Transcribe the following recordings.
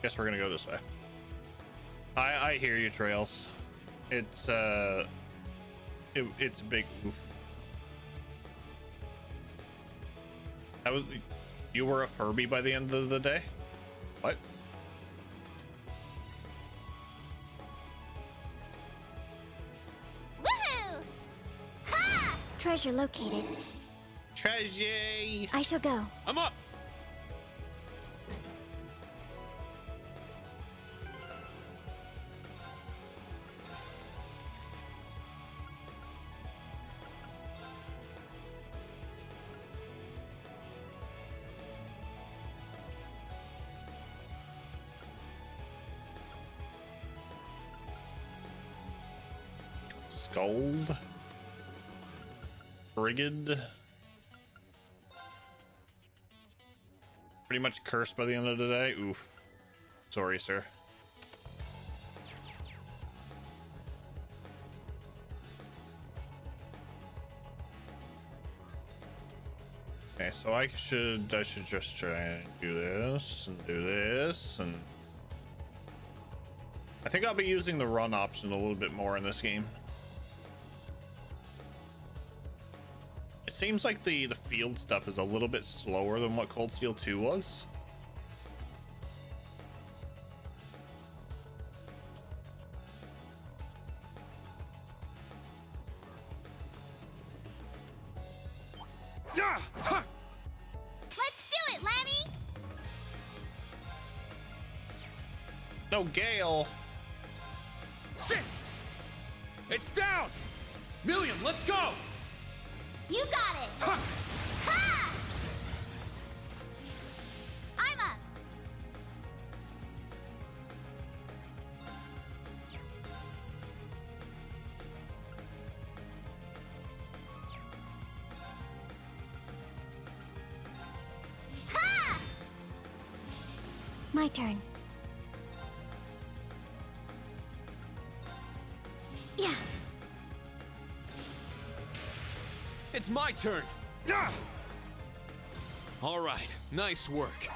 Guess we're gonna go this way. I hear you, Trails. It's it's a big oof. That was, you were a Furby by the end of the day? What? Woohoo! Ha! Treasure located. Treasure! I shall go. I'm up! Scold. Brigid. Pretty much cursed by the end of the day. Oof. Sorry, sir. Okay, so I should just try and do this and do this, and I think I'll be using the run option a little bit more in this game. It seems like the field stuff is a little bit slower than what Cold Steel 2 was. Let's do it, Lanny! No, Gale. Sit! It's down! Million, let's go! You got it! Ha! Ha! I'm up! Ha! My turn. Yeah. It's my turn! Yeah! All right, nice work.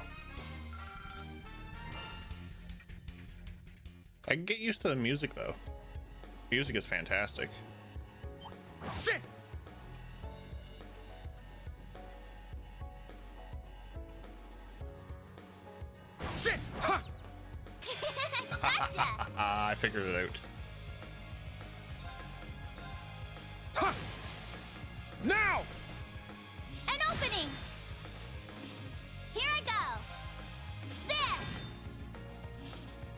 I can get used to the music though. Music is fantastic. Sit! Sit! Ha! Gotcha! I figured it out. Ha! Now! An opening! Here I go! There!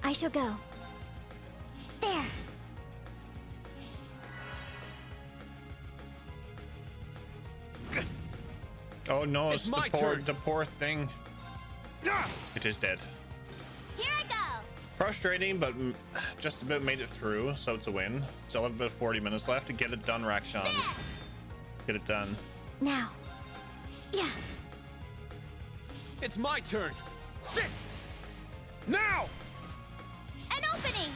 I shall go. There! Oh no, It's it's my the turn. poor thing. Yeah! It is dead. Here I go! Frustrating, but just about made it through, so it's a win. Still have about 40 minutes left to get it done, Rakshan. There! Get it done. Now. Yeah. It's my turn! Sit! Now! An opening!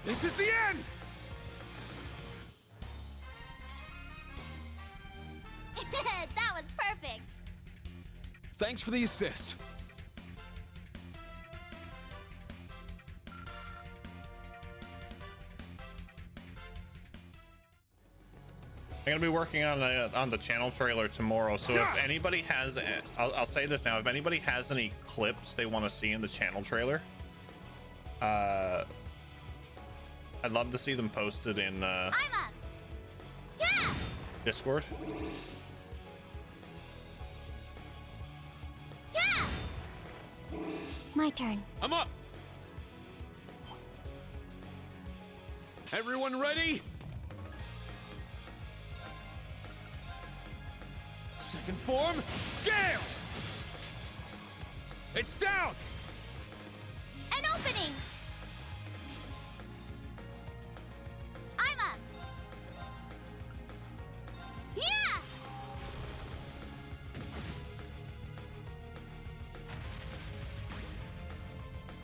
This is the end! That was perfect! Thanks for the assist. I'm gonna be working on the channel trailer tomorrow, so if anybody has, I'll say this now, if anybody has any clips they want to see in the channel trailer, I'd love to see them posted in I'm up! Yeah! Discord. Yeah! My turn. I'm up! Everyone ready? Second form, Gale! It's down! An opening! I'm up! Yeah!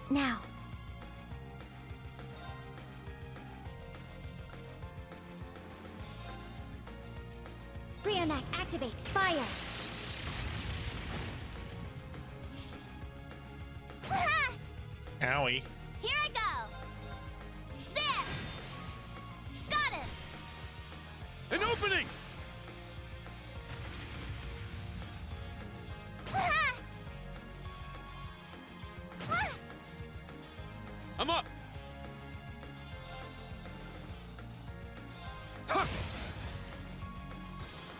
Now. Brionac, activate! Fire! Owie. Here I go. There. Got him. An opening! I'm up! Ha!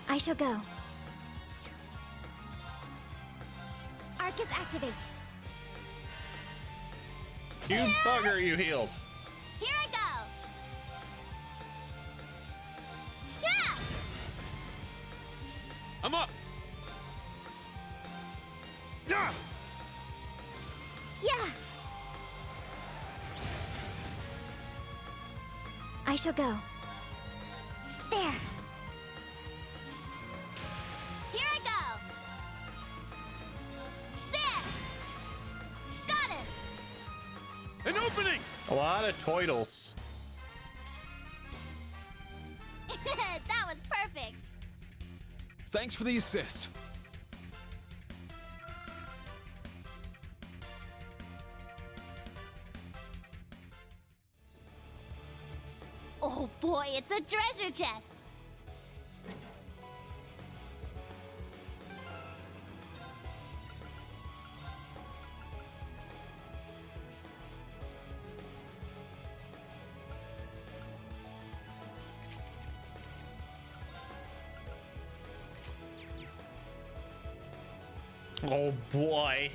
I shall go. Arcus activate. You bugger, you healed. Here I go. Yeah. I'm up! Yeah! Yeah. I shall go. There. Here I go. There. Got him. An opening! A lot of toidles. That was perfect. Thanks for the assist. Oh boy, it's a treasure chest. Oh boy.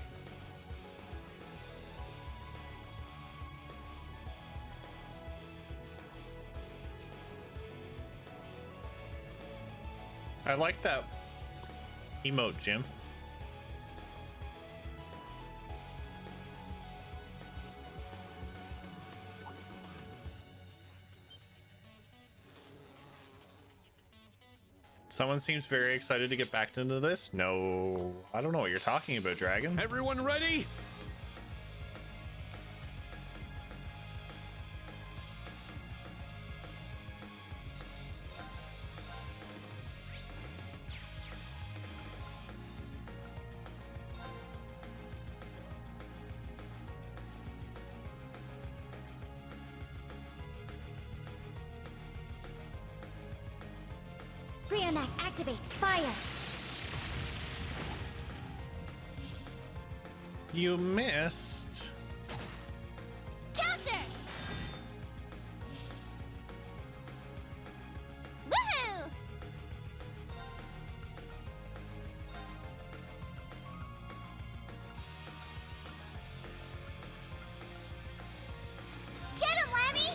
I like that emote, Jim. Someone seems very excited to get back into this. No, I don't know what you're talking about, Dragon. Everyone ready? Brionac activate. Fire. You missed. Counter. Woohoo! Get him, Lammy!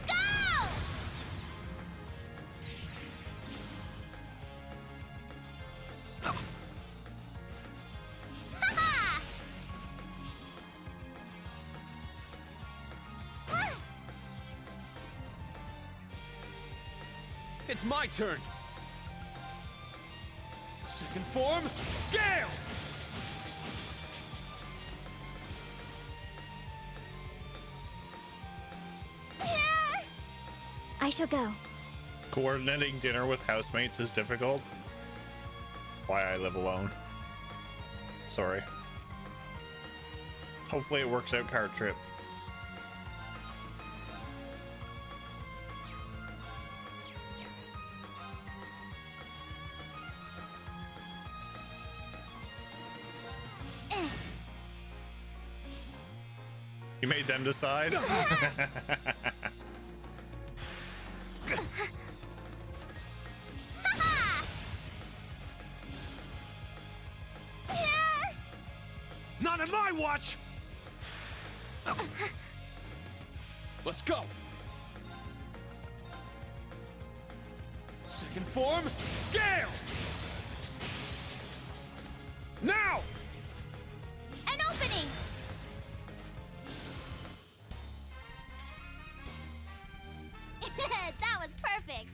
Go! Ha-ha! It's my turn. Second form, Gale! I shall go. Coordinating dinner with housemates is difficult. Why I live alone. Sorry. Hopefully it works out, card trip. You made them decide? Not on my watch! Let's go! Second form, Gale! Now! An opening. That was perfect.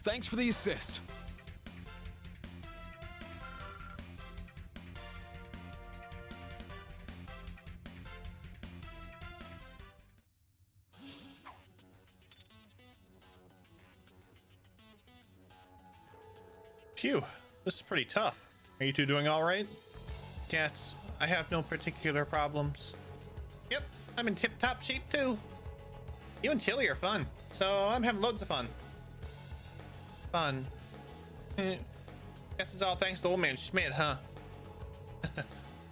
Thanks for the assist. Phew, this is pretty tough. Are you two doing all right? Yes, I have no particular problems. Yep, I'm in tip-top shape too. You and Tilly are fun, so I'm having loads of fun. Fun. Guess it's all thanks to old man Schmidt, huh?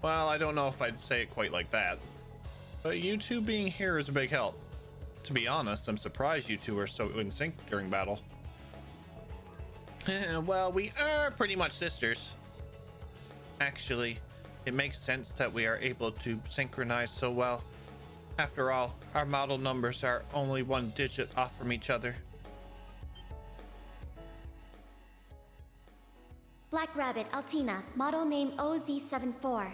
Well, I don't know if I'd say it quite like that. But you two being here is a big help. To be honest, I'm surprised you two are so in sync during battle. Well, we are pretty much sisters. Actually, it makes sense that we are able to synchronize so well. After all, our model numbers are only one digit off from each other. Black Rabbit, Altina, model name OZ74.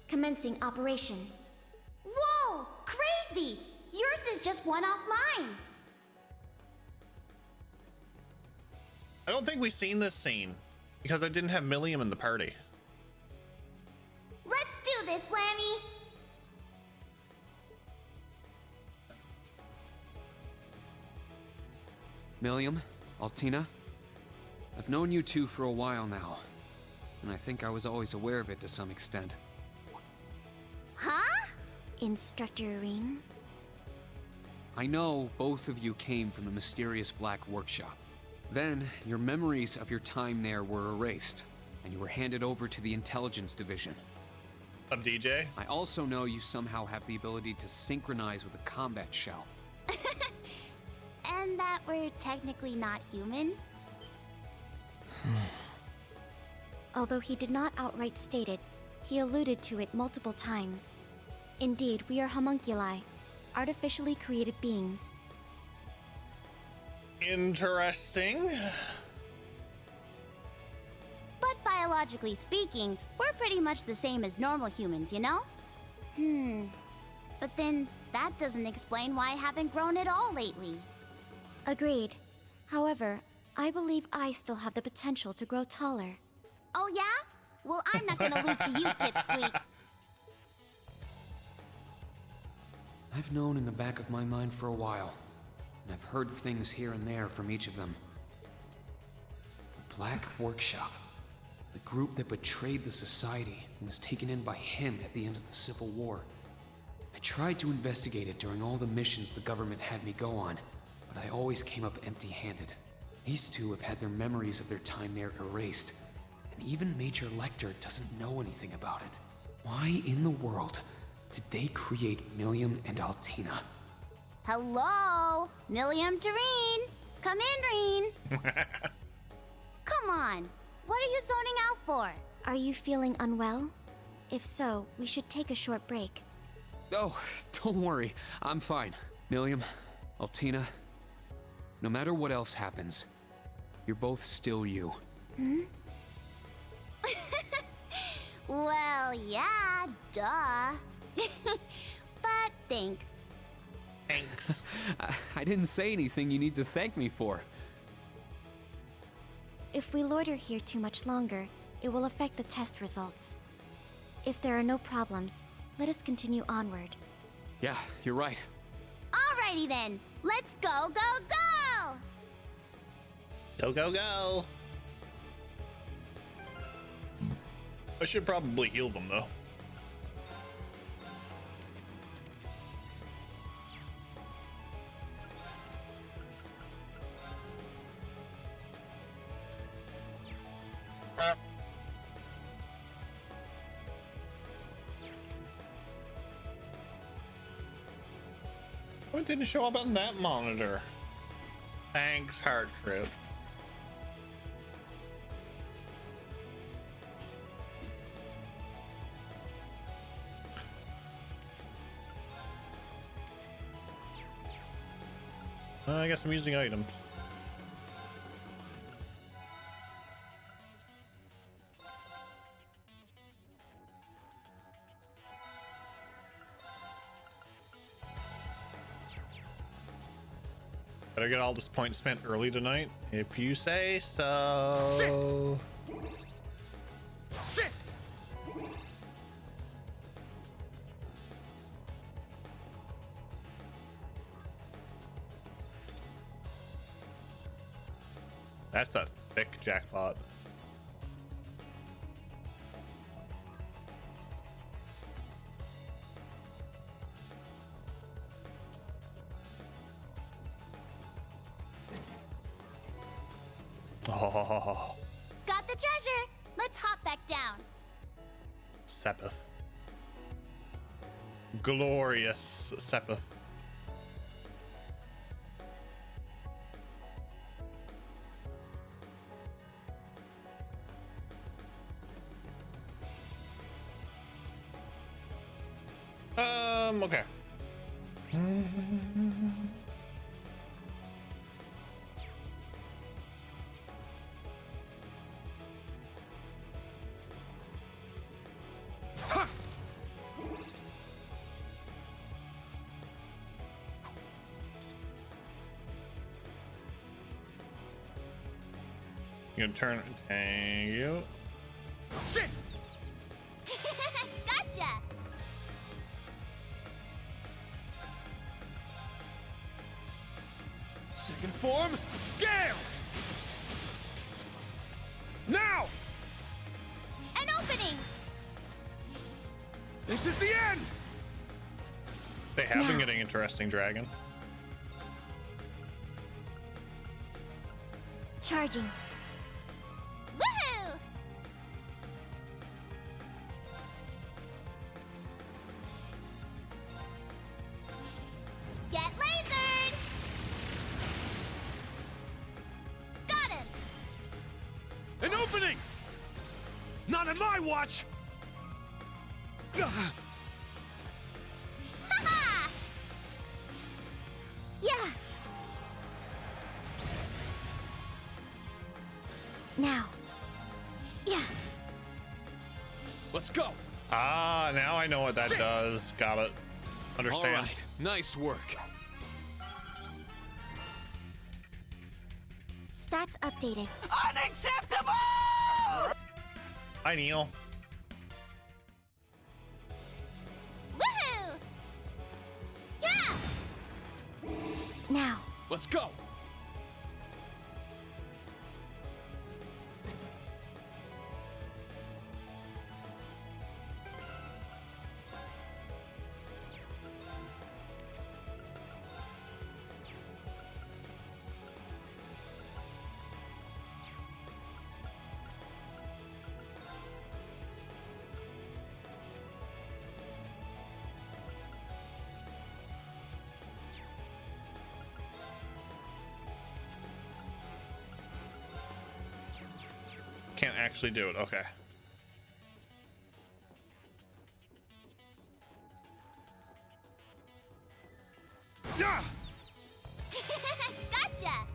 Commencing operation. Whoa! Crazy! Yours is just one off mine. I don't think we've seen this scene because I didn't have Milliam in the party. Let's do this, Lammy. Milliam, Altina, I've known you two for a while now, and I think I was always aware of it to some extent. Huh? Instructor Irene? I know both of you came from the mysterious Black Workshop. Then, your memories of your time there were erased, and you were handed over to the Intelligence Division. Up, DJ? I also know you somehow have the ability to synchronize with a combat shell. And that we're technically not human? Although he did not outright state it, he alluded to it multiple times. Indeed, we are homunculi, artificially created beings. Interesting. But biologically speaking, we're pretty much the same as normal humans, you know? But then, that doesn't explain why I haven't grown at all lately. Agreed. However, I believe I still have the potential to grow taller. Oh yeah? Well, I'm not gonna lose to you, Pipsqueak. I've known in the back of my mind for a while, and I've heard things here and there from each of them. The Black Workshop, the group that betrayed the Society and was taken in by him at the end of the Civil War. I tried to investigate it during all the missions the government had me go on, but I always came up empty-handed. These two have had their memories of their time there erased, and even Major Lecter doesn't know anything about it. Why in the world did they create Milliam and Altina? Hello? Milliam Tareen? Come in, Reen. Come on. What are you zoning out for? Are you feeling unwell? If so, we should take a short break. Oh, don't worry. I'm fine. Milliam, Altina, no matter what else happens, you're both still you. Well, yeah, duh. But thanks. Thanks. I didn't say anything you need to thank me for. If we loiter here too much longer, it will affect the test results. If there are no problems, let us continue onward. Yeah, you're right. Alrighty then. Let's go, go, go! Go, go, go. I should probably heal them, though. Oh, it didn't show up on that monitor. Thanks, Heart Trip. I guess I'm using items. Better get all this point spent early tonight, if you say so. Sit! That's a thick jackpot. Oh, Got the treasure. Let's hop back down. Sepith. Glorious Sepith. Okay. You can turn. Thank you. Sit! Gotcha. Second form, Gale! Now! An opening. This is the end! They have been Now. getting interesting, Dragon. Charging. Woohoo! Get lasered. Got him. An opening! Not on my watch! Ha-ha! Yeah! Now. Yeah! Let's go! Ah, now I know what that Sit. does. Got it. Understand. All right, nice work. Stats updated. Hi, Neil. Woohoo! Yeah! Now. Let's go! Can't actually do it. Okay. Yeah! Gotcha!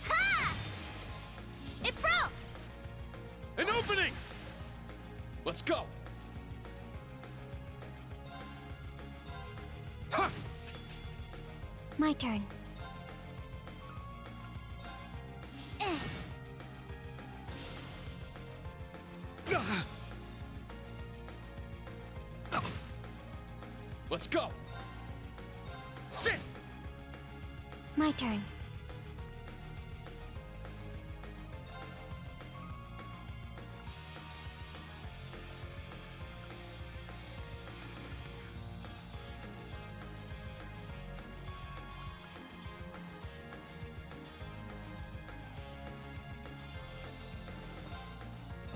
Ha! It broke! An opening! Let's go! Ha! My turn. Let's go! Sit! My turn.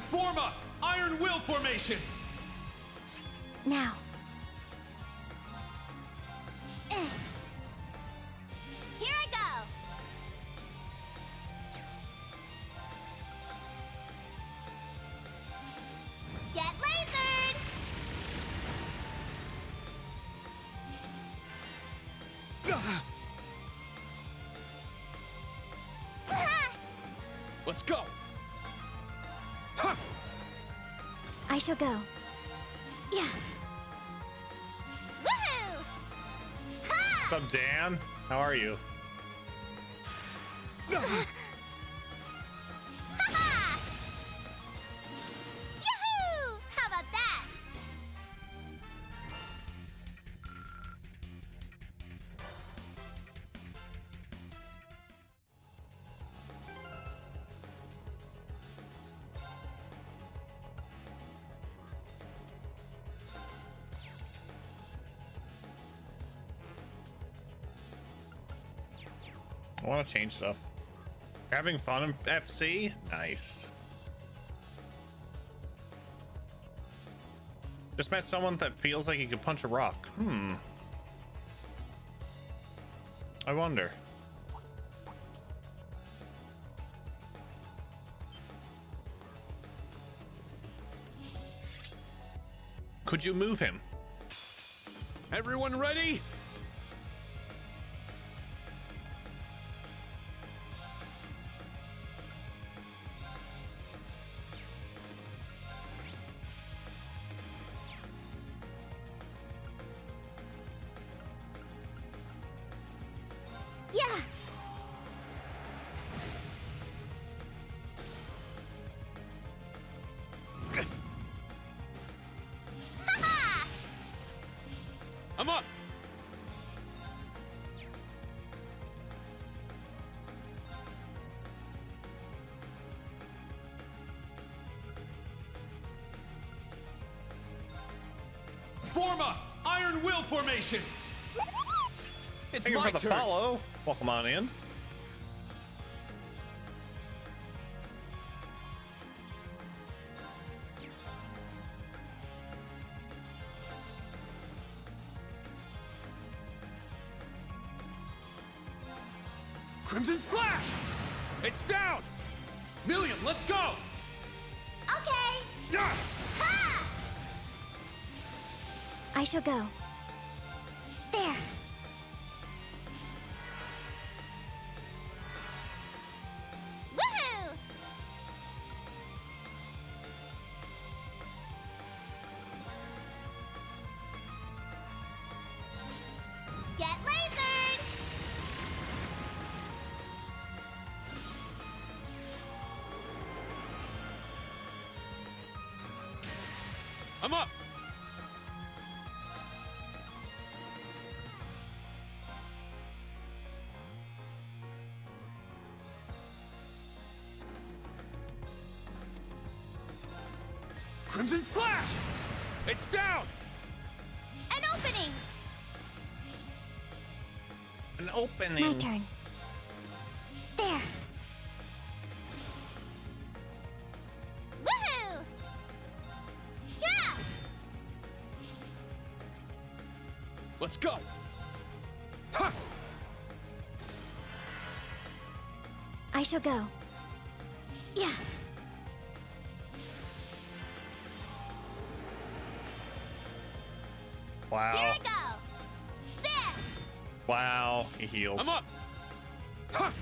Form a Iron Will formation! Now. Here I go! Get lasered! Let's go! Ha! I shall go. Yeah. Woohoo! What's up, Dan? How are you? Ha-ha! Yahoo! How about that? I want to change stuff. Having fun in FC? Nice. Just met someone that feels like he could punch a rock. I wonder. Could you move him? Everyone ready? Yeah! I'm up. Form a Iron Will formation. It's Thank you my for the turn. follow. Welcome on in. Crimson Slash! It's down! Million, let's go! Okay! Yeah! Ha! I shall go. There! Woohoo! Get lasered! I'm up! Crimson Slash! It's down! An opening! An opening. My turn. There! Woohoo! Yeah! Let's go! Ha! I shall go. Yeah! Wow. Here I go! There! Wow. He healed. I'm up! Ha!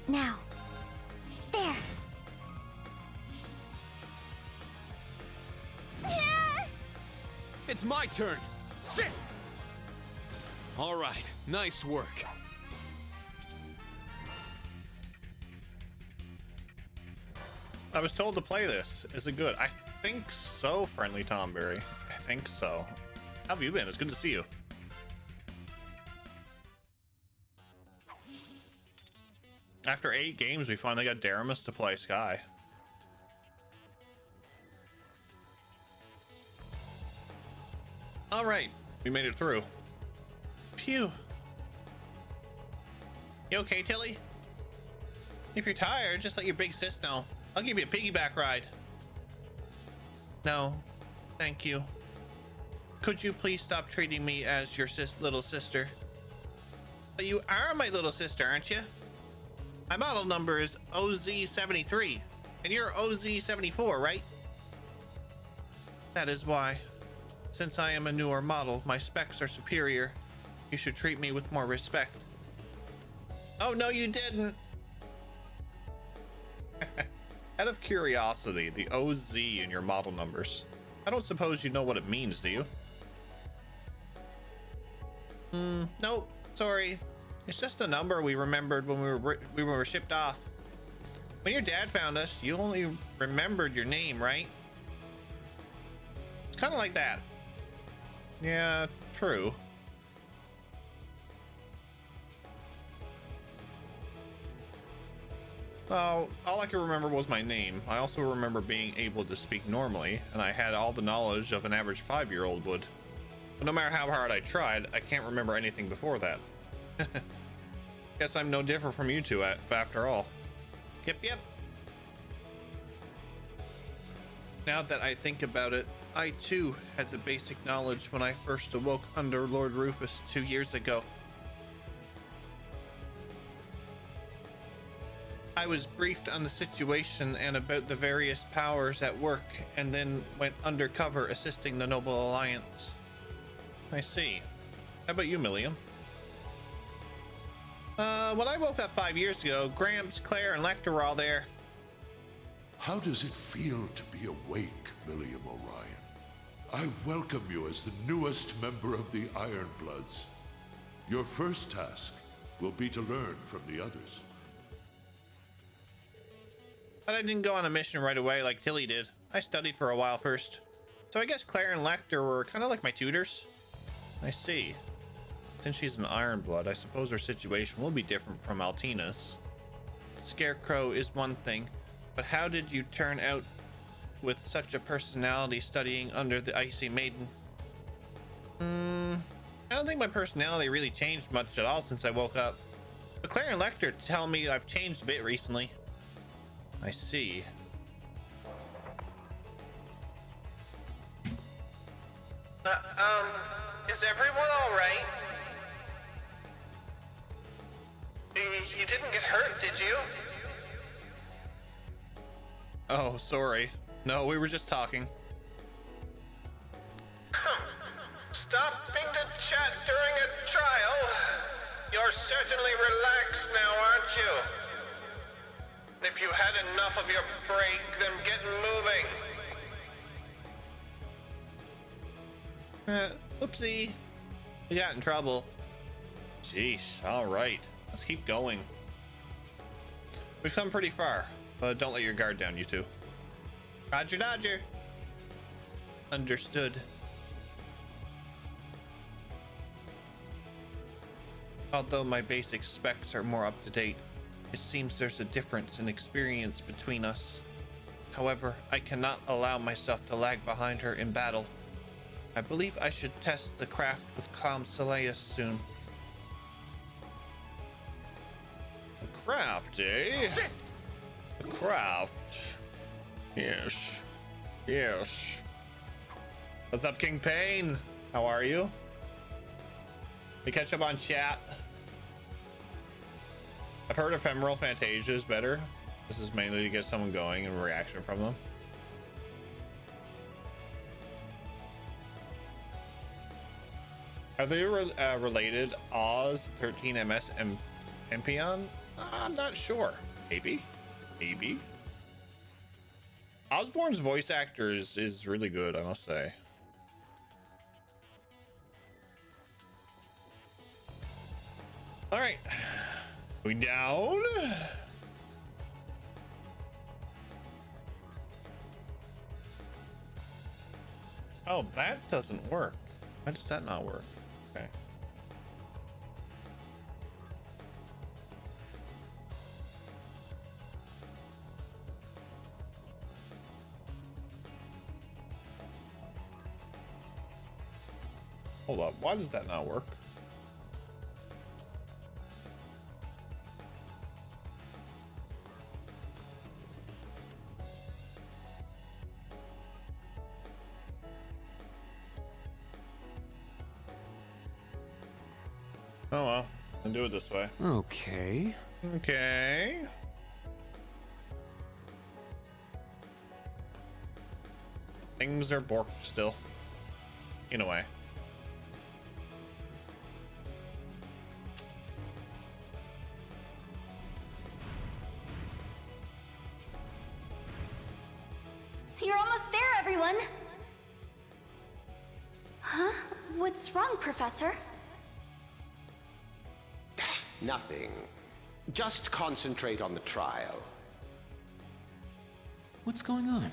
Now. There! It's my turn! Sit! All right, nice work. I was told to play this. Is it good? I think so, friendly Tomberry. I think so. How have you been? It's good to see you. After 8 games, we finally got Daramus to play Sky. All right, we made it through. Phew. You okay, Tilly? If you're tired, just let your big sis know. I'll give you a piggyback ride. No, thank you. Could you please stop treating me as your little sister? But you are my little sister, aren't you? My model number is OZ73, and you're OZ74, right? That is why. Since I am a newer model, my specs are superior. You should treat me with more respect. Oh, no, you didn't. Out of curiosity, the OZ in your model numbers. I don't suppose you know what it means, do you? Nope, sorry. It's just a number we remembered when we were shipped off. When your dad found us, you only remembered your name, right? It's kind of like that. Yeah, true. Well, all I can remember was my name. I also remember being able to speak normally, and I had all the knowledge of an average 5-year-old would. But no matter how hard I tried, I can't remember anything before that. Guess I'm no different from you two after all. Yep. Now that I think about it, I too had the basic knowledge when I first awoke under Lord Rufus 2 years ago. I was briefed on the situation and about the various powers at work, and then went undercover assisting the Noble Alliance. I see. How about you, Milliam? When I woke up 5 years ago, Gramps, Claire, and Lecter were all there. How does it feel to be awake, Milliam Orion? I welcome you as the newest member of the Ironbloods. Your first task will be to learn from the others. But I didn't go on a mission right away like Tilly did. I studied for a while first. So I guess Claire and Lecter were kind of like my tutors. I see. Since she's an Ironblood, I suppose her situation will be different from Altina's. Scarecrow is one thing, but how did you turn out with such a personality studying under the Icy Maiden? I don't think my personality really changed much at all since I woke up. But Claire and Lecter tell me I've changed a bit recently. I see. Is everyone all right? You didn't get hurt, did you? Oh, sorry. No, we were just talking. Stopping to chat during a trial? You're certainly relaxed now, aren't you? If you had enough of your break, then get moving. Oopsie. We got in trouble. Jeez, alright. Let's keep going. We've come pretty far, but don't let your guard down, you two. Roger, Dodger. Understood. Although my basic specs are more up to date, it seems there's a difference in experience between us. However, I cannot allow myself to lag behind her in battle. I believe I should test the craft with Calm Soleus soon. The craft, eh? The craft. Yes. What's up, King Payne? How are you? We catch up on chat. I've heard Ephemeral Fantasia is better. This is mainly to get someone going and a reaction from them. Are they related? Oz, 13MS, and Empion? I'm not sure. Maybe. Osborne's voice actor is really good, I must say. All right. We down. Oh, that doesn't work. Why does that not work? Okay. Hold up. Why does that not work? Oh well, I'll do it this way. Okay. Okay. Things are borked still. In a way. You're almost there, everyone! Huh? What's wrong, Professor? Nothing. Just concentrate on the trial. What's going on?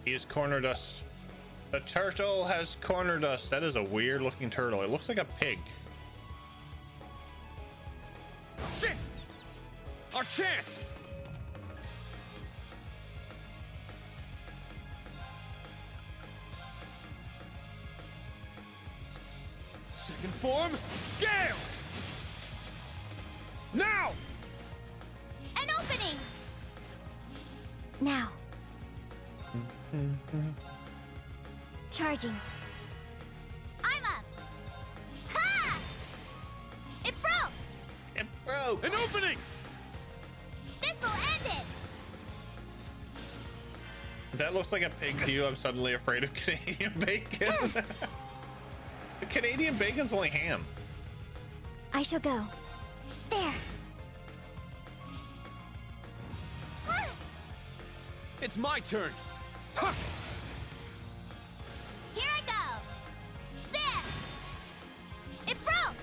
He has cornered us. The turtle has cornered us. That is a weird looking turtle. It looks like a pig. Shit! Our chance! Second form, Gale! Now! An opening! Now. Charging. I'm up! Ha! It broke! It broke. An opening! This'll end it! That looks like a pig to you. I'm suddenly afraid of Canadian bacon. The Canadian bacon's only ham. I shall go. There. It's my turn! Ha! Here I go! There! It broke!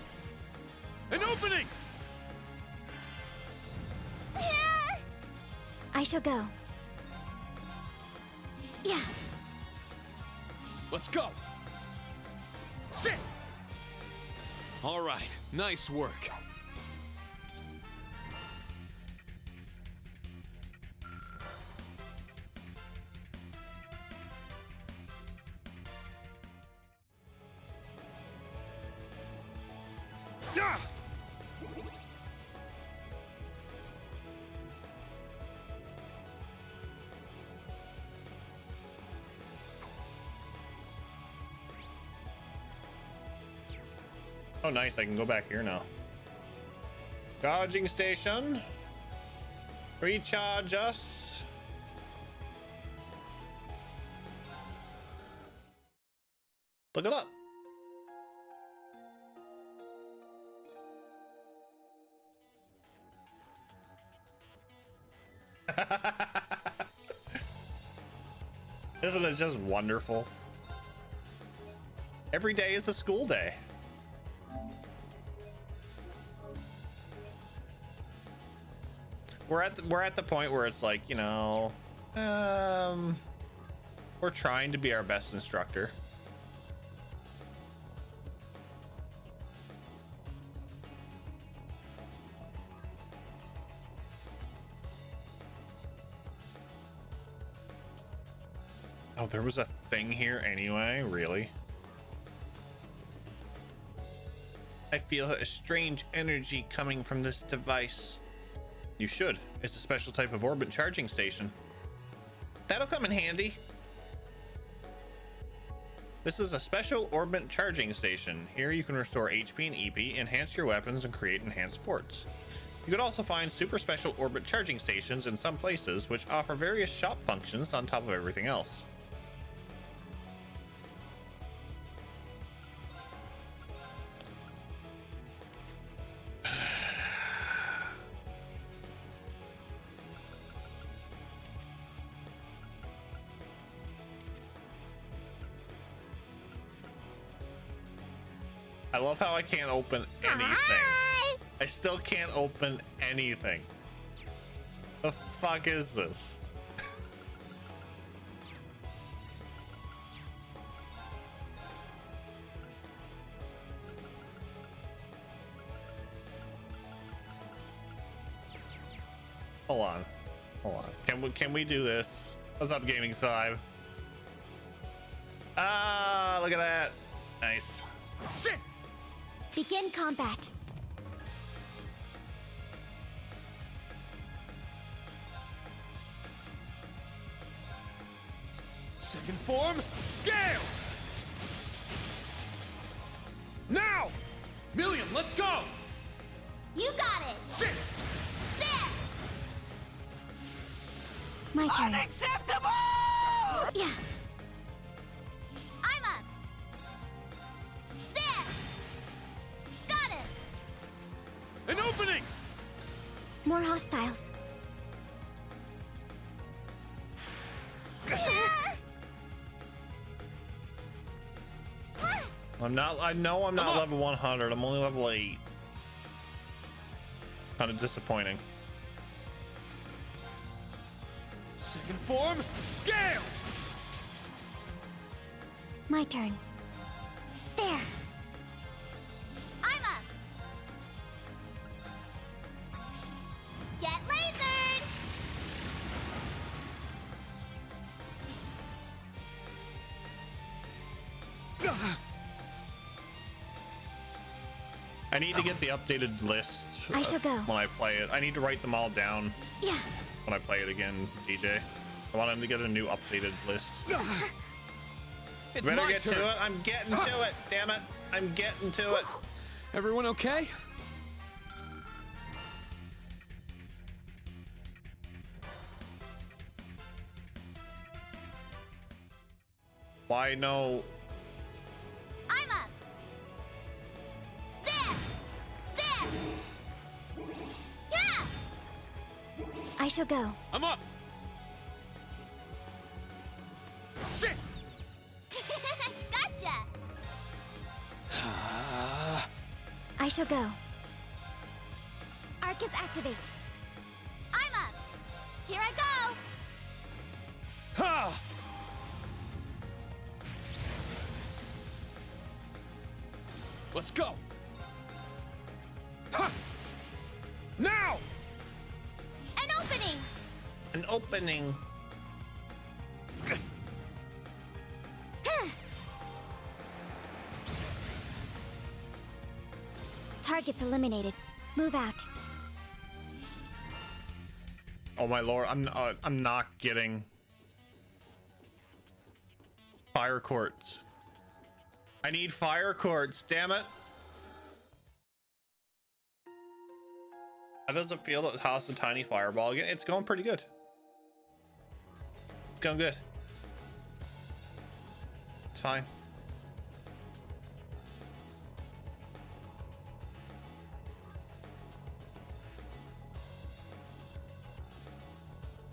An opening! I shall go. Yeah. Let's go! Sit! All right, nice work. Ah! Oh, nice. I can go back here now. Charging station. Recharge us. Look it up. Isn't it just wonderful? Every day is a school day. We're at the point where it's like, you know, we're trying to be our best instructor. Oh, there was a thing here anyway, really? I feel a strange energy coming from this device. You should. It's a special type of orbit charging station. That'll come in handy. This is a special orbit charging station. Here you can restore HP and EP, enhance your weapons, and create enhanced forts. You could also find super special orbit charging stations in some places, which offer various shop functions on top of everything else. I love how I can't open anything. Hi! I still can't open anything. The fuck is this? Hold on. Hold on. Can we do this? What's up, Gaming Side? Ah, look at that. Nice. Sit! Begin combat. Second form, Gale! Now! Million, let's go! You got it! Sit! There! My turn. Unacceptable! Yeah. I'm up! There! Got it! An opening! More hostiles. I know I'm not level 100. I'm only level 8. Kind of disappointing. Second form, Gale! My turn. There. I'm up! Get lasered! I need to get the updated list. I shall go. When I play it. I need to write them all down. Yeah. When I play it again, DJ. I want him to get a new updated list. It's Better my get turn. to it. I'm getting to it. Damn it. I'm getting to it. Everyone okay? Why no? I'm up. There. Yeah. I shall go. I'm up. Sit. Gotcha. I shall go. Arcus activate. I'm up. Here I go. Ha! Let's go. Ha! Now! An opening. An opening. Targets eliminated. Move out. Oh my lord, I'm not getting fire quartz. I need fire quartz, damn it. How does it feel to toss a tiny fireball again? It's going pretty good. It's going good. It's fine.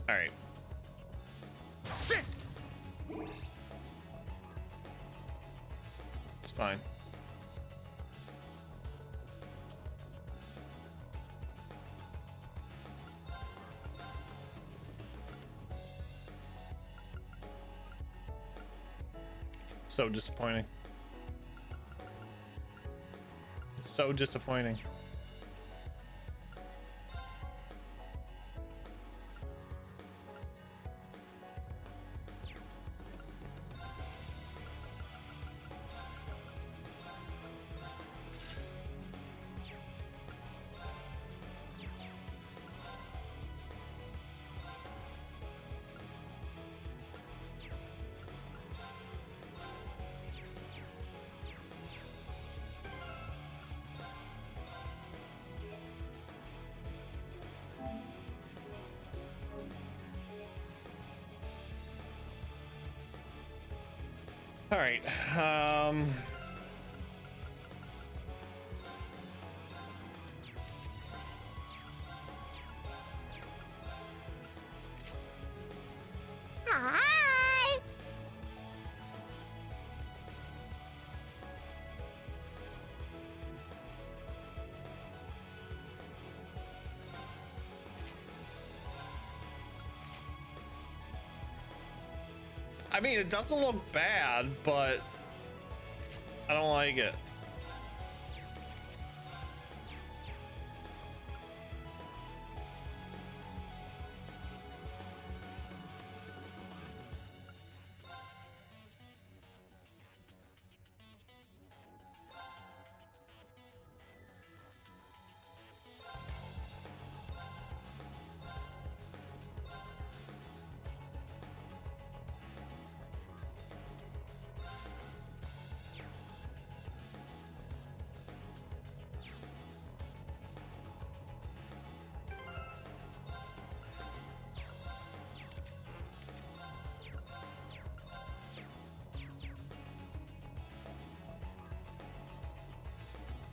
All right. Sit. It's fine. So disappointing. It's so disappointing. All right. Hi. I mean, it doesn't look bad, but I don't like it.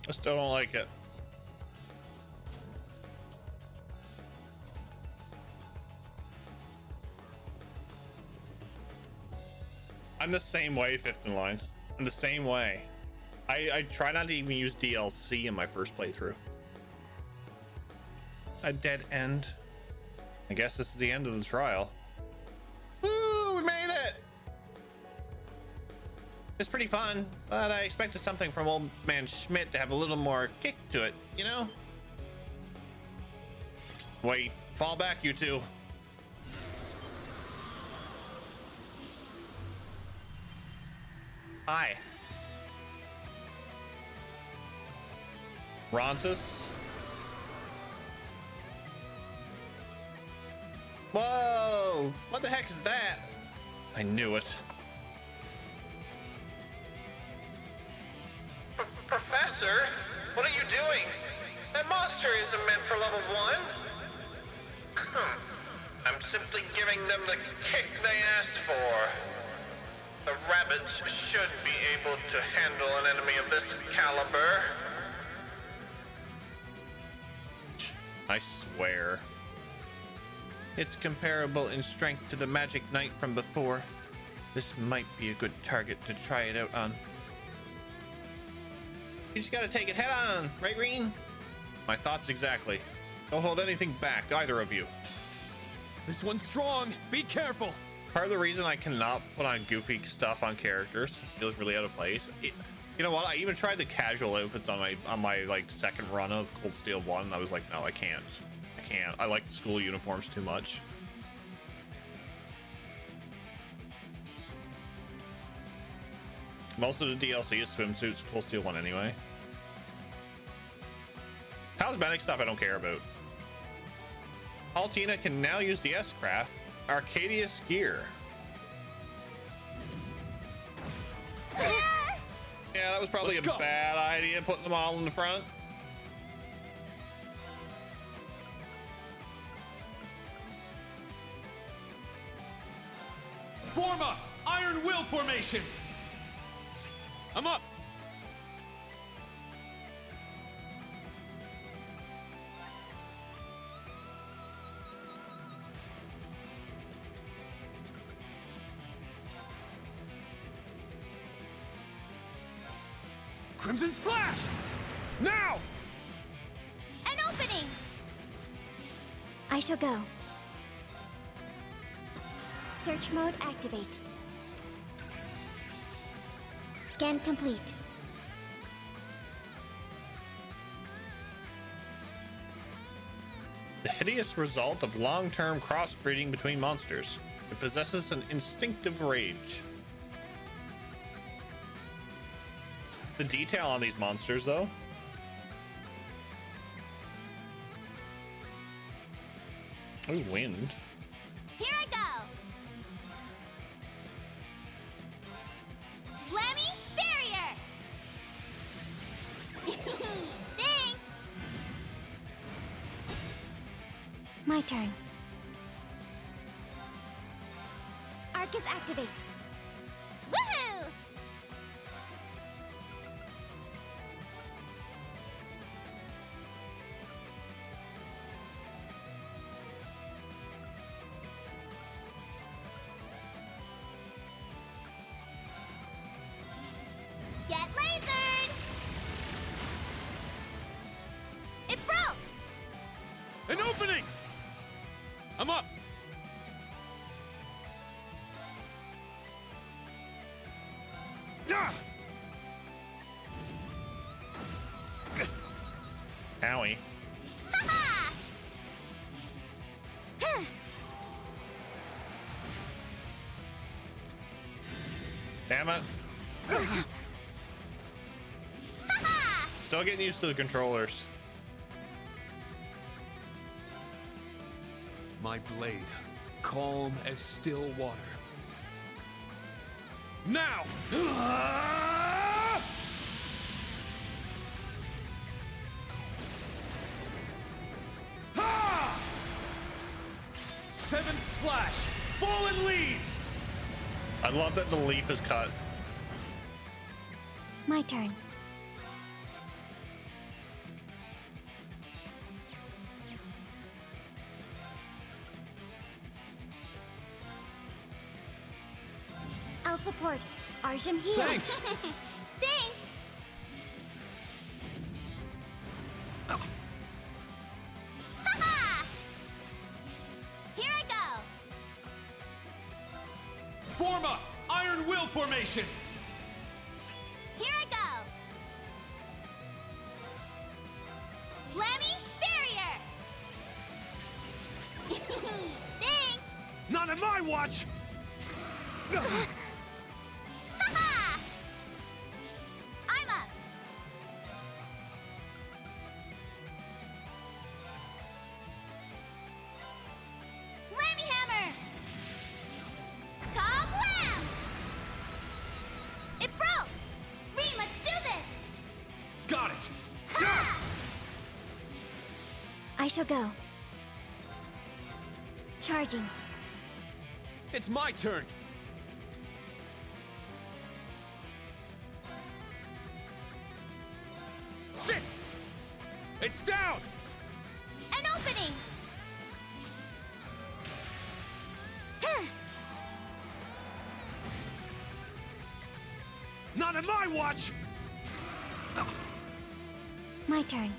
I still don't like it. I'm the same way, Fifth in Line. I'm the same way. I try not to even use DLC in my first playthrough. A dead end. I guess this is the end of the trial. Woo, we made it! It's pretty fun, but I expected something from old man Schmidt to have a little more kick to it, you know? Wait, fall back, you two. Hi. Rontus. Whoa! What the heck is that? I knew it. Professor, what are you doing? That monster isn't meant for level 1. I'm simply giving them the kick they asked for. The rabbits should be able to handle an enemy of this caliber. I swear. It's comparable in strength to the Magic Knight from before. This might be a good target to try it out on. You just gotta take it head on, right, Reen? My thoughts exactly. Don't hold anything back, either of you. This one's strong. Be careful. Part of the reason I cannot put on goofy stuff on characters, it feels really out of place. You know what? I even tried the casual outfits on my like second run of Cold Steel 1, and I was like, no, I can't. I like the school uniforms too much. Most of the DLC is swimsuits, Cold Steel 1 anyway. Cosmetic stuff I don't care about. Altina can now use the S-Craft Arcadius gear. Yeah, that was probably a bad idea, putting them all in the front. Form up! Iron Will formation! I'm up! Crimson Slash! Now! An opening! I shall go. Search mode activate. Scan complete. The hideous result of long-term crossbreeding between monsters. It possesses an instinctive rage. The detail on these monsters, though. Oh, wind. Here I go! Lemmy Barrier! Thanks! My turn. Arcus activate. Woohoo! Get lasered! It broke! An opening! I'm up! Ah! Owie. Ha-ha! Damn it. Ha-ha! Still getting used to the controllers. My blade, calm as still water. Now! Ha! Seventh slash! Fallen leaves! I love that the leaf is cut. My turn. I'll support. Arjun heal. Thanks! Thanks! Ha-ha! Here I go! Form up! Iron Will formation! Here I go! Lemmy Barrier! Thanks! Not on my watch! Ha-ha! I'm up! Got it! I shall go. Charging. It's my turn! Sit! It's down! An opening! Not on my watch! My turn.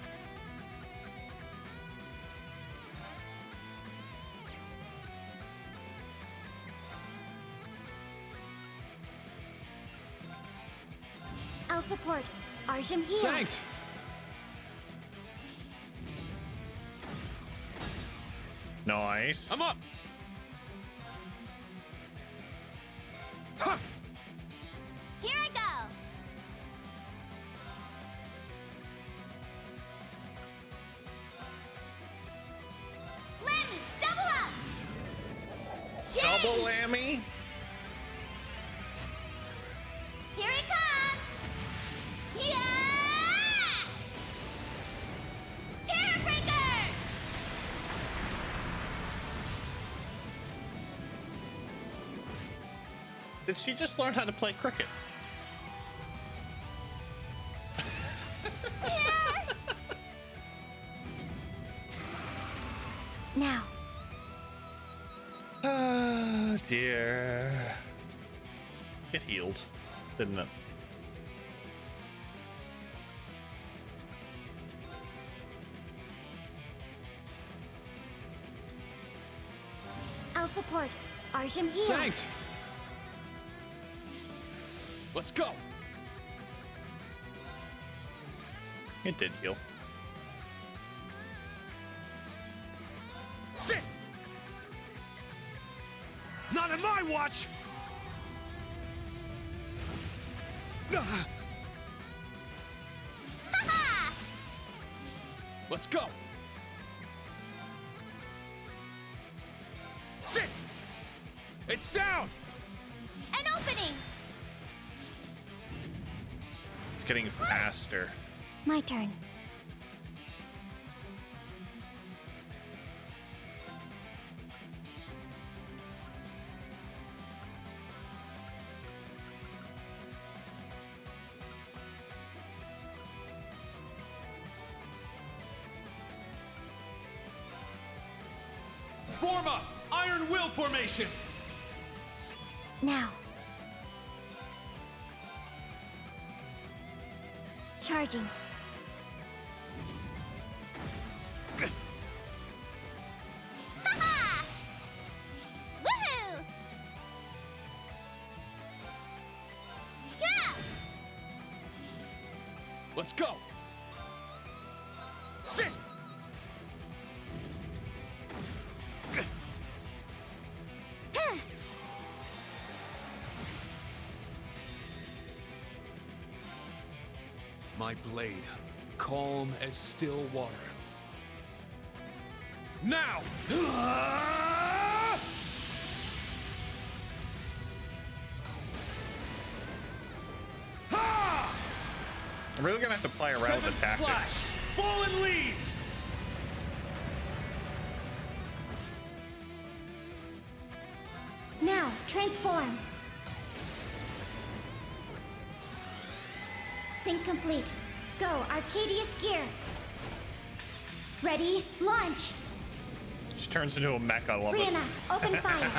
I'll support. Arjum here. Thanks! Nice. I'm up! Ha! Here I go! Lammy, double up! Change! Double Lammy. Here he comes! Yeah! Terrabreaker! Did she just learn how to play cricket? Now. Oh dear. It healed, didn't it? I'll support. Arjum here. Thanks! Let's go! It did heal. Sit! Not on my watch! Let's go! Sit! It's down! An opening! It's getting faster. My turn. Form up! Iron Will formation! Now. Charging. Ha-ha! Woohoo! Yeah! Let's go! Sit! My blade, calm as still water. Now! I'm really gonna have to play around with the tactics. Slash! Fallen leaves! Now, transform. Sync complete. Go, Arcadius gear. Ready, launch. She turns into a mecha. I love it. Brianna, open fire.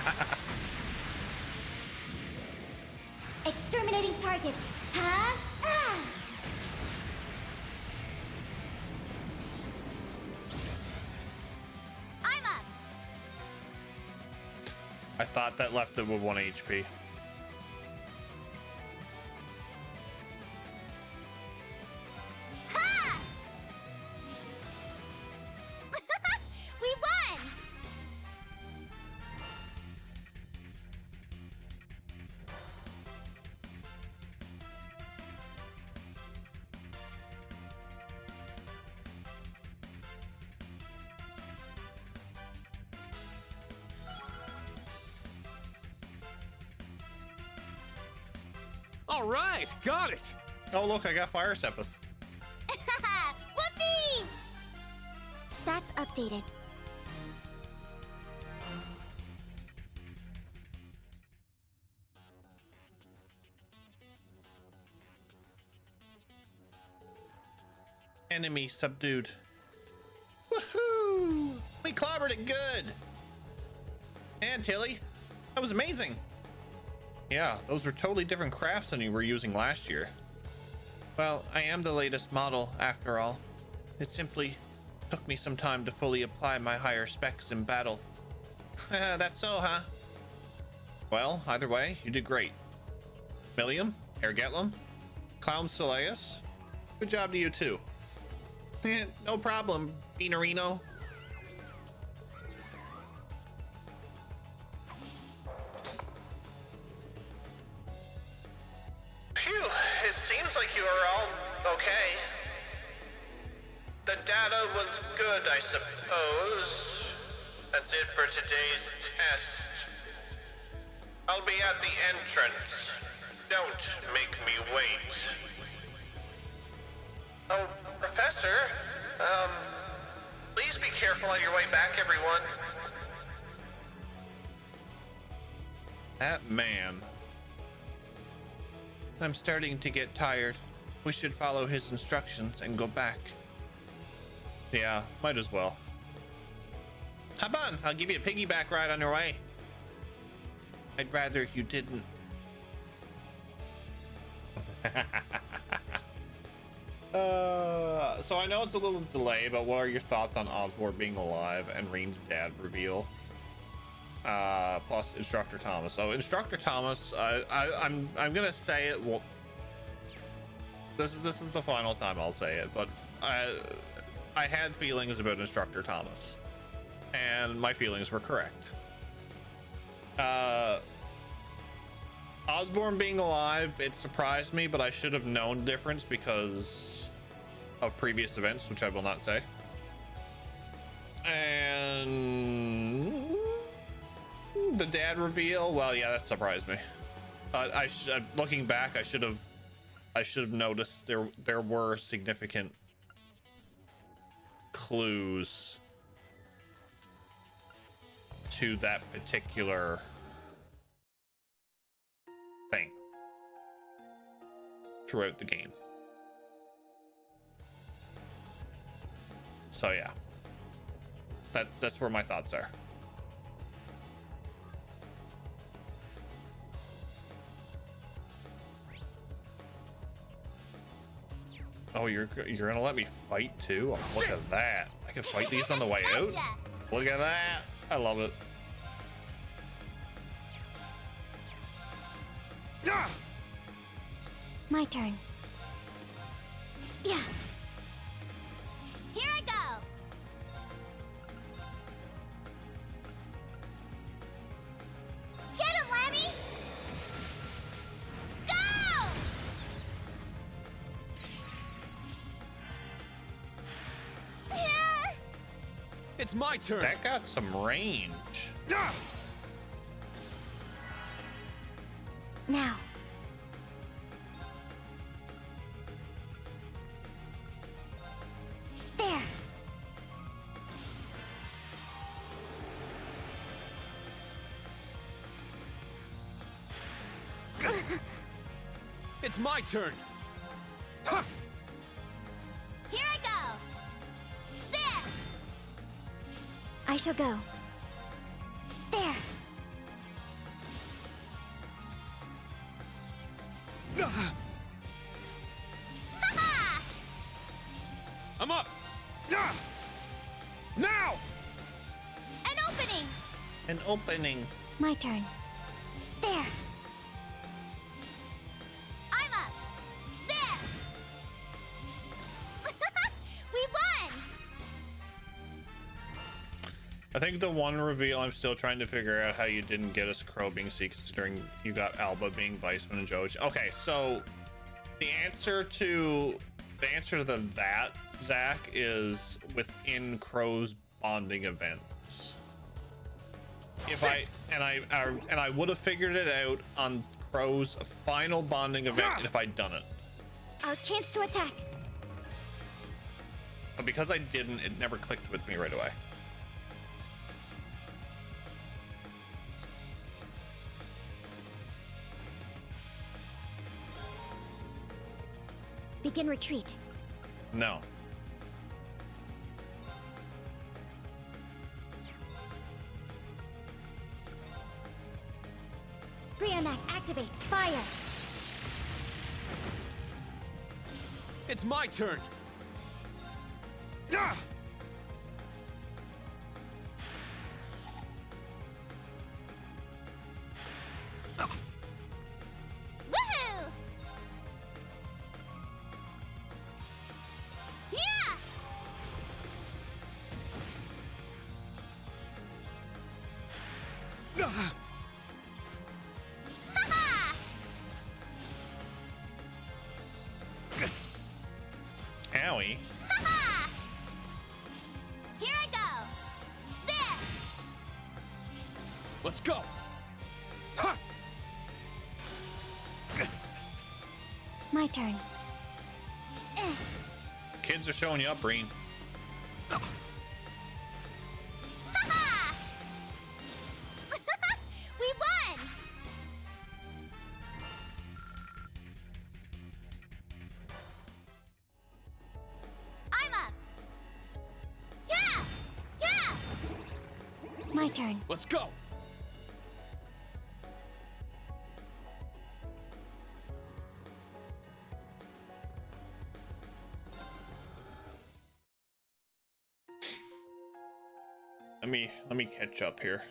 Exterminating target. Huh? Ah! I'm up! I thought that left it with 1 HP. Ha! We won! All right, got it! Oh look, I got Fire Sepith. Stats updated. Enemy subdued. Woohoo! We clobbered it good. And Tilly, that was amazing. Yeah, those were totally different crafts than you were using last year. Well, I am the latest model after all. It simply took me some time to fully apply my higher specs in battle. That's so, huh? Well, either way, you did great. Milliam, Ergetlum, Clown Soleus, good job to you too. No problem, Beanerino. Phew, it seems like you are all okay. The data was good, I suppose. That's it for today's test. I'll be at the entrance. Don't make me wait. Oh, Professor, please be careful on your way back, everyone. That man. I'm starting to get tired. We should follow his instructions and go back. Yeah, might as well. Hop on, I'll give you a piggyback ride on your way. I'd rather you didn't. So I know it's a little delay, but what are your thoughts on Osborne being alive and Reen's dad reveal? Plus Instructor Thomas. So Instructor Thomas, I'm gonna say it. Well, this is the final time I'll say it, but I had feelings about Instructor Thomas, and my feelings were correct. Osborne being alive, it surprised me, but I should have known the difference because of previous events, which I will not say. And the dad reveal, well, yeah, that surprised me. But looking back, I should have noticed there were significant clues to that particular thing throughout the game. So yeah, that's where my thoughts are. Oh, you're gonna let me fight too? Oh, look at that! I can fight these on the way out. Look at that! I love it. My turn. Yeah. Here I go. Get him, Lammy. Go! It's my turn. That got some range. Now. There. It's my turn. Here I go. There. I shall go. There. I'm up. Now. An opening. An opening. My turn. There. I'm up. There. We won. I think the one reveal I'm still trying to figure out how you didn't get us Crow being C, considering you got Alba being Viceman and Joji. Okay, so the answer to that, Zach, is within Crow's bonding events. If I would have figured it out on Crow's final bonding event if I'd done it. Our chance to attack. But because I didn't, it never clicked with me right away. Begin retreat. No. Brionac, activate. Fire. It's my turn. Woohoo! Yeah! Ha-ha! Owie. Ha-ha! Here I go! There! Let's go. My turn. Kids are showing you up, Breen. Ha-ha! We won! I'm up! Yeah! Yeah! My turn. Let's go. Let me catch up here.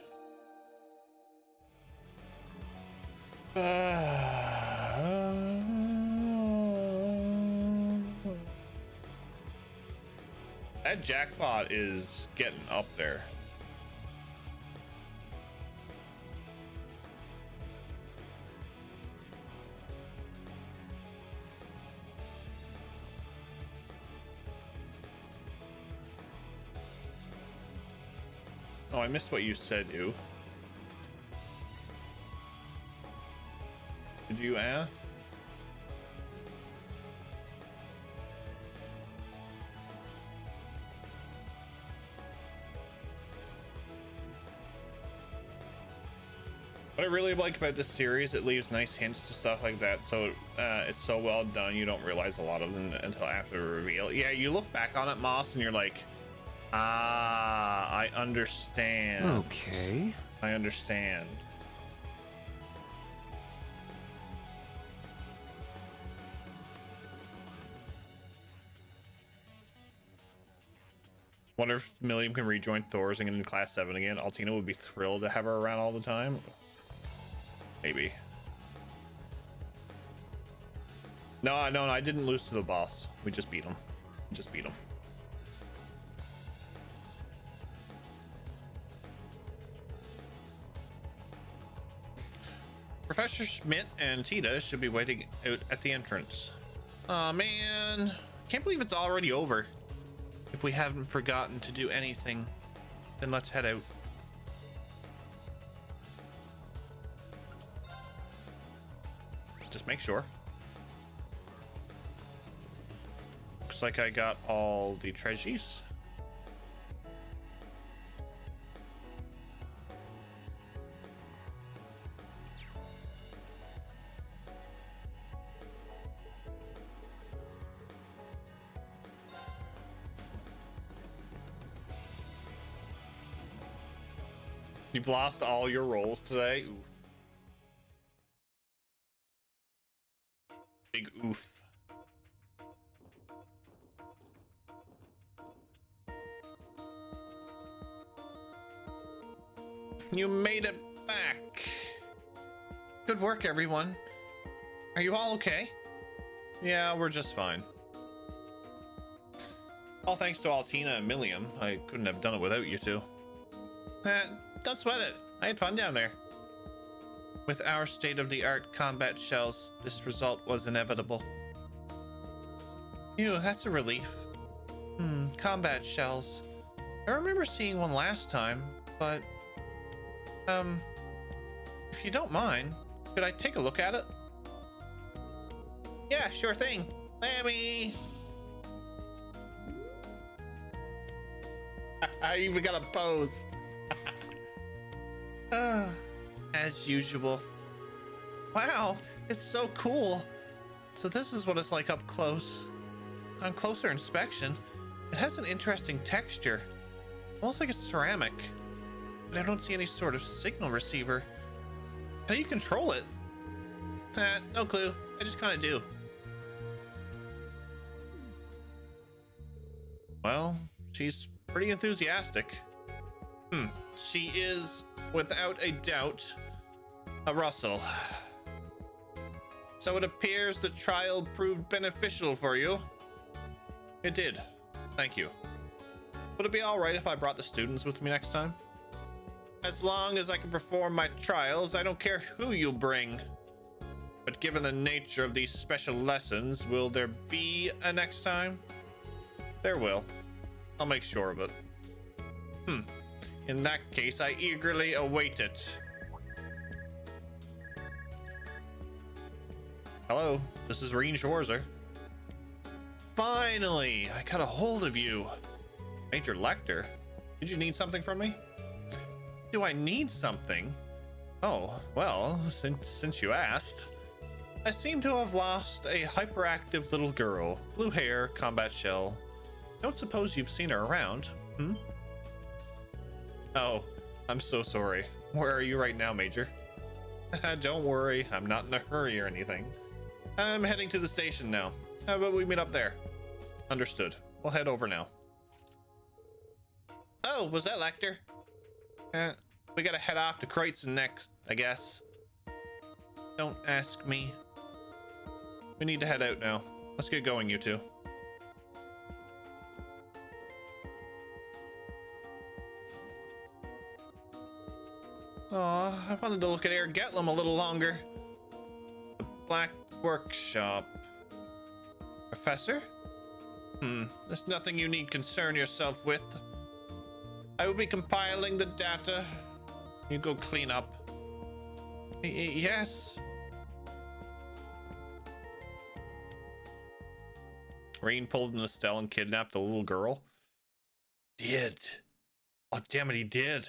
That jackpot is getting up there. Oh, I missed what you said, you. Did you ask? What I really like about this series, it leaves nice hints to stuff like that, so it's so well done you don't realize a lot of them until after the reveal. Yeah, you look back on it, Moss, and you're like, ah, I understand. Okay. I understand. Wonder if Milliam can rejoin Thor's and get into Class 7 again. Altina would be thrilled to have her around all the time. Maybe. No, I didn't lose to the boss. We just beat him. Just beat him. Professor Schmidt and Tita should be waiting out at the entrance. Aw, man. Can't believe it's already over. If we haven't forgotten to do anything, then let's head out. Just make sure. Looks like I got all the treasures. You've lost all your rolls today. Oof. Big oof. You made it back. Good work, everyone. Are you all okay? Yeah, we're just fine. All thanks to Altina and Milliam. I couldn't have done it without you two. Don't sweat it. I had fun down there. With our state-of-the-art combat shells, this result was inevitable. Ew, that's a relief. Combat shells. I remember seeing one last time, but... if you don't mind, could I take a look at it? Yeah, sure thing. Let me... I even got a pose. As usual. Wow, it's so cool. So this is what it's like up close. On closer inspection, it has an interesting texture. Almost like it's ceramic. But I don't see any sort of signal receiver. How do you control it? No clue. I just kind of do. Well, she's pretty enthusiastic. She is, without a doubt, a Russell. So it appears the trial proved beneficial for you. It did. Thank you. Would it be all right if I brought the students with me next time? As long as I can perform my trials, I don't care who you bring. But given the nature of these special lessons, will there be a next time? There will. I'll make sure of it. In that case, I eagerly await it. Hello, this is Reen Schwarzer. Finally, I got a hold of you. Major Lecter, did you need something from me? Do I need something? Oh, well, since you asked. I seem to have lost a hyperactive little girl. Blue hair, combat shell. Don't suppose you've seen her around, Oh, I'm so sorry. Where are you right now, Major? Don't worry, I'm not in a hurry or anything. I'm heading to the station now. How about we meet up there? Understood. We'll head over now. Oh, was that Lecter? We gotta head off to Kreutzen next, I guess. Don't ask me. We need to head out now. Let's get going, you two. Aw, I wanted to look at Air Getlum a little longer. The Black Workshop. Professor? There's nothing you need concern yourself with. I will be compiling the data. You go clean up. Yes. Reen pulled an Estelle and kidnapped the little girl. Did. Oh, damn it, he did.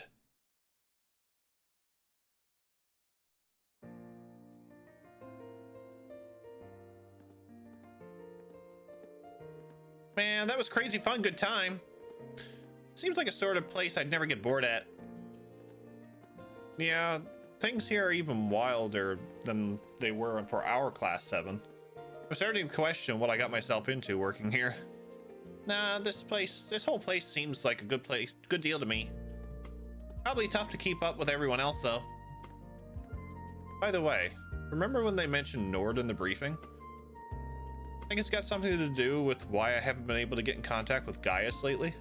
Man, that was crazy fun, good time. Seems like a sort of place I'd never get bored at. Yeah, things here are even wilder than they were for our Class 7. I'm starting to question what I got myself into working here. Nah, this whole place seems like a good deal to me. Probably tough to keep up with everyone else, though. By the way, remember when they mentioned Nord in the briefing? I think it's got something to do with why I haven't been able to get in contact with Gaius lately.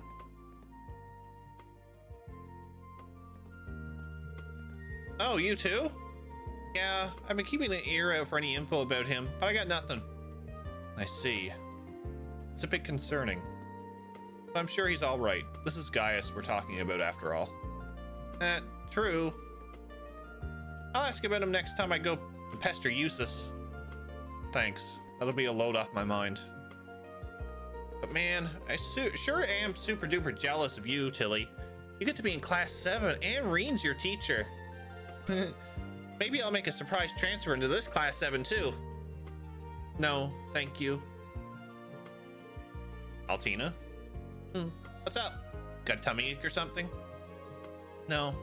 Oh, you too? Yeah, I've been keeping an ear out for any info about him, but I got nothing. I see. It's a bit concerning. But I'm sure he's all right. This is Gaius we're talking about after all. True. I'll ask about him next time I go to pester Eustace. Thanks. That'll be a load off my mind. But man, I sure am super duper jealous of you, Tilly. You get to be in Class 7 and Reen's your teacher. Maybe I'll make a surprise transfer into this Class 7 too. No, thank you. Altina? What's up? Got a tummy ache or something? No,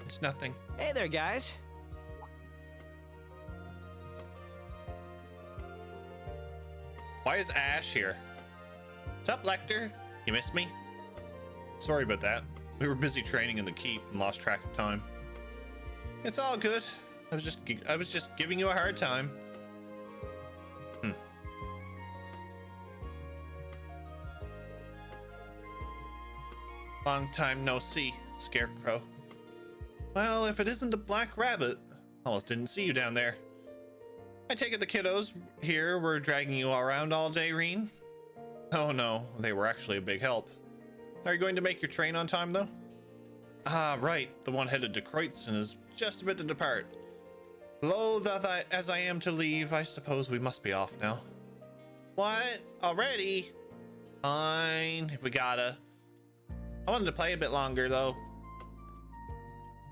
it's nothing. Hey there, guys. Why is Ash here? What's up, Lecter? You missed me? Sorry about that. We were busy training in the keep and lost track of time. It's all good. I was just giving you a hard time. Long time no see, Scarecrow. Well, if it isn't the Black Rabbit, almost didn't see you down there. I take it the kiddos here were dragging you around all day, Reen? Oh no, they were actually a big help. Are you going to make your train on time, though? Ah, right, the one headed to Kreutzen is just a bit to depart. Loath as I am to leave, I suppose we must be off now. What? Already? Fine, if we gotta. I wanted to play a bit longer, though.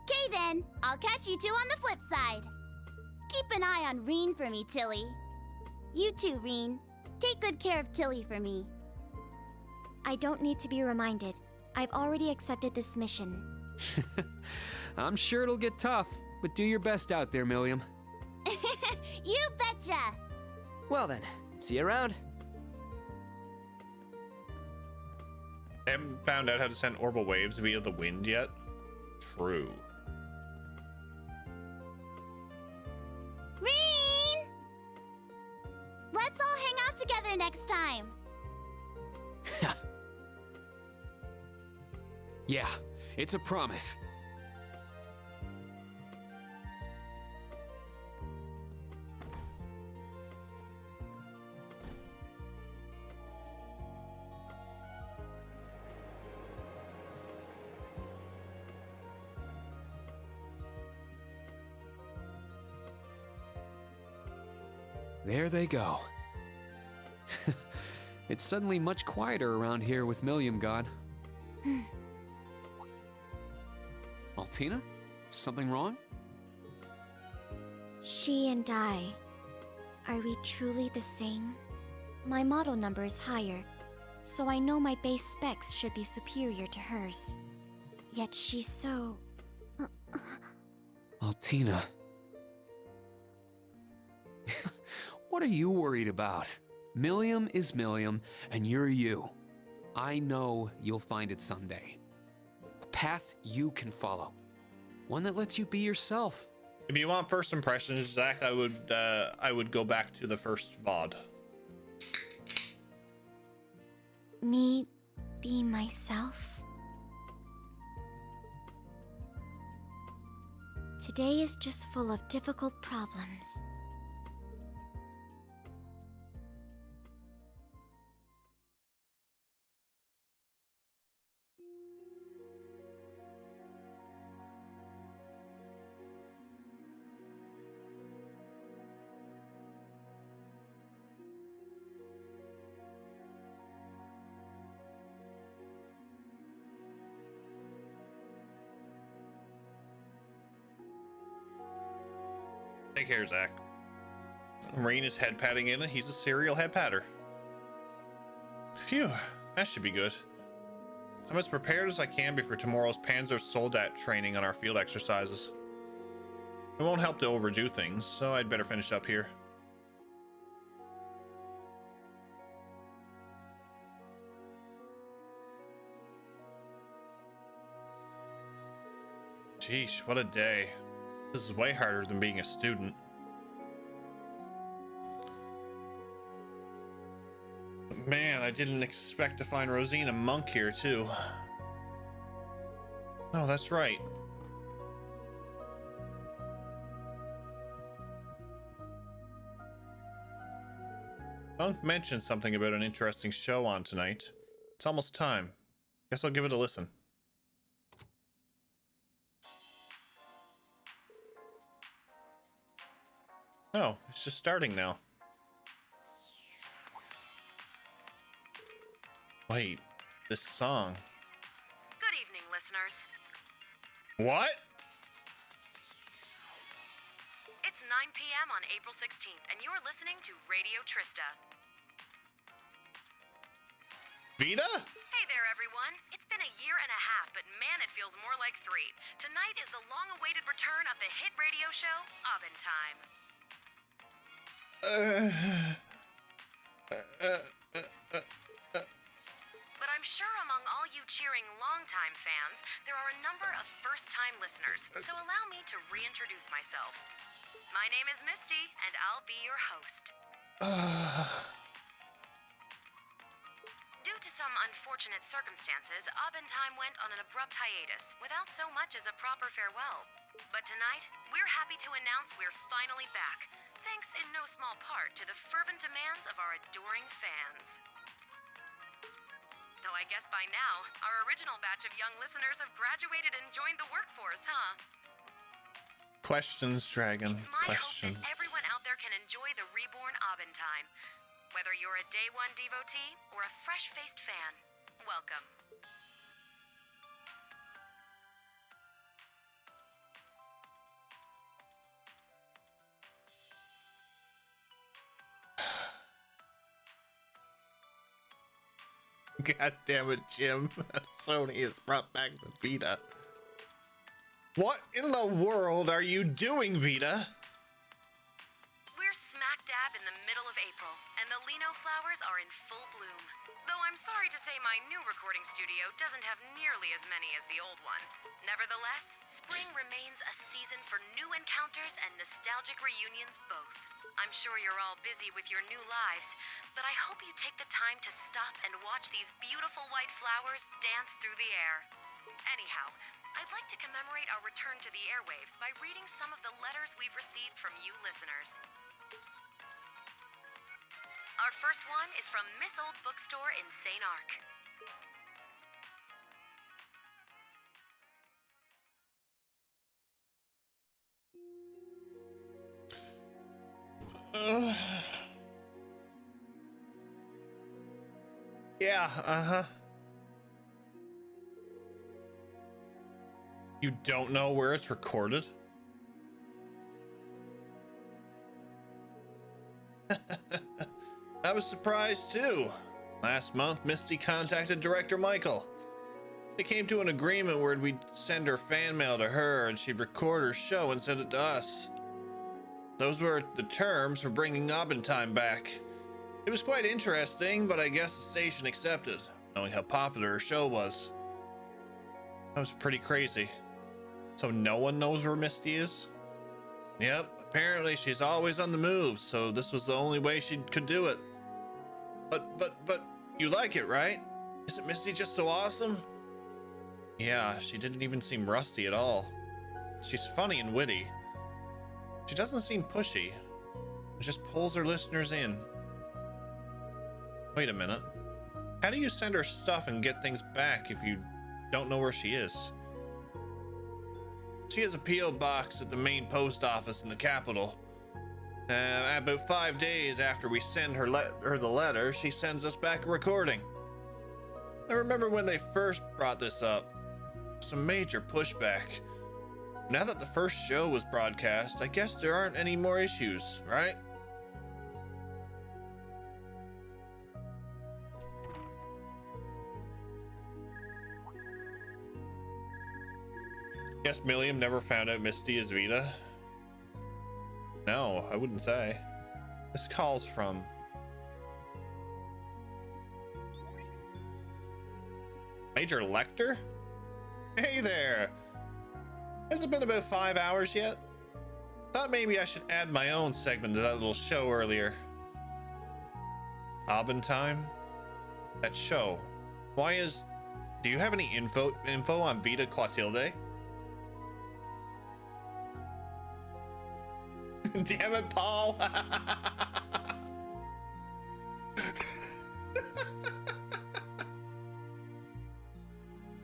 Okay then, I'll catch you two on the flip side. Keep an eye on Reen for me, Tilly. You too, Reen. Take good care of Tilly for me. I don't need to be reminded. I've already accepted this mission. I'm sure it'll get tough, but do your best out there, Milliam. You betcha! Well then, see you around. I haven't found out how to send orbital waves via the wind yet. True. Reen! Let's all hang out together next time. Yeah, it's a promise. There they go. It's suddenly much quieter around here with Milliam gone. Altina? Something wrong? She and I. Are we truly the same? My model number is higher, so I know my base specs should be superior to hers. Yet she's so... Altina. What are you worried about? Milliam is Milliam, and you're you. I know you'll find it someday. A path you can follow. One that lets you be yourself. If you want first impressions, Zach, I would go back to the first VOD. Me be myself? Today is just full of difficult problems. Take care, Zach. Reen is head patting in, and he's a serial head patter. Phew, that should be good. I'm as prepared as I can be for tomorrow's Panzer Soldat training on our field exercises. It won't help to overdo things, so I'd better finish up here. Sheesh, what a day. This is way harder than being a student. Man, I didn't expect to find Rosina Monk here, too. Oh, that's right. Monk mentioned something about an interesting show on tonight. It's almost time. Guess I'll give it a listen. Oh, it's just starting now. Wait, this song. Good evening, listeners. What? It's 9 p.m. on April 16th, and you're listening to Radio Trista. Vita? Hey there, everyone. It's been a year and a half, but man, it feels more like 3. Tonight is the long-awaited return of the hit radio show, Abend Time. But I'm sure among all you cheering longtime fans, there are a number of first-time listeners, so allow me to reintroduce myself. My name is Misty, and I'll be your host. Due to some unfortunate circumstances, Abend Time went on an abrupt hiatus, without so much as a proper farewell. But tonight, we're happy to announce we're finally back, thanks in no small part to the fervent demands of our adoring fans. Though I guess by now, our original batch of young listeners have graduated and joined the workforce, huh? Questions, Dragon. It's my Questions. hope that everyone out there can enjoy the reborn Abend Time. Whether you're a day one devotee or a fresh-faced fan, welcome. God damn it, Jim. Sony has brought back the Vita. What in the world are you doing, Vita? We're smack dab in the middle of April, and the Lino flowers are in full bloom. Though I'm sorry to say my new recording studio doesn't have nearly as many as the old one. Nevertheless, spring remains a season for new encounters and nostalgic reunions both. I'm sure you're all busy with your new lives, but I hope you take the time to stop and watch these beautiful white flowers dance through the air. Anyhow, I'd like to commemorate our return to the airwaves by reading some of the letters we've received from you listeners. Our first one is from Miss Old Bookstore in St. Arc. Yeah, uh-huh. You don't know where it's recorded? I was surprised too. Last month, Misty contacted director Michael. They came to an agreement where we'd send her fan mail to her and she'd record her show and send it to us. Those were the terms for bringing Abentime back. It was quite interesting, but I guess the station accepted, knowing how popular her show was. That was pretty crazy. So no one knows where Misty is? Yep, apparently she's always on the move, so this was the only way she could do it. But you like it, right? Isn't Misty just so awesome? Yeah, she didn't even seem rusty at all. She's funny and witty. She doesn't seem pushy. It just pulls her listeners in. Wait a minute. How do you send her stuff and get things back if you don't know where she is? She has a P.O. box at the main post office in the capital. About 5 days after we send her the letter, she sends us back a recording. I remember when they first brought this up. Some major pushback. Now that the first show was broadcast, I guess there aren't any more issues, right? Guess Milliam never found out Misty is Vita? No, I wouldn't say. This call's from... Major Lecter? Hey there! Has it been about 5 hours yet? Thought maybe I should add my own segment to that little show earlier. Abentime? That show. Why is... Do you have any info on Vita Clotilde? Damn it, Paul!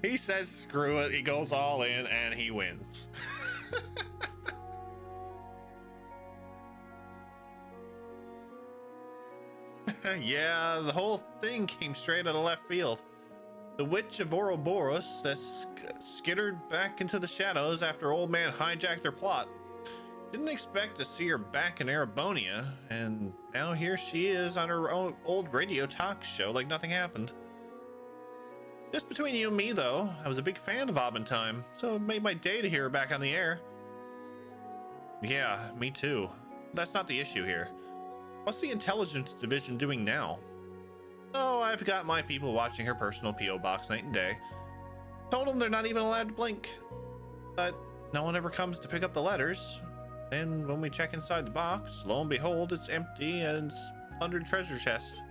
He says screw it, he goes all in, and he wins. Yeah, the whole thing came straight out of left field. The Witch of Ouroboros that skittered back into the shadows after Old Man hijacked their plot. Didn't expect to see her back in Erebonia, and now here she is on her own old radio talk show like nothing happened. Just between you and me, though, I was a big fan of Abentime, so it made my day to hear her back on the air. Yeah, me too. That's not the issue here. What's the intelligence division doing now? Oh, I've got my people watching her personal P.O. box night and day. Told them they're not even allowed to blink. But no one ever comes to pick up the letters. And when we check inside the box, lo and behold, it's empty and it's under the treasure chest.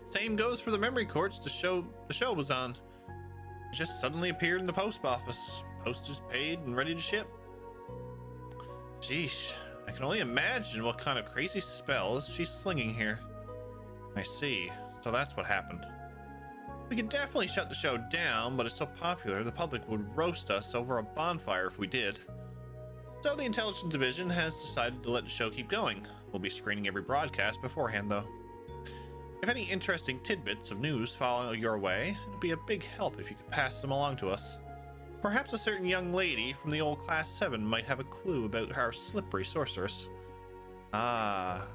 Same goes for the memory courts the show was on. It just suddenly appeared in the post office. Postage paid and ready to ship. Sheesh, I can only imagine what kind of crazy spells she's slinging here. I see, so that's what happened. We could definitely shut the show down, but it's so popular the public would roast us over a bonfire if we did. So the Intelligence Division has decided to let the show keep going. We'll be screening every broadcast beforehand, though. If any interesting tidbits of news fall your way, it'd be a big help if you could pass them along to us. Perhaps a certain young lady from the old Class 7 might have a clue about our slippery sorceress. Ah.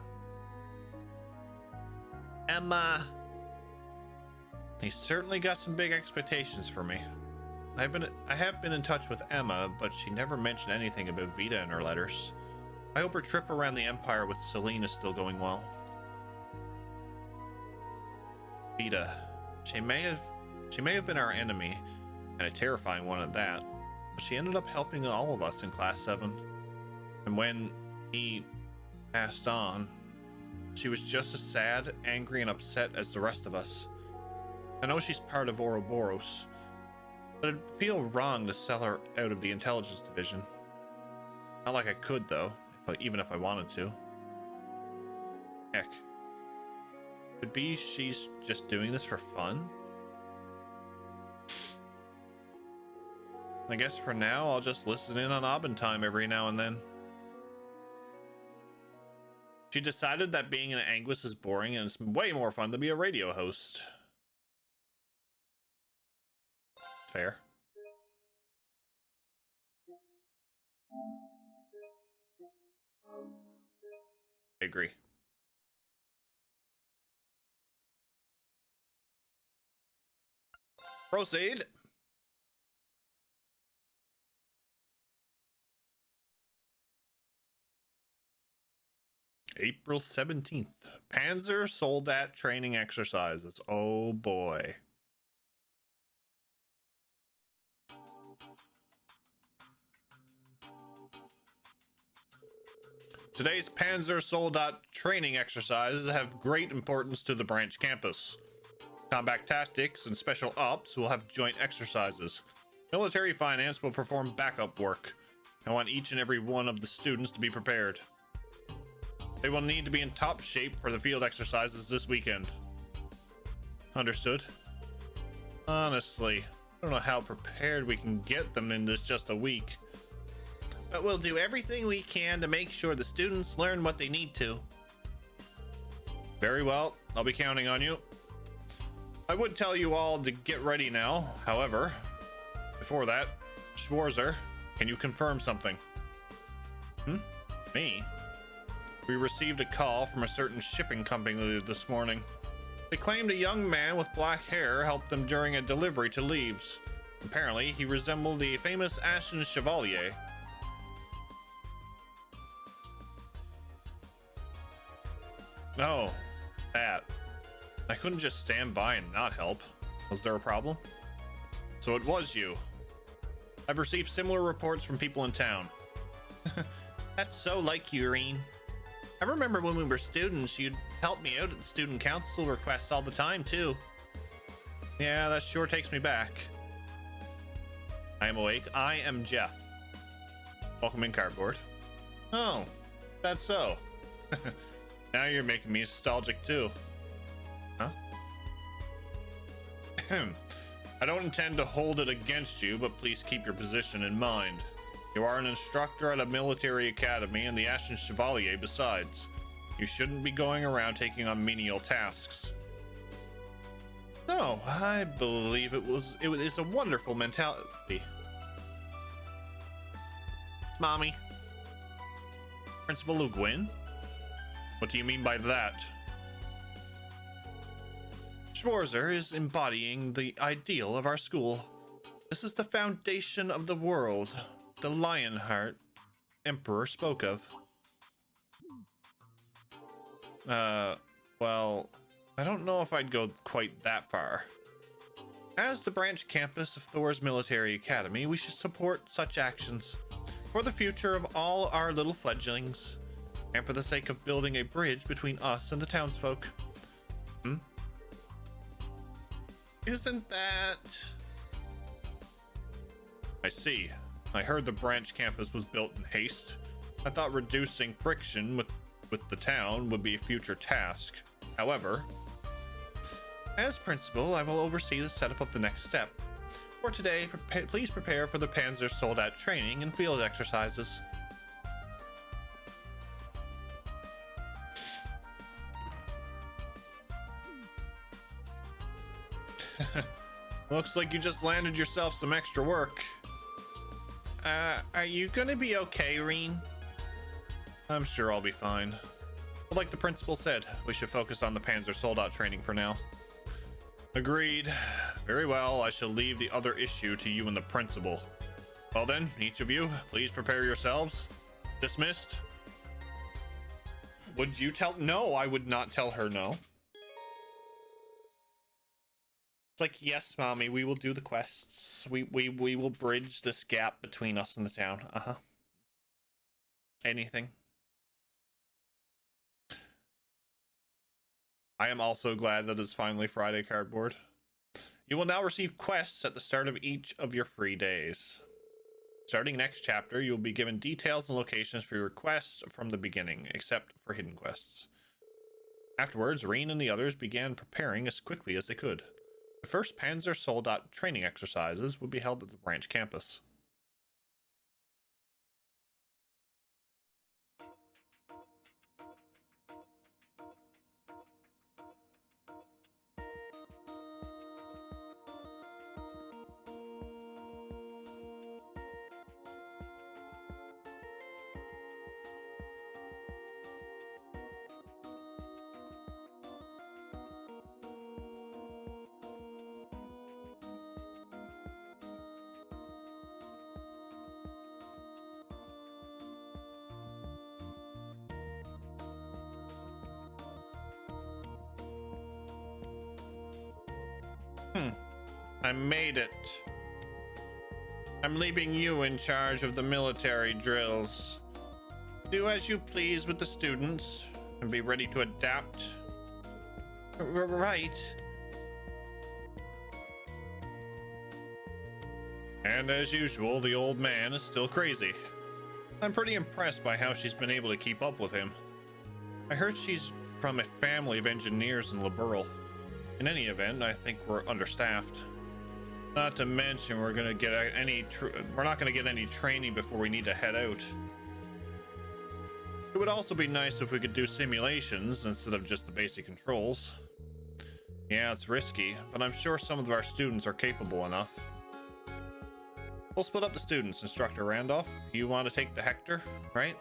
Emma. He certainly got some big expectations for me. I have been in touch with Emma, but she never mentioned anything about Vita in her letters. I hope her trip around the Empire with Celine is still going well. Vita. She may have been our enemy, and a terrifying one at that, but she ended up helping all of us in Class 7. And when he passed on, she was just as sad, angry, and upset as the rest of us. I know she's part of Ouroboros, but it'd feel wrong to sell her out of the intelligence division. Not like I could, though, even if I wanted to. Heck. Could be she's just doing this for fun? I guess for now, I'll just listen in on Abendtime every now and then. She decided that being an Anguis is boring and it's way more fun to be a radio host. Fair. I agree. Proceed. April 17th. Panzer Soldat training exercises. Oh boy. Today's Panzer Soldat training exercises have great importance to the branch campus. Combat tactics and special ops will have joint exercises. Military finance will perform backup work. I want each and every one of the students to be prepared. They will need to be in top shape for the field exercises this weekend. Understood? Honestly, I don't know how prepared we can get them in this just a week. But we'll do everything we can to make sure the students learn what they need to. Very well, I'll be counting on you. I would tell you all to get ready now, however, before that, Schwarzer, can you confirm something? Me? We received a call from a certain shipping company this morning. They claimed a young man with black hair helped them during a delivery to Leaves. Apparently, he resembled the famous Ashen Chevalier. Oh, that. I couldn't just stand by and not help. Was there a problem? So it was you. I've received similar reports from people in town. That's so like you, Irene. I remember when we were students, you'd help me out at the student council requests all the time, too. Yeah, that sure takes me back. I am awake. I am Jeff. Welcome in, Cardboard. Oh, that's so. Now you're making me nostalgic, too. Huh? I don't intend to hold it against you, but please keep your position in mind. You are an instructor at a military academy and the Ashen Chevalier besides. You shouldn't be going around taking on menial tasks. No, I believe it is a wonderful mentality. Mommy. Principal Le Guin? What do you mean by that? Schwarzer is embodying the ideal of our school. This is the foundation of the world the Lionheart Emperor spoke of. Well, I don't know if I'd go quite that far. As the branch campus of Thor's Military Academy, we should support such actions for the future of all our little fledglings, and for the sake of building a bridge between us and the townsfolk. Isn't that... I see. I heard the branch campus was built in haste. I thought reducing friction with the town would be a future task. However, as principal, I will oversee the setup of the next step. For today, please prepare for the Panzer Soldat training and field exercises. Looks like you just landed yourself some extra work. Are you gonna be okay, Reen? I'm sure I'll be fine. But like the principal said, we should focus on the Panzer Soldat training for now. Agreed. Very well, I shall leave the other issue to you and the principal. Well then, each of you, please prepare yourselves. Dismissed. Would you tell? No, I would not tell her no. It's like, yes, mommy, we will do the quests. We will bridge this gap between us and the town. Uh-huh. Anything. I am also glad that it's finally Friday, Cardboard. You will now receive quests at the start of each of your free days. Starting next chapter, you will be given details and locations for your quests from the beginning, except for hidden quests. Afterwards, Reen and the others began preparing as quickly as they could. The first Panzer Soldat training exercises will be held at the branch campus. I made it. I'm leaving you in charge of the military drills. Do as you please with the students and be ready to adapt. Right. And as usual, the old man is still crazy. I'm pretty impressed by how she's been able to keep up with him. I heard she's from a family of engineers in Liberal. In any event, I think we're understaffed. Not to mention, we're not going to get any training before we need to head out. It would also be nice if we could do simulations instead of just the basic controls. Yeah, it's risky, but I'm sure some of our students are capable enough. We'll split up the students, Instructor Randolph. You want to take the Hector, right?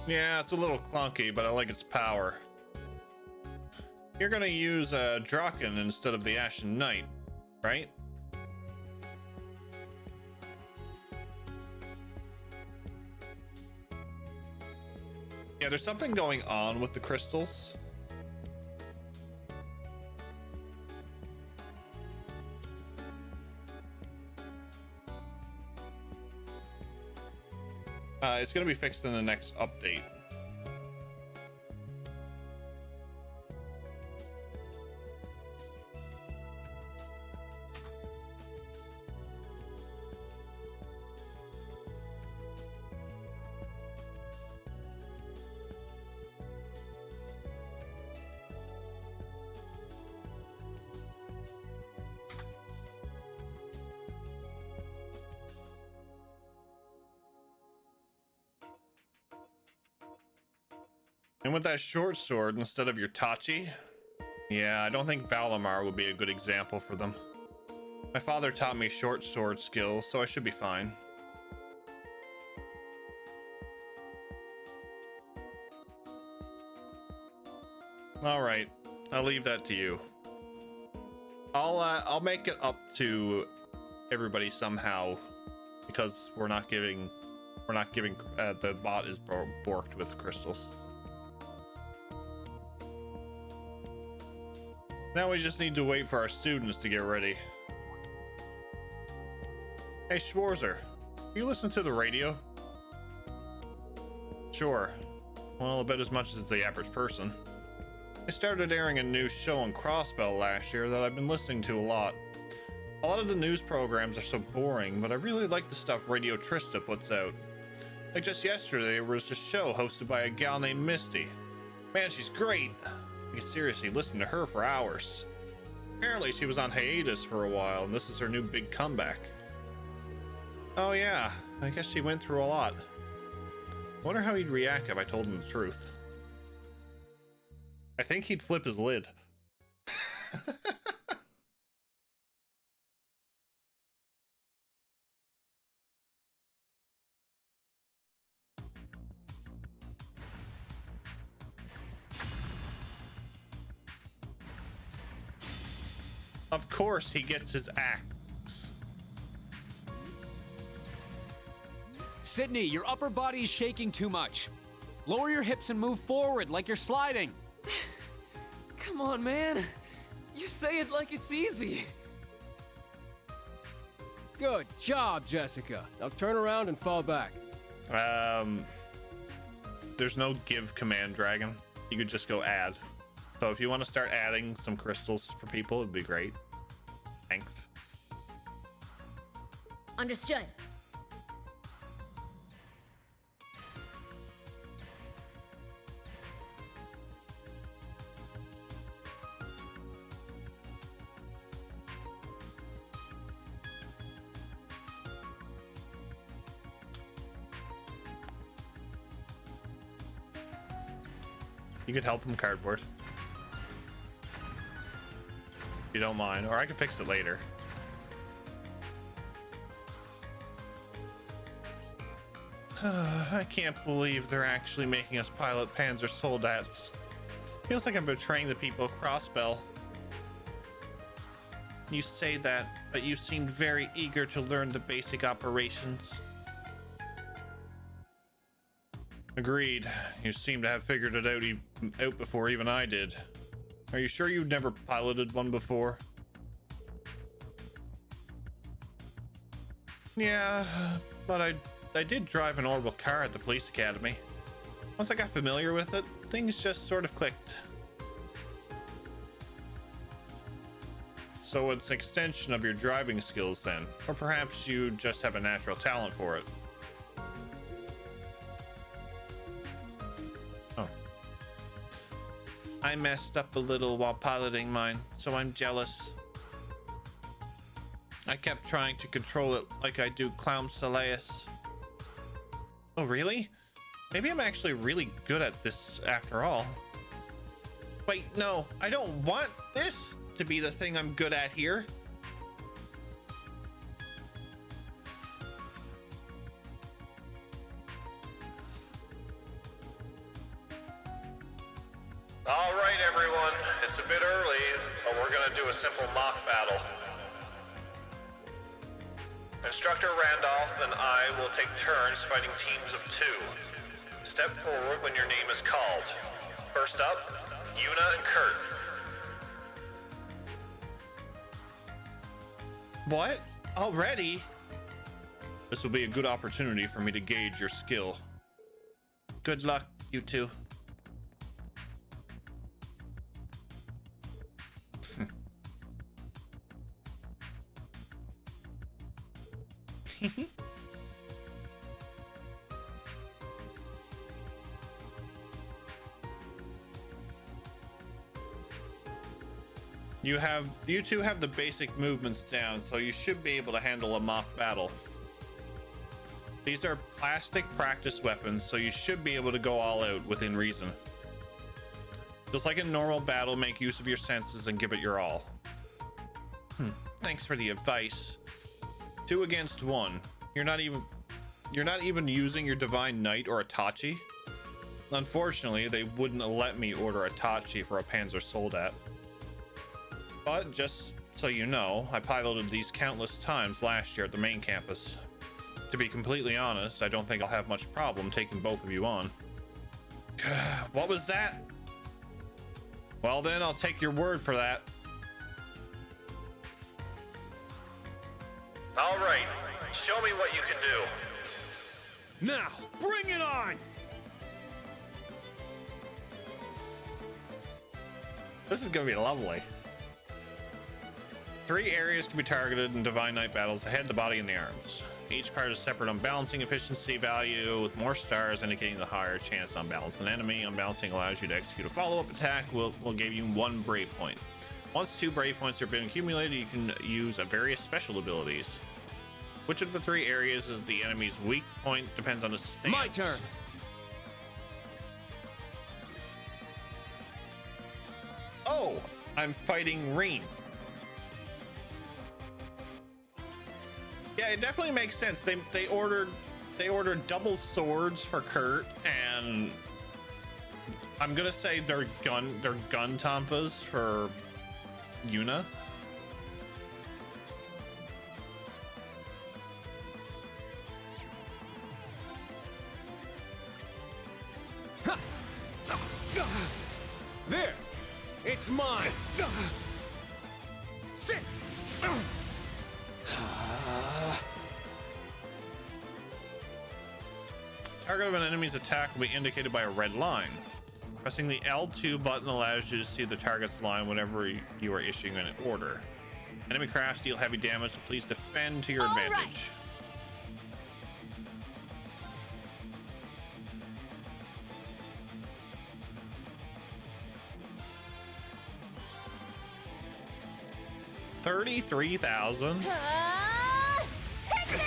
Yeah, it's a little clunky, but I like its power. You're gonna use Draken instead of the Ashen Knight, right? Yeah, there's something going on with the crystals. It's going to be fixed in the next update. And with that short sword instead of your Tachi, yeah, I don't think Valimar would be a good example for them. My father taught me short sword skills, so I should be fine. All right, I'll leave that to you. I'll make it up to everybody somehow, because we're not giving the bot is borked with crystals. Now we just need to wait for our students to get ready. Hey Schwarzer, you listen to the radio? Sure. Well, about as much as the average person. They started airing a new show on Crossbell last year that I've been listening to a lot. A lot of the news programs are so boring, but I really like the stuff Radio Trista puts out. Like just yesterday, there was a show hosted by a gal named Misty. Man, she's great. You can seriously listen to her for hours. Apparently she was on hiatus for a while, and this is her new big comeback. Oh yeah, I guess she went through a lot. Wonder how he'd react if I told him the truth. I think he'd flip his lid. Of course he gets his axe. Sydney, your upper body is shaking too much. Lower your hips and move forward like you're sliding. Come on, man. You say it like it's easy. Good job, Jessica. Now turn around and fall back. There's no give command, Dragon. You could just go add. So if you want to start adding some crystals for people, it'd be great. Thanks. Understood. You could help him, Cardboard. If you don't mind, or I could fix it later. I can't believe they're actually making us pilot Panzer Soldats. Feels like I'm betraying the people of Crossbell. You say that, but you seemed very eager to learn the basic operations. Agreed. You seem to have figured it out before even I did. Are you sure you've never piloted one before? Yeah, but I did drive an orbital car at the police academy. Once I got familiar with it, things just sort of clicked. So it's an extension of your driving skills then, or perhaps you just have a natural talent for it. Oh. I messed up a little while piloting mine, so I'm jealous. I kept trying to control it like I do Clown Soleus. Oh, really? Maybe I'm actually really good at this after all. Wait, no, I don't want this to be the thing I'm good at here. All right, everyone. It's a bit early, but we're gonna do a simple mock battle. Instructor Randolph and I will take turns fighting teams of 2. Step forward when your name is called. First up, Yuna and Kurt. What? Already? This will be a good opportunity for me to gauge your skill. Good luck, you two. You two have the basic movements down, so you should be able to handle a mock battle. These are plastic practice weapons, so you should be able to go all out within reason. Just like a normal battle, make use of your senses and give it your all. Thanks for the advice. 2 against 1. You're not even using your Divine Knight or Itachi. Unfortunately, they wouldn't let me order Itachi for a Panzer Soldat. But just so you know, I piloted these countless times last year at the main campus. To be completely honest, I don't think I'll have much problem taking both of you on. What was that? Well then, I'll take your word for that. All right, show me what you can do. Now, bring it on! This is gonna be lovely. 3 areas can be targeted in Divine Knight battles: the head, the body, and the arms. Each part is separate unbalancing efficiency value, with more stars indicating the higher chance to unbalance an enemy. Unbalancing allows you to execute a follow-up attack, will give you 1 brave point. Once 2 brave points have been accumulated, you can use various special abilities. Which of the 3 areas is the enemy's weak point depends on the stance. My turn. Oh, I'm fighting Reen. Yeah, it definitely makes sense. They ordered double swords for Kurt, and I'm gonna say they're gun tampas for Yuna. mine! Sit! Target of an enemy's attack will be indicated by a red line. Pressing the L2 button allows you to see the target's line whenever you are issuing an order. Enemy crafts deal heavy damage, so please defend to your advantage. $33,000. Take it!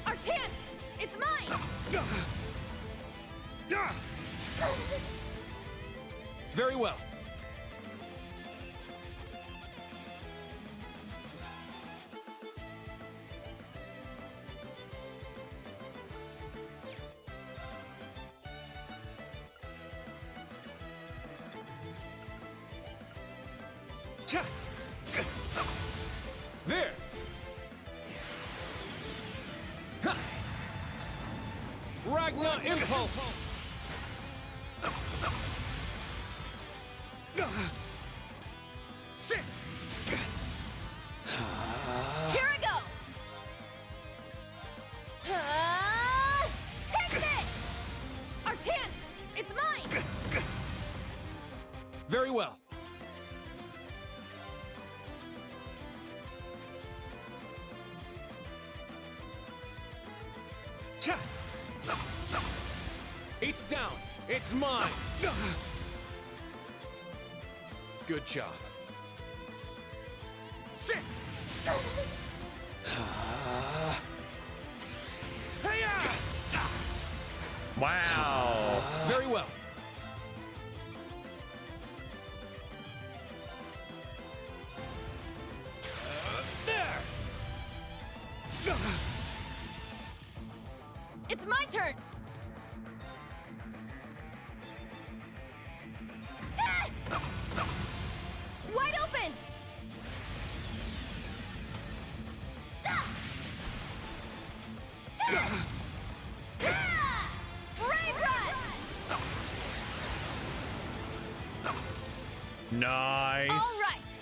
Our chance! It's mine! Very well. There! Ha! Ragnar Impulse! Sit! Here I go! Take it! Our chance! It's mine! Very well. It's down. It's mine. Good job. Sit! Wow. Very well. There! It's my turn! Wide open! Brave Rush! Nice. All right.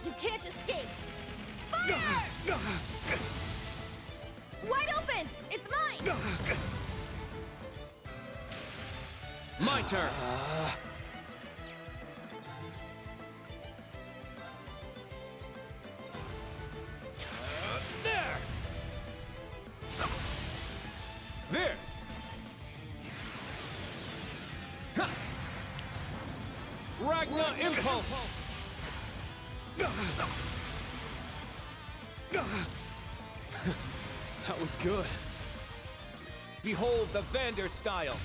You can't escape. Fire! Wide open! It's mine! My turn. There! There. Ha! Ragnar Impulse. That was good. Behold the Vander style.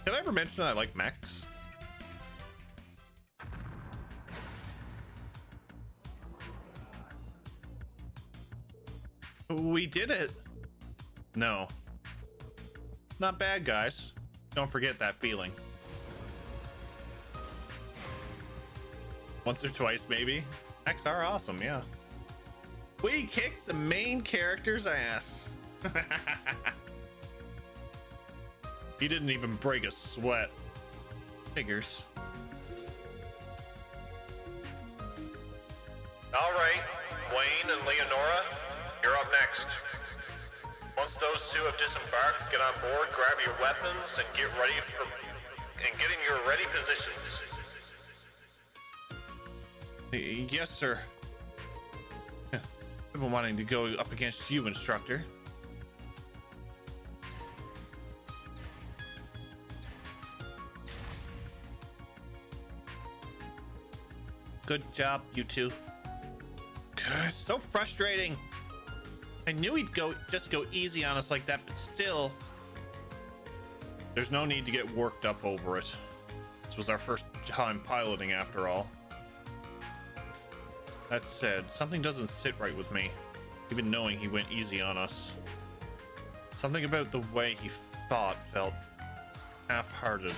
Did I ever mention that I like mechs? We did it. No. Not bad, guys. Don't forget that feeling. Once or twice, maybe. Mechs are awesome, yeah. We kicked the main character's ass. He didn't even break a sweat. Figures. All right, Wayne and Leonora, you're up next. Once those two have disembarked, get on board, grab your weapons, and get in your ready positions. Yes, sir. I've been wanting to go up against you, instructor. Good job, you two. God, it's so frustrating. I knew he'd just go easy on us like that, but still. There's no need to get worked up over it. This was our first time piloting after all. That said, something doesn't sit right with me, even knowing he went easy on us. Something about the way he fought felt half-hearted.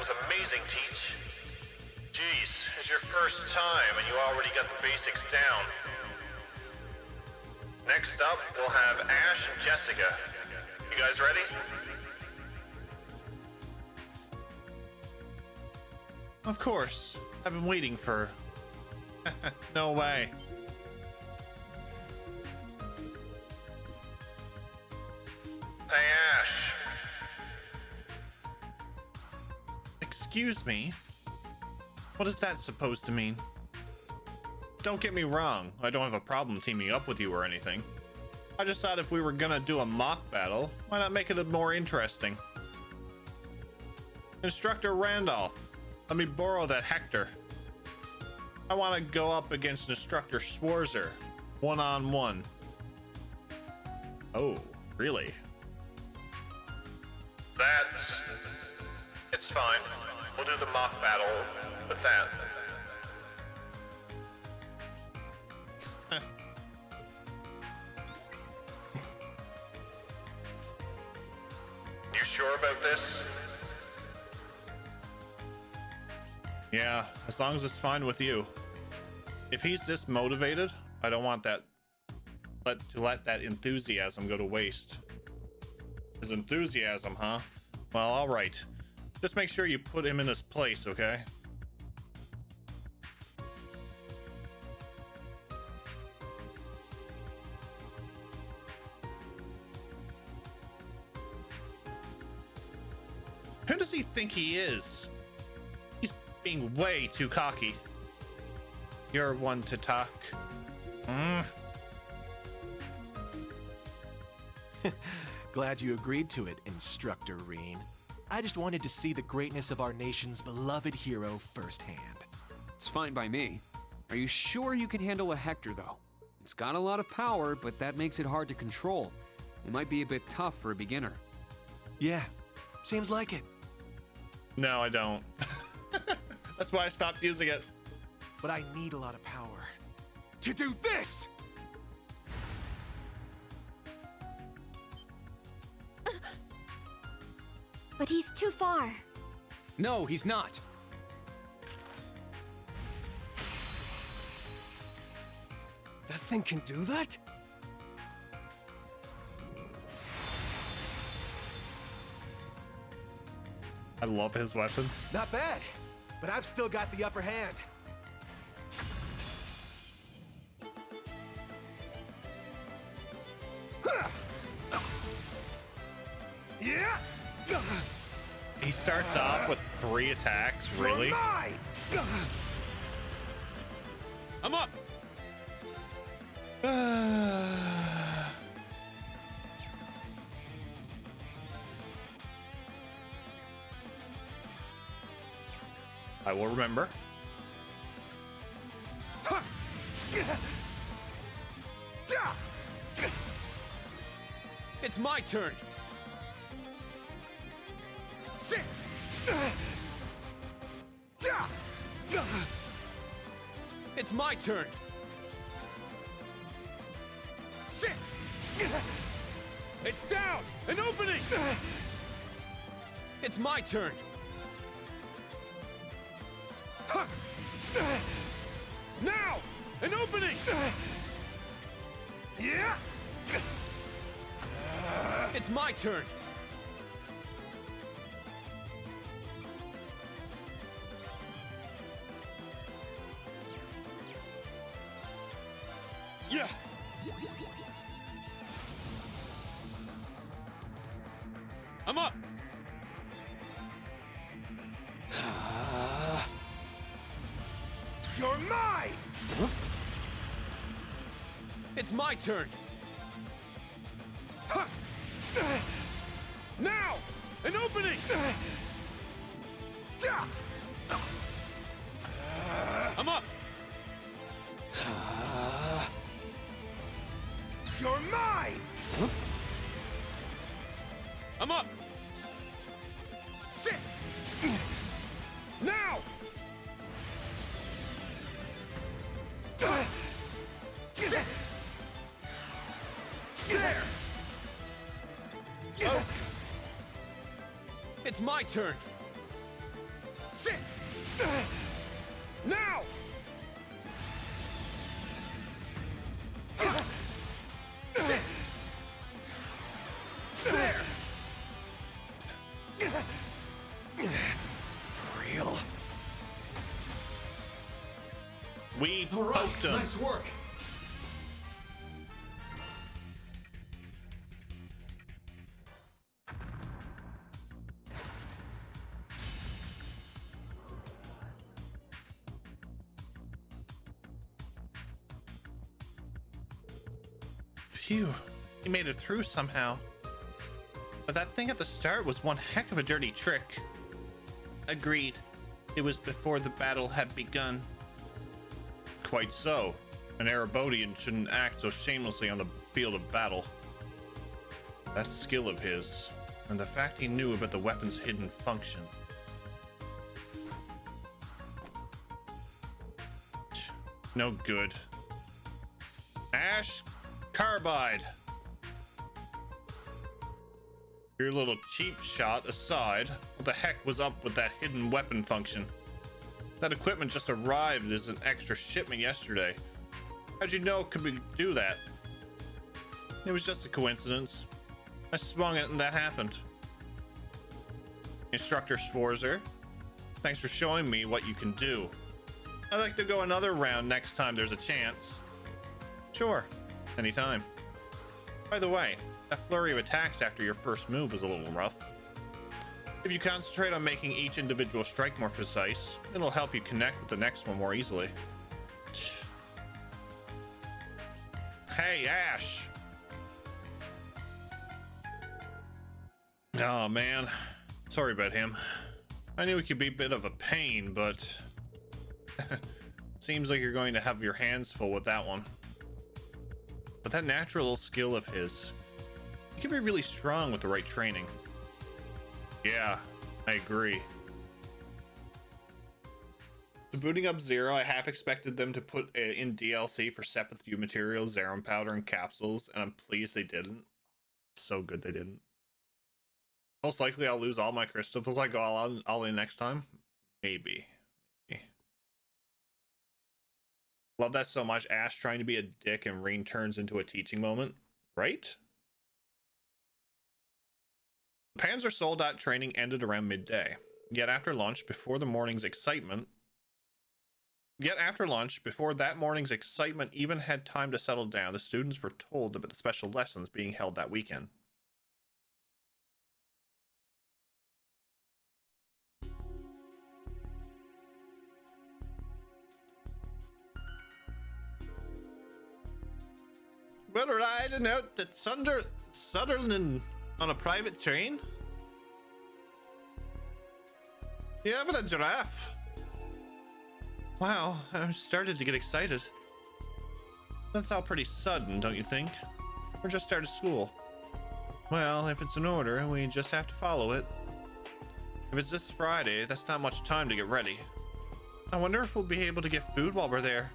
was amazing, Teach. Jeez, it's your first time and you already got the basics down. Next up, we'll have Ash and Jessica. You guys ready? Of course. I've been waiting for... No way. Hey, Ash. Excuse me? What is that supposed to mean? Don't get me wrong, I don't have a problem teaming up with you or anything. I just thought if we were gonna do a mock battle, why not make it more interesting? Instructor Randolph, let me borrow that Hector. I want to go up against Instructor Schwarzer, one-on-one. Oh, really? It's fine. We'll do the mock battle with that. You sure about this? Yeah, as long as it's fine with you. If he's this motivated, I don't want that let that enthusiasm go to waste. His enthusiasm, huh? Well, all right. Just make sure you put him in his place, okay? Who does he think he is? He's being way too cocky. You're one to talk. Glad you agreed to it, Instructor Reen. I just wanted to see the greatness of our nation's beloved hero firsthand. It's fine by me. Are you sure you can handle a Hector, though? It's got a lot of power, but that makes it hard to control. It might be a bit tough for a beginner. Yeah, seems like it. No, I don't. That's why I stopped using it. But I need a lot of power to do this! But he's too far. No, he's not. That thing can do that? I love his weapon. Not bad, but I've still got the upper hand. Yeah! He starts off with 3 attacks, really? You're mine! I'm up! I will remember. It's my turn! It's my turn! It's down! An opening! It's my turn! Now! An opening! Yeah! It's my turn! Yeah! I'm up! You're mine! It's my turn! Now! An opening! I'm up! You're mine! I'm up! Sit! Now! Sit! There! Oh. It's my turn! fail. We All right, poked him. nice work. Phew, he made it through somehow. But that thing at the start was one heck of a dirty trick. Agreed. It was before the battle had begun. Quite so. An Erebodian shouldn't act so shamelessly on the field of battle. That skill of his, and the fact he knew about the weapon's hidden function. No good. Ash Carbide. Your little cheap shot aside, what the heck was up with that hidden weapon function? That equipment just arrived as an extra shipment yesterday. How'd you know it could do that? It was just a coincidence. I swung it and that happened. Instructor Schwarzer, thanks for showing me what you can do. I'd like to go another round next time there's a chance. Sure, anytime. By the way, that flurry of attacks after your first move was a little rough. If you concentrate on making each individual strike more precise, it'll help you connect with the next one more easily. Hey, Ash! Oh man, sorry about him. I knew he could be a bit of a pain, but seems like you're going to have your hands full with that one. But that natural skill of his, he can be really strong with the right training. Yeah, I agree. So booting up Zero, I half expected them to put in DLC for Sepithue materials, Zerum powder, and capsules, and I'm pleased they didn't. So good they didn't. Most likely I'll lose all my crystals if I go all in next time. Maybe. Love that so much. Ash trying to be a dick and Rain turns into a teaching moment. Right? Panzer Soldat training ended around midday. Yet after lunch, before that morning's excitement even had time to settle down, the students were told about the special lessons being held that weekend. We're riding out to Sutherland on a private train? You having a giraffe? Wow, I started to get excited. That's all pretty sudden, don't you think? We're just started school. Well, if it's an order, we just have to follow it. If it's this Friday, that's not much time to get ready. I wonder if we'll be able to get food while we're there.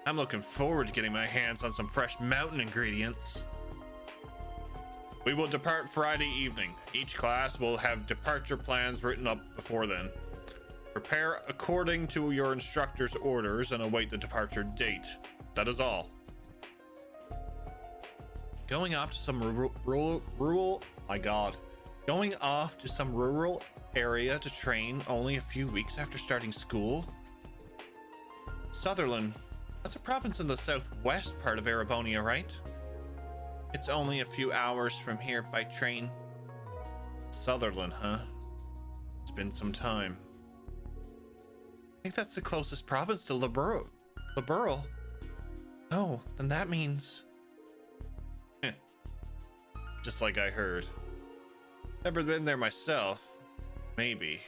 I'm looking forward to getting my hands on some fresh mountain ingredients. We will depart Friday evening. Each class will have departure plans written up before then. Prepare according to your instructor's orders and await the departure date. That is all. Going off to some going off to some rural area to train only a few weeks after starting school? Sutherland. That's a province in the southwest part of Erebonia, right? It's only a few hours from here by train. Sutherland, huh? It's been some time. I think that's the closest province to Liberl. Oh, then that means... Just like I heard. Never been there myself. Maybe.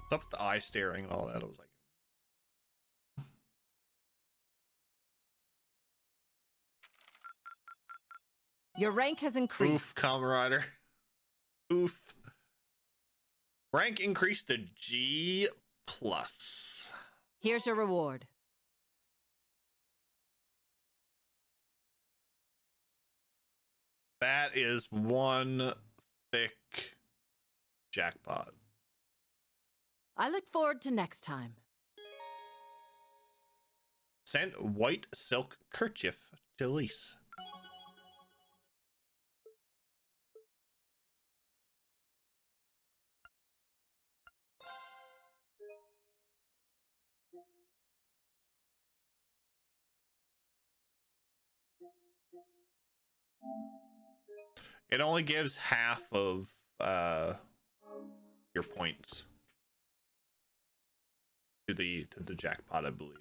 What's up with the eye staring and all that? I was like, your rank has increased. oof, camarader. Oof. Rank increased to G+. Here's your reward. That is one thick jackpot. I look forward to next time. Sent white silk kerchief to Elise. It only gives half of your points to the jackpot, I believe.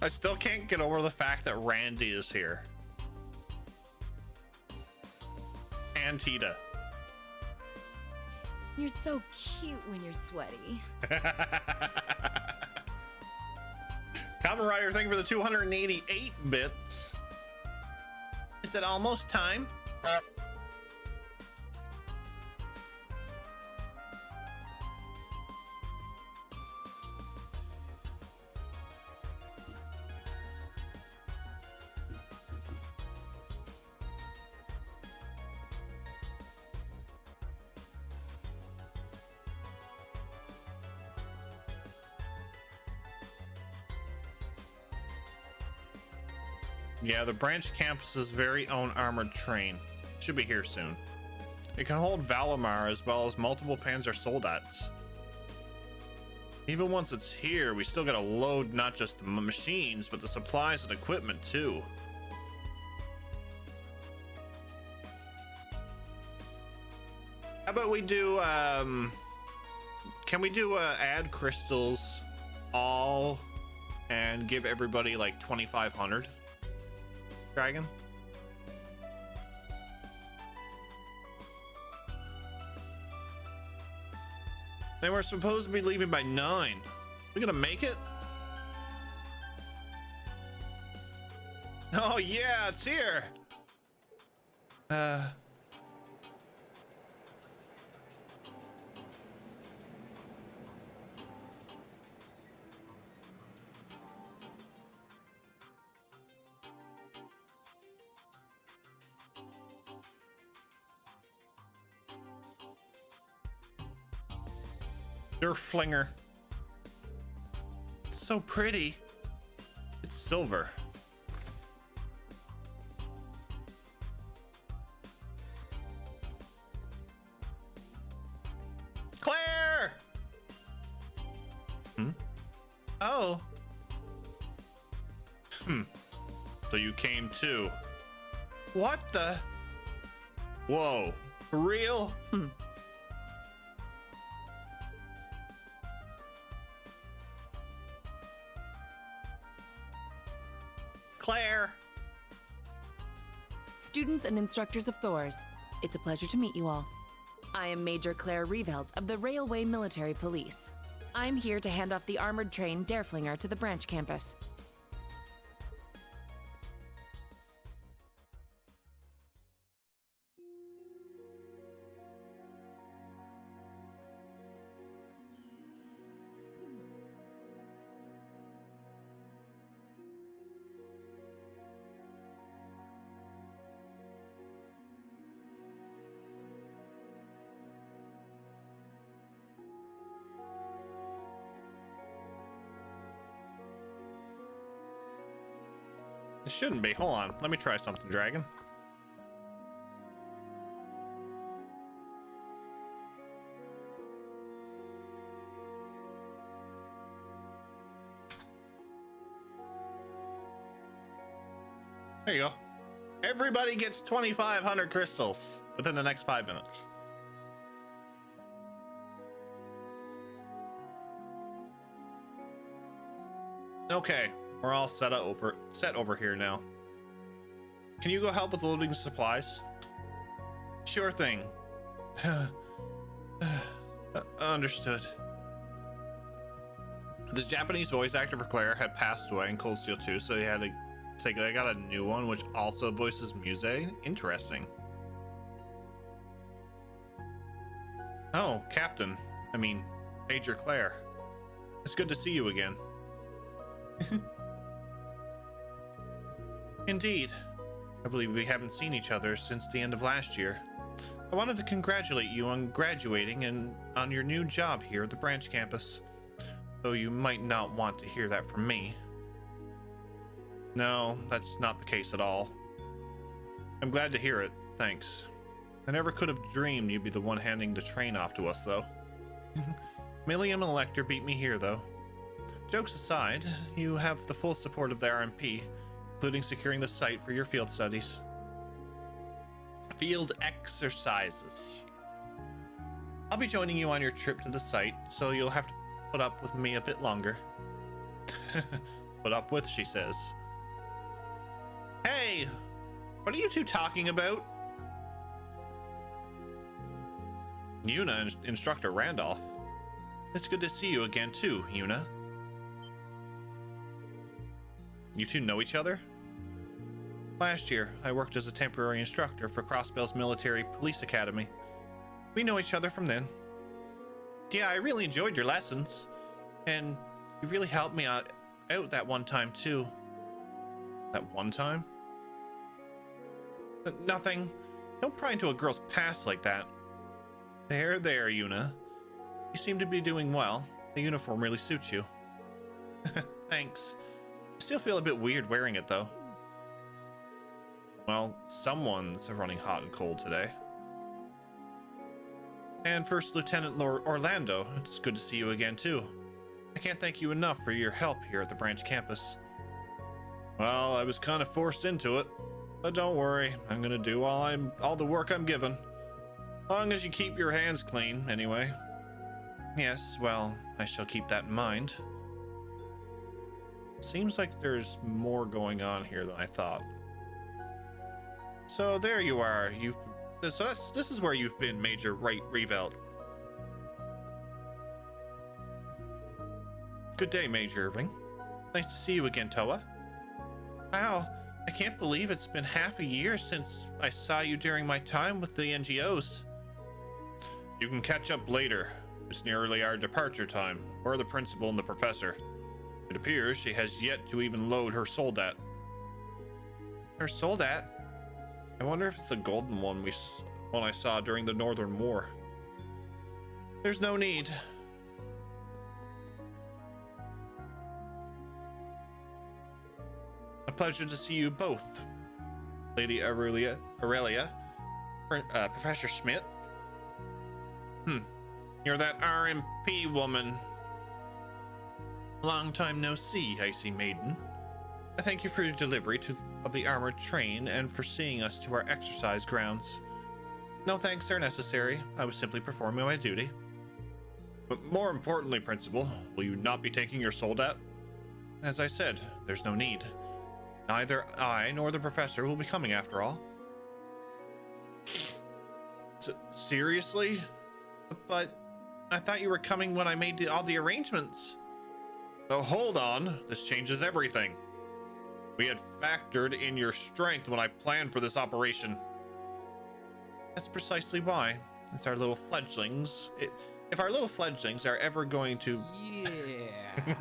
I still can't get over the fact that Randy is here. And Tita. You're so cute when you're sweaty. Kamen Rider, thank you for the 288 bits. Is it almost time? Yeah, the branch campus's very own armored train should be here soon. It can hold Valimar as well as multiple Panzer Soldats. Even once it's here, we still gotta load not just the machines, but the supplies and equipment too. How about we do, can we do add crystals all and give everybody like 2,500? Dragon? Then we're supposed to be leaving by 9. We gonna make it? Oh yeah, it's here. Your flinger. It's so pretty. It's silver. Claire! Oh. So you came too. What the? Whoa. For real? Claire! Students and instructors of Thor's, it's a pleasure to meet you all. I am Major Claire Revelt of the Railway Military Police. I'm here to hand off the armored train Derflinger to the branch campus. It shouldn't be. Hold on. Let me try something, Dragon. There you go. Everybody gets 2,500 crystals within the next 5 minutes. Okay, we're all set over here now. Can you go help with loading supplies? Sure thing. Understood. The Japanese voice actor for Claire had passed away in Cold Steel 2, so he had to say I got a new one, which also voices Muse. Interesting. Oh, Captain. I mean, Major Claire. It's good to see you again. Indeed. I believe we haven't seen each other since the end of last year. I wanted to congratulate you on graduating and on your new job here at the branch campus, though you might not want to hear that from me. No, that's not the case at all. I'm glad to hear it, thanks. I never could have dreamed you'd be the one handing the train off to us, though. Milliam and Elector beat me here, though. Jokes aside, you have the full support of the RMP, including securing the site for your field studies. Field exercises. I'll be joining you on your trip to the site, so you'll have to put up with me a bit longer. Put up with, she says. Hey! What are you two talking about? Yuna and Instructor Randolph. It's good to see you again too, Yuna. You two know each other? Last year, I worked as a temporary instructor for Crossbell's Military Police Academy. We know each other from then. Yeah, I really enjoyed your lessons. And you really helped me out that one time too. That one time? Nothing. Don't pry into a girl's past like that. There, Yuna. You seem to be doing well. The uniform really suits you. Thanks. I still feel a bit weird wearing it, though. Well, someone's running hot and cold today. And First Lieutenant Orlando, it's good to see you again, too. I can't thank you enough for your help here at the branch campus. Well, I was kind of forced into it. But don't worry, I'm gonna do all the work I'm given. Long as you keep your hands clean, anyway. Yes, well, I shall keep that in mind. Seems like there's more going on here than I thought. So there you are. This is where you've been, Major Revelt. Good day, Major Irving. Nice to see you again, Toa. Wow, I can't believe it's been half a year since I saw you during my time with the NGOs. You can catch up later. It's nearly our departure time. We're the principal and the professor. It appears she has yet to even load her Soldat. Her Soldat? I wonder if it's the golden one I saw during the Northern War. There's no need. A pleasure to see you both, Lady Aurelia, Professor Schmidt. You're that RMP woman. Long time no see, Icy Maiden. I thank you for your delivery of the armored train and for seeing us to our exercise grounds. No thanks are necessary. I was simply performing my duty. But more importantly, Principal, will you not be taking your Soldat? As I said, there's no need. Neither I nor the professor will be coming after all. Seriously? But I thought you were coming when I made all the arrangements. So hold on, this changes everything. We had factored in your strength when I planned for this operation. That's precisely why. It's our little fledglings. If our little fledglings are ever going to... Yeah.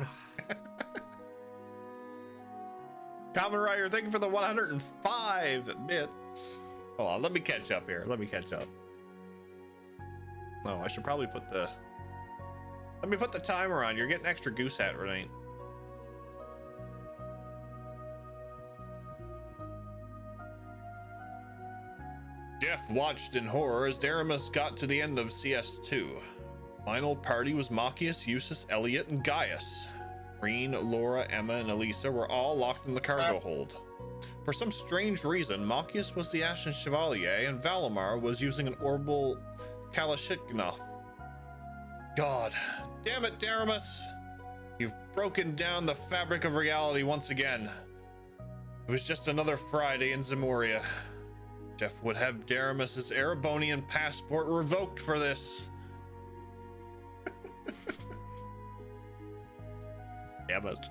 Common Rider, thank you for the 105 bits. Hold on, let me catch up here. Let me catch up. Oh, I should probably put the... Let me put the timer on. You're getting extra goose hat, right? Jeff watched in horror as Daramus got to the end of CS2. Final party was Machias, Eustace, Elliot, and Gaius. Green, Laura, Emma, and Elisa were all locked in the cargo hold. For some strange reason, Machias was the Ashen Chevalier and Valimar was using an orbital Kalashnikov. God damn it, Daramus! You've broken down the fabric of reality once again. It was just another Friday in Zemuria. Jeff would have Daramus's Erebonian passport revoked for this. Damn it.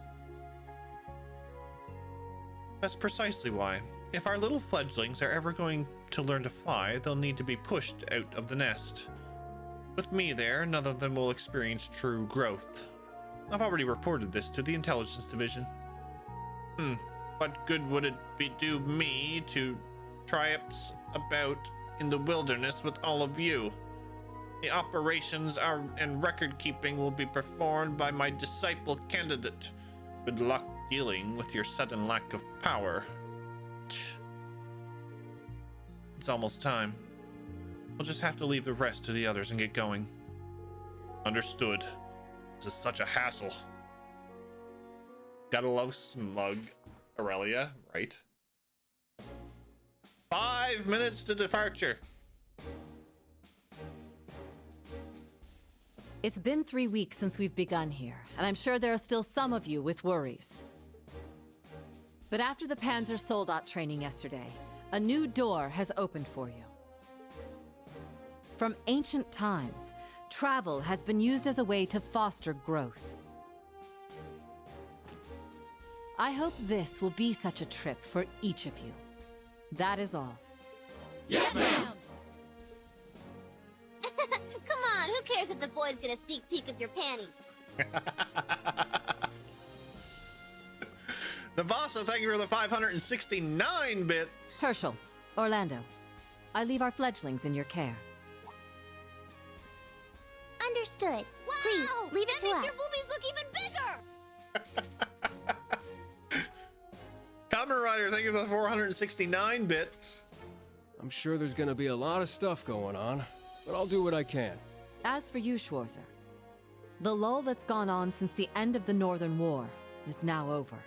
That's precisely why. If our little fledglings are ever going to learn to fly, they'll need to be pushed out of the nest. With me there, none of them will experience true growth. I've already reported this to the Intelligence Division. What good would it do me to triumphs about in the wilderness with all of you? The operations and record keeping will be performed by my disciple candidate. Good luck dealing with your sudden lack of power. It's almost time. We'll just have to leave the rest to the others and get going. Understood. This is such a hassle. Gotta love smug Aurelia, right? 5 minutes to departure. It's been 3 weeks since we've begun here, and I'm sure there are still some of you with worries. But after the Panzer Soldat training yesterday, a new door has opened for you. From ancient times, travel has been used as a way to foster growth. I hope this will be such a trip for each of you. That is all. Yes, ma'am! Come on, who cares if the boys get a sneak peek of your panties? Navasa, thank you for the 569 bits. Herschel, Orlando, I leave our fledglings in your care. Understood. Wow! Please, leave it to us. That makes your boobies look even bigger! Kamen Rider, thank you for the 469 bits. I'm sure there's gonna be a lot of stuff going on, but I'll do what I can. As for you, Schwarzer, the lull that's gone on since the end of the Northern War is now over.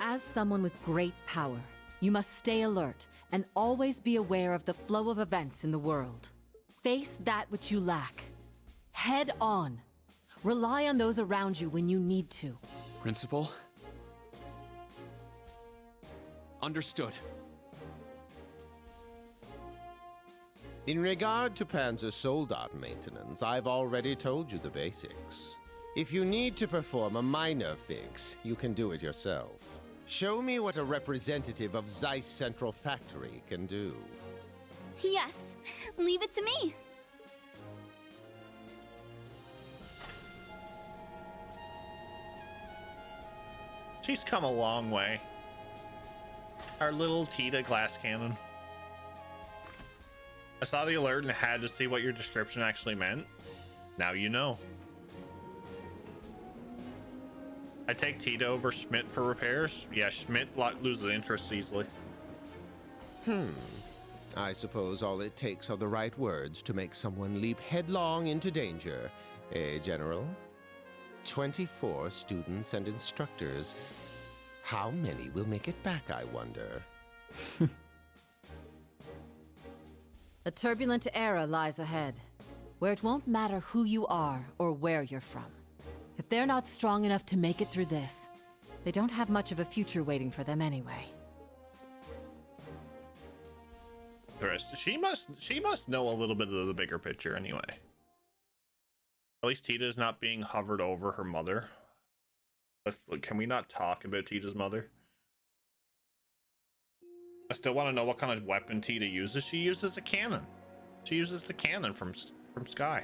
As someone with great power, you must stay alert and always be aware of the flow of events in the world. Face that which you lack. Head on. Rely on those around you when you need to. Principal? Understood. In regard to Panzer Soldat maintenance, I've already told you the basics. If you need to perform a minor fix, you can do it yourself. Show me what a representative of Zeiss Central Factory can do. Yes, leave it to me. She's come a long way. Our little Tita glass cannon. I saw the alert and had to see what your description actually meant. Now you know. I take Tita over Schmidt for repairs. Yeah, Schmidt loses interest easily. I suppose all it takes are the right words to make someone leap headlong into danger. Eh, General? 24 students and instructors. How many will make it back, I wonder? A turbulent era lies ahead, where it won't matter who you are or where you're from. If they're not strong enough to make it through this, they don't have much of a future waiting for them anyway. Trista, she must know a little bit of the bigger picture anyway. At least Tita is not being hovered over her mother. Can we not talk about Tita's mother? I still want to know what kind of weapon Tita uses. She uses a cannon. She uses the cannon from Sky.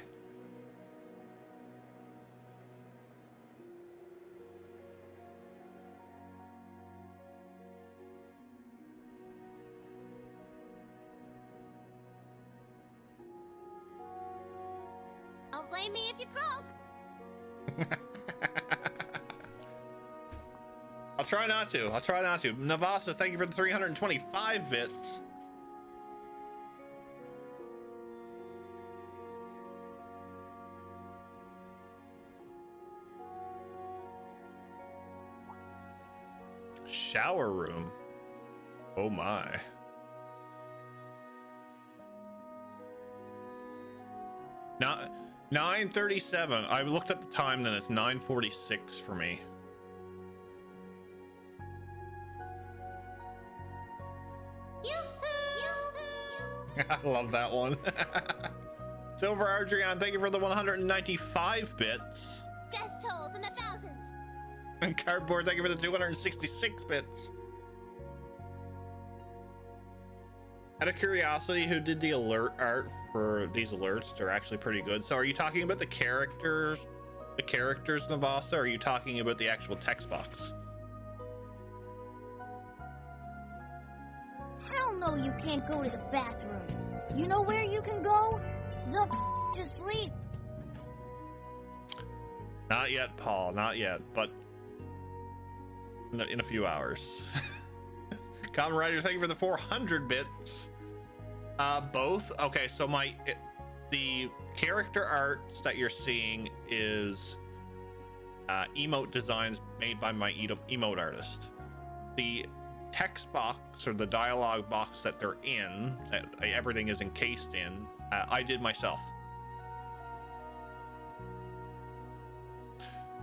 Don't blame me if you croak. I'll try not to. Navasa, thank you for the 325 bits. Shower room. Oh my. 9:37. I looked at the time, then it's 9:46 for me. I love that one. Silver Adrian, thank you for the 195 bits. Death tolls in the thousands. And Cardboard, thank you for the 266 bits. Out of curiosity, who did the alert art for these alerts? They're actually pretty good. So are you talking about the characters, Navasa, or are you talking about the actual text box? Hell no, you can't go to the bathroom. You know where you can go? To sleep. Not yet, Paul. Not yet, but in a few hours. Common Rider, thank you for the 400 bits. Both. Okay, so the character arts that you're seeing is emote designs made by my emote artist. The text box or the dialogue box that they're in, that everything is encased in, I did myself.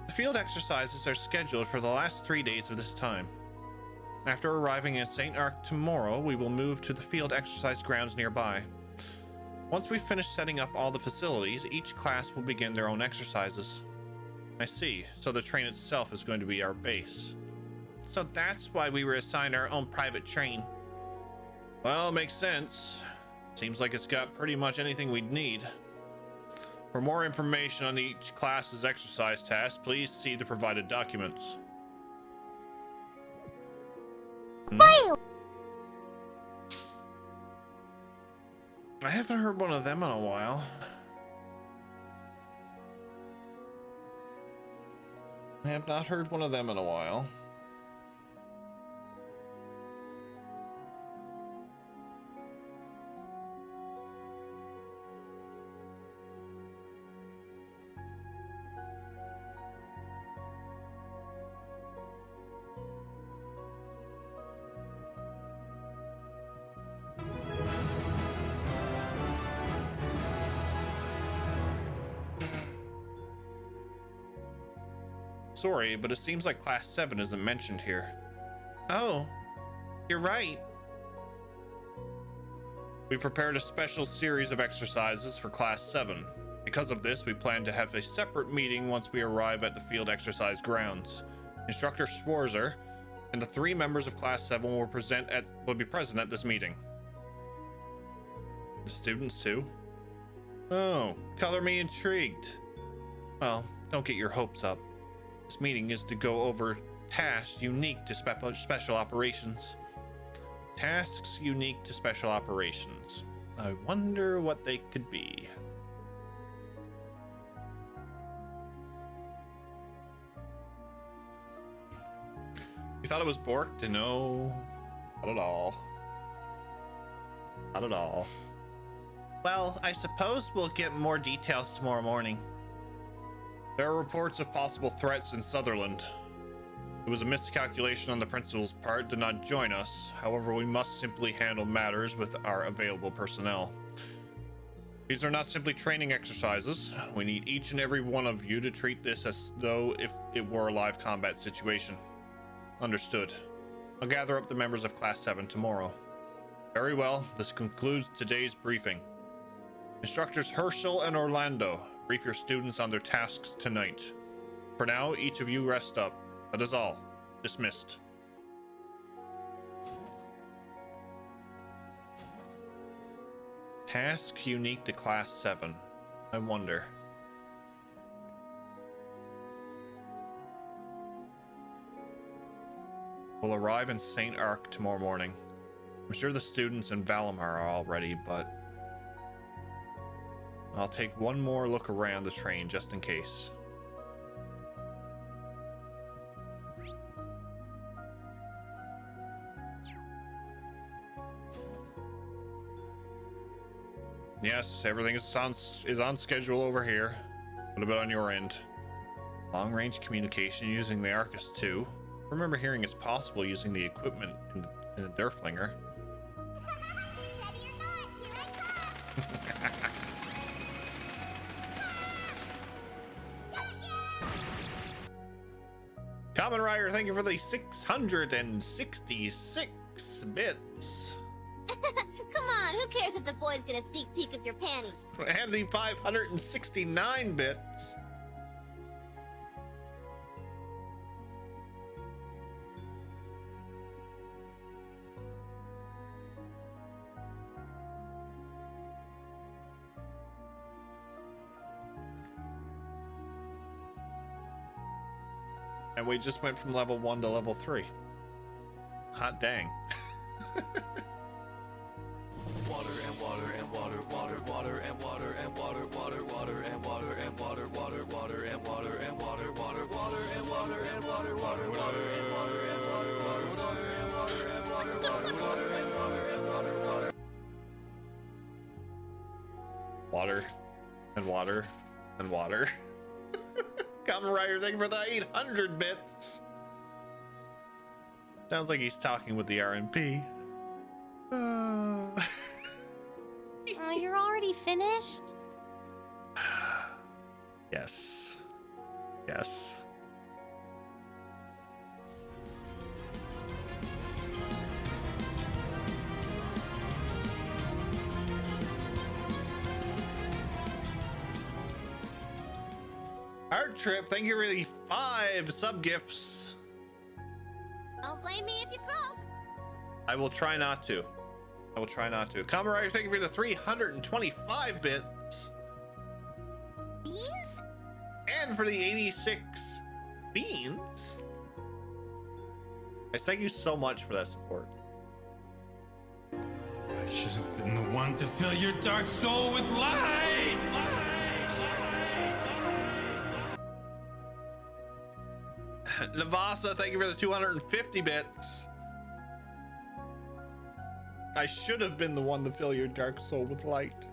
The field exercises are scheduled for the last 3 days of this time. After arriving in St. Arc tomorrow, we will move to the field exercise grounds nearby. Once we finish setting up all the facilities, each class will begin their own exercises. I see, so the train itself is going to be our base. So that's why we were assigned our own private train. Well, makes sense. Seems like it's got pretty much anything we'd need. For more information on each class's exercise task, please see the provided documents. I haven't heard one of them in a while. I have not heard one of them in a while. Sorry, but it seems like Class 7 isn't mentioned here. Oh, you're right. We prepared a special series of exercises for Class 7. Because of this, we plan to have a separate meeting once we arrive at the field exercise grounds. Instructor Schwarzer and the 3 members of Class 7 will be present at this meeting. The students too? Oh, color me intrigued. Well, don't get your hopes up. This meeting is to go over tasks unique to special operations. Tasks unique to special operations. I wonder what they could be. You thought it was borked? No, not at all. Not at all. Well, I suppose we'll get more details tomorrow morning. There are reports of possible threats in Sutherland. It was a miscalculation on the principal's part to not join us. However, we must simply handle matters with our available personnel. These are not simply training exercises. We need each and every one of you to treat this as though if it were a live combat situation. Understood. I'll gather up the members of Class 7 tomorrow. Very well, this concludes today's briefing. Instructors Herschel and Orlando, brief your students on their tasks tonight. For now, each of you rest up. That is all. Dismissed. Task unique to Class 7. I wonder. We'll arrive in St. Arc tomorrow morning. I'm sure the students in Valimar are all ready, but I'll take one more look around the train just in case. Yes, everything is on schedule over here. What about on your end? Long-range communication using the Arcus 2. I remember hearing it's possible using the equipment in the Derflinger. Common Rider, thank you for the 666 bits. Come on, who cares if the boys get a sneak peek of your panties? And the 569 bits. And we just went from level 1 to level 3. Hot dang. Water and water and water, water, water and water and water, water, water and water and water, water, water and water and water, water, water and water and water, water, water and water and water, water, water and water and water, water, water and water and water, water. Water and water and water. Kamen Rider, thank you for the 800 bits. Sounds like he's talking with the RNP. You're already finished? Yes. Yes. Art Trip, thank you for the 5 sub gifts. Don't blame me if you croak. I will try not to. I will try not to. Kamen Rider, thank you for the 325 bits. Beans? And for the 86 beans. Guys, thank you so much for that support. I should have been the one to fill your dark soul with light. Navasa, thank you for the 250 bits. I should have been the one to fill your dark soul with light.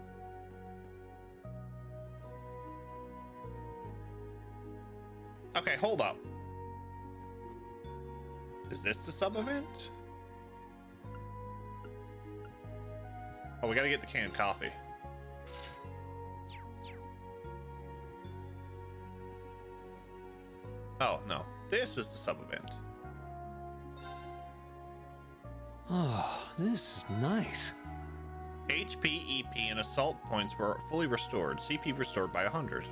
Okay, hold up. Is this the sub event? Oh, we gotta get the canned coffee. Oh, no. This is the sub event. Oh, this is nice. HP, EP, and assault points were fully restored. CP restored by 100.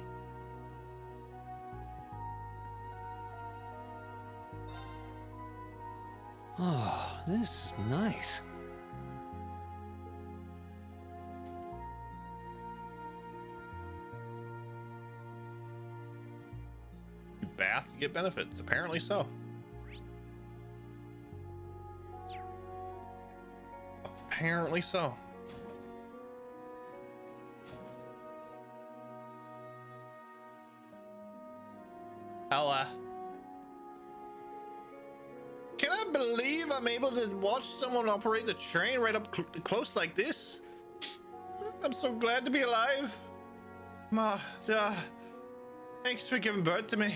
Oh, this is nice. You bath, you get benefits. Apparently so. Apparently so. Ella. Can I believe I'm able to watch someone operate the train right up close like this? I'm so glad to be alive. Ma, thanks for giving birth to me.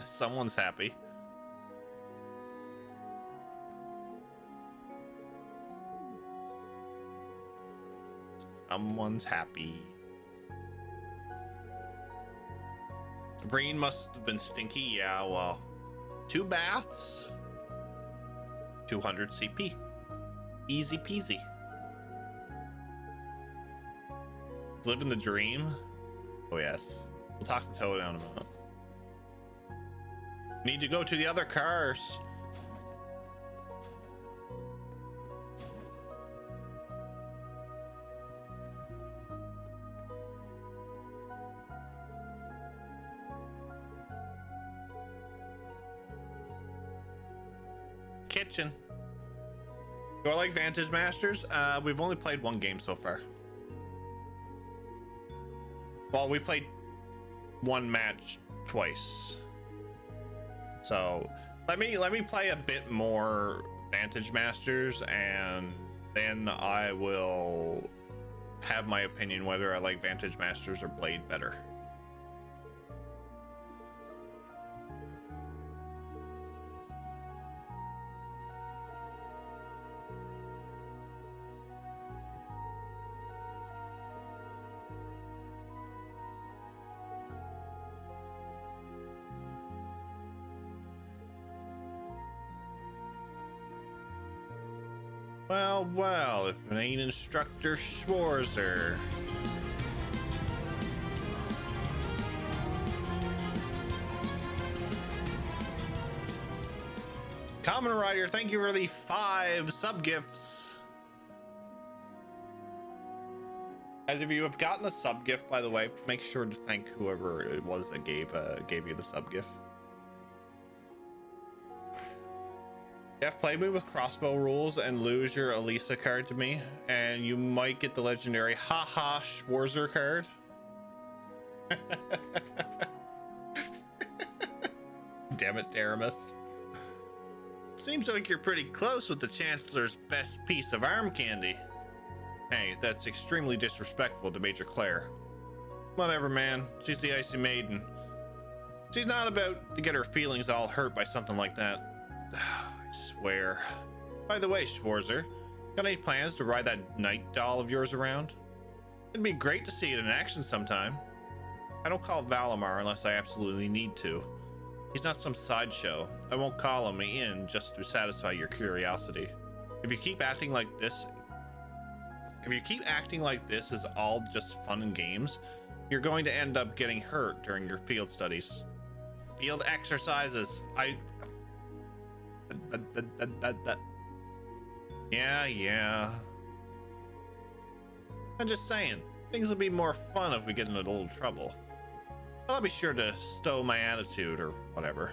Someone's happy. Someone's happy. Brain must have been stinky. Yeah, well, 2 baths, 200 CP. Easy peasy. Living the dream. Oh, yes. We'll talk to Toad in a minute. Need to go to the other cars. Kitchen. Do I like Vantage Masters? We've only played 1 game so far. Well, we played 1 match twice. So let me play a bit more Vantage Masters, and then I will have my opinion whether I like Vantage Masters or Blade better. Well, well, if it ain't Instructor Schwarzer. Common Rider, thank you for the 5 sub-gifts. As if you have gotten a sub-gift, by the way, make sure to thank whoever it was that gave you the sub-gift. Jeff, play me with crossbow rules and lose your Elisa card to me, and you might get the legendary haha Schwarzer card. Damn it, Daramus. Seems like you're pretty close with the Chancellor's best piece of arm candy. Hey, that's extremely disrespectful to Major Claire. Whatever, man. She's the Icy Maiden. She's not about to get her feelings all hurt by something like that. I swear. By the way, Schwarzer, got any plans to ride that night doll of yours around? It'd be great to see it in action sometime. I don't call Valimar unless I absolutely need to. He's not some sideshow. I won't call him in just to satisfy your curiosity. If you keep acting like this is all just fun and games, you're going to end up getting hurt during your field studies. Field exercises. Yeah. I'm just saying, things will be more fun if we get into a little trouble. But I'll be sure to stow my attitude or whatever.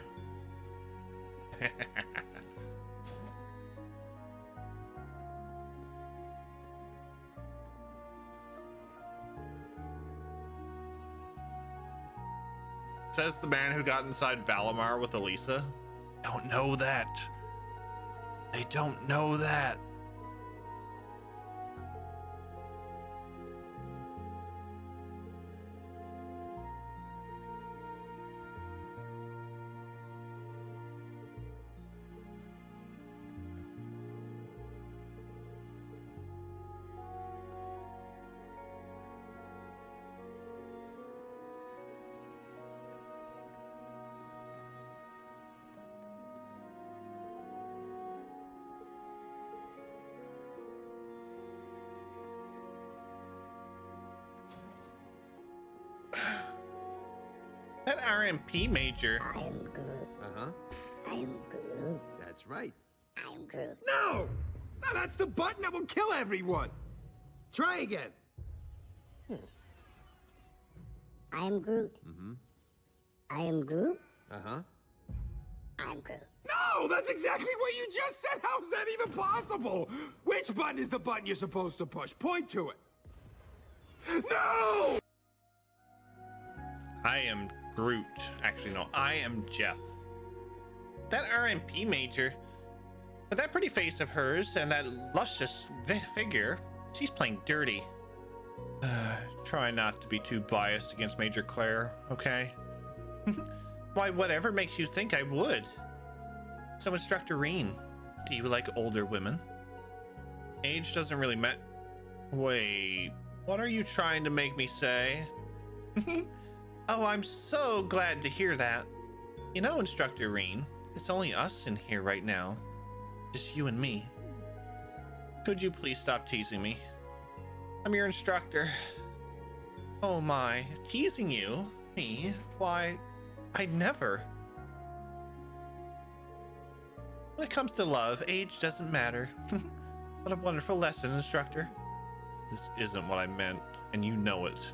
Says the man who got inside Valimar with Elisa. Don't know that. They don't know that. That RMP major. I am Groot. Uh-huh. I am Groot. That's right. I am Groot. No! No, that's the button that will kill everyone! Try again. I am Groot. Mm-hmm. I am Groot. Uh-huh. I am Groot. No! That's exactly what you just said! How's that even possible? Which button is the button you're supposed to push? Point to it. No! I am Groot. Actually, no, I am Jeff. That RMP major, with that pretty face of hers and that luscious figure, she's playing dirty. Try not to be too biased against Major Claire, okay? Why, whatever makes you think I would? So, Instructor Reen, do you like older women? Age doesn't really matter. Wait, what are you trying to make me say? Oh, I'm so glad to hear that. You know, Instructor Reen, it's only us in here right now. Just you and me. Could you please stop teasing me? I'm your instructor. Oh my, teasing you? Me? Why, I'd never. When it comes to love, age doesn't matter. What a wonderful lesson, Instructor. This isn't what I meant, and you know it.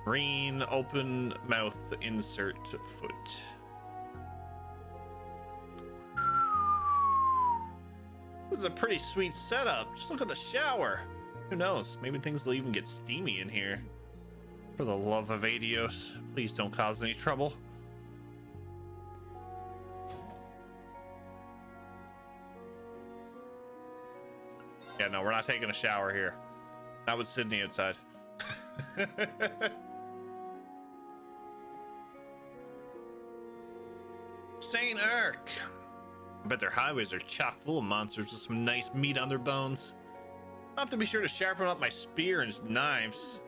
Green, open mouth, insert foot. This is a pretty sweet setup. Just look at the shower. Who knows? Maybe things will even get steamy in here. For the love of Adios, please don't cause any trouble. Yeah, no, we're not taking a shower here. Not with Sydney outside. St. Urk. I bet their highways are chock full of monsters with some nice meat on their bones. I'll have to be sure to sharpen up my spear and knives.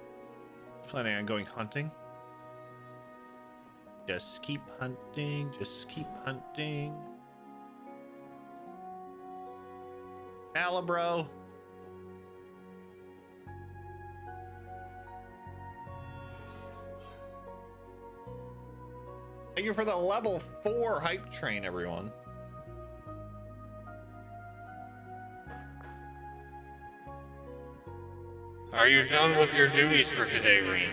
Planning on going hunting? Just keep hunting, just keep hunting. Vala, bro. Thank you for the level 4 hype train, everyone. Are you done with your duties for today, Rean?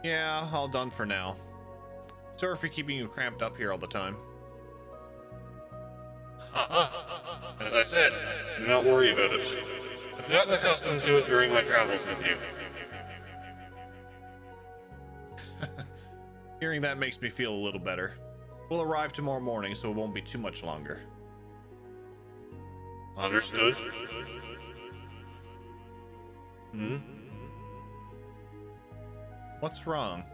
Yeah, all done for now. Sorry for keeping you cramped up here all the time. As I said, do not worry about it. I've gotten accustomed to it during my travels with you. Hearing that makes me feel a little better. We'll arrive tomorrow morning, so it won't be too much longer. Understood? Hmm? What's wrong?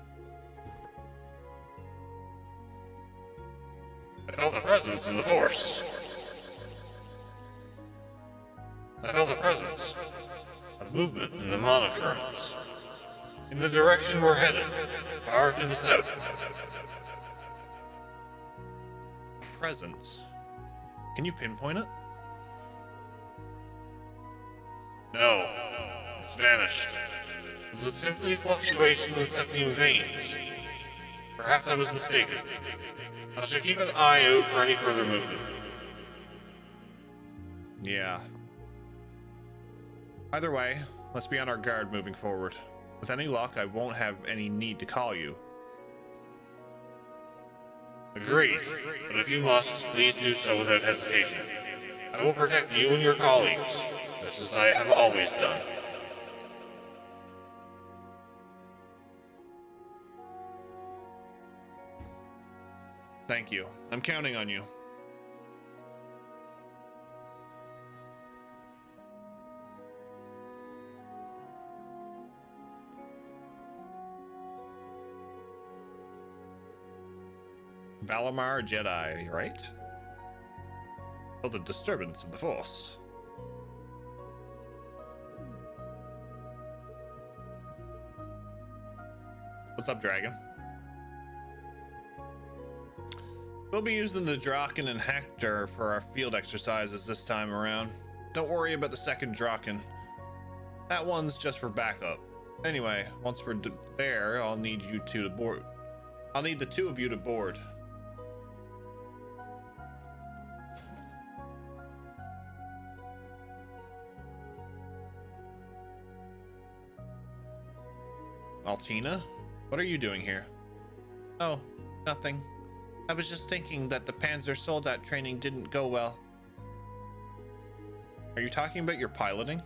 I felt a presence in the Force. I felt a presence. A movement in the monocurrents. In the direction we're headed. Far to the south. Presence. Can you pinpoint it? No. It's vanished. Was it simply fluctuation in septium veins? Perhaps I was mistaken. I should keep an eye out for any further movement. Yeah. Either way, let's be on our guard moving forward. With any luck, I won't have any need to call you. Agreed. But if you must, please do so without hesitation. I will protect you and your colleagues, just as I have always done. Thank you. I'm counting on you. Valamar Jedi, right? Oh, the disturbance in the Force. What's up, Dragon? We'll be using the Draken and Hector for our field exercises this time around. Don't worry about the second Draken. That one's just for backup. Anyway, once we're there, I'll need you two to board. I'll need the two of you to board. Altina? What are you doing here? Oh, nothing. I was just thinking that the Panzer Soldat training didn't go well. Are you talking about your piloting?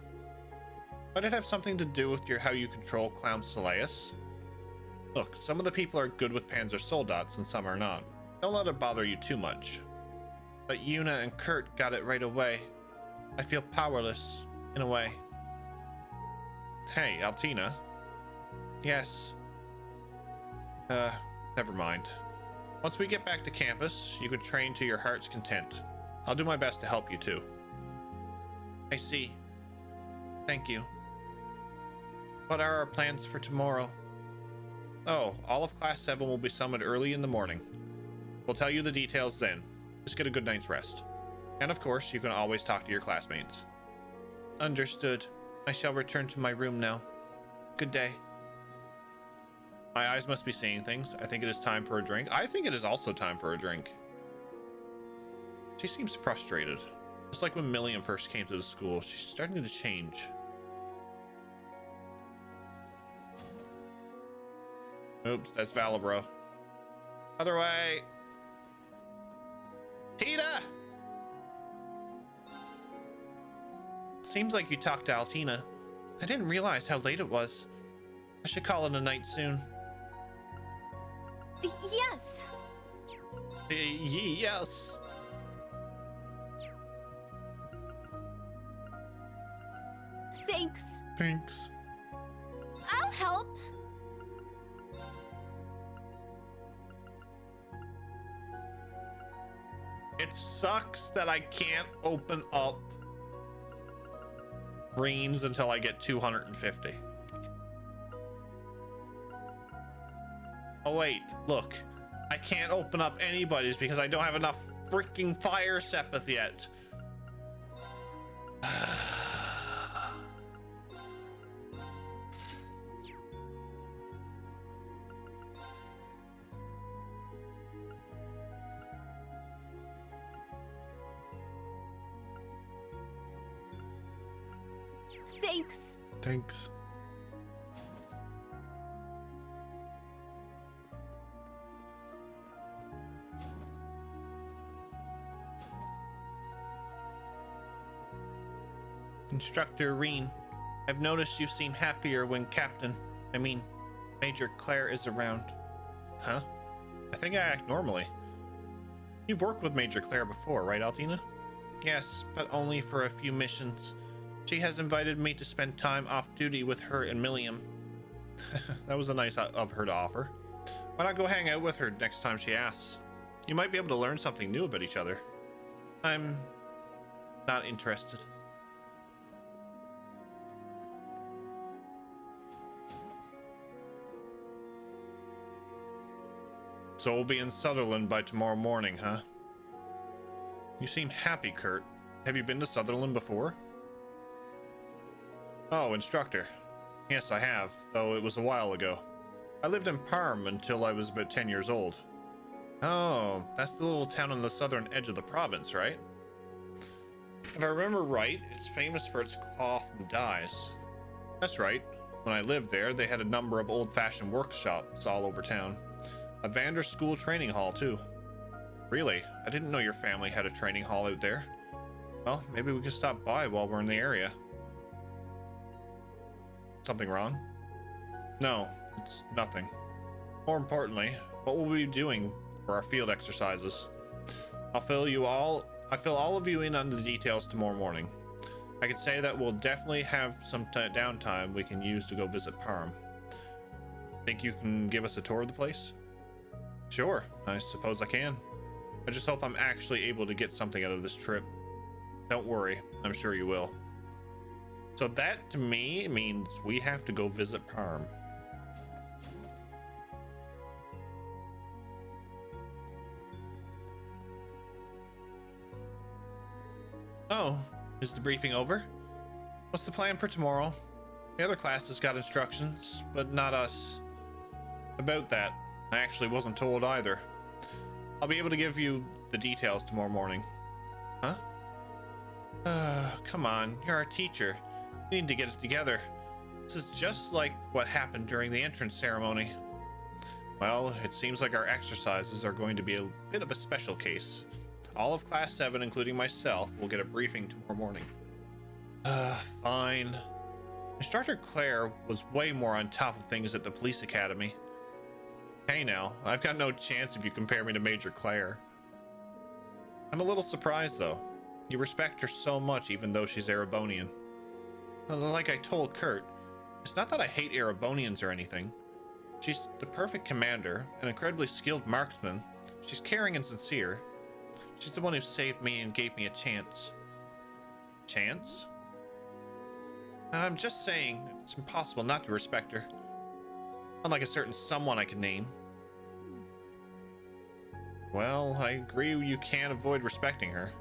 Might it have something to do with how you control Clown Soleus? Look, some of the people are good with Panzer Soldats and some are not. Don't let it bother you too much. But Yuna and Kurt got it right away. I feel powerless, in a way. Hey, Altina. Yes. Never mind. Once we get back to campus, you can train to your heart's content. I'll do my best to help you too. I see. Thank you. What are our plans for tomorrow? Oh, all of Class 7 will be summoned early in the morning. We'll tell you the details then. Just get a good night's rest. And of course, you can always talk to your classmates. Understood. I shall return to my room now. Good day. My eyes must be seeing things. I think it is time for a drink. I think it is also time for a drink. She seems frustrated. Just like when Milliam first came to the school, she's starting to change. Oops, that's Valabro. Other way. Tita! Seems like you talked to Altina. I didn't realize how late it was. I should call it a night soon. Yes. Yes. Thanks. Thanks. I'll help. It sucks that I can't open up Reams until I get 250. Oh wait, look. I can't open up anybody's because I don't have enough freaking fire sepith yet. Thanks. Thanks. Instructor Reen, I've noticed you seem happier when Major Claire is around. Huh? I think I act normally. You've worked with Major Claire before, right, Altina? Yes, but only for a few missions. She has invited me to spend time off duty with her and Milliam. That was nice of her to offer. Why not go hang out with her next time she asks? You might be able to learn something new about each other. I'm not interested. So we'll be in Sutherland by tomorrow morning, huh? You seem happy, Kurt. Have you been to Sutherland before? Oh, instructor. Yes, I have, though it was a while ago. I lived in Parm until I was about 10 years old. Oh, that's the little town on the southern edge of the province, right? If I remember right, it's famous for its cloth and dyes. That's right. When I lived there, they had a number of old-fashioned workshops all over town. A Vander School training hall, too. Really? I didn't know your family had a training hall out there. Well, maybe we could stop by while we're in the area. Something wrong? No, it's nothing. More importantly, what will we be doing for our field exercises? I'll fill all of you in on the details tomorrow morning. I could say that we'll definitely have some downtime we can use to go visit Parm. Think you can give us a tour of the place? Sure, I suppose I can. I just hope I'm actually able to get something out of this trip. Don't worry, I'm sure you will. So that, to me, means we have to go visit Parm. Oh, is the briefing over? What's the plan for tomorrow? The other classes got instructions, but not us. About that, I actually wasn't told either. I'll be able to give you the details tomorrow morning. Huh? Come on, you're our teacher. We need to get it together. This is just like what happened during the entrance ceremony. Well, it seems like our exercises are going to be a bit of a special case. All of Class 7, including myself, will get a briefing tomorrow morning. Fine. Instructor Claire was way more on top of things at the police academy. Hey now, I've got no chance if you compare me to Major Claire. I'm a little surprised though. You respect her so much even though she's Erebonian. Like I told Kurt, it's not that I hate Erebonians or anything. She's the perfect commander, an incredibly skilled marksman. She's caring and sincere. She's the one who saved me and gave me a chance. Chance? I'm just saying, it's impossible not to respect her. Unlike a certain someone I can name. Well, I agree you can't avoid respecting her.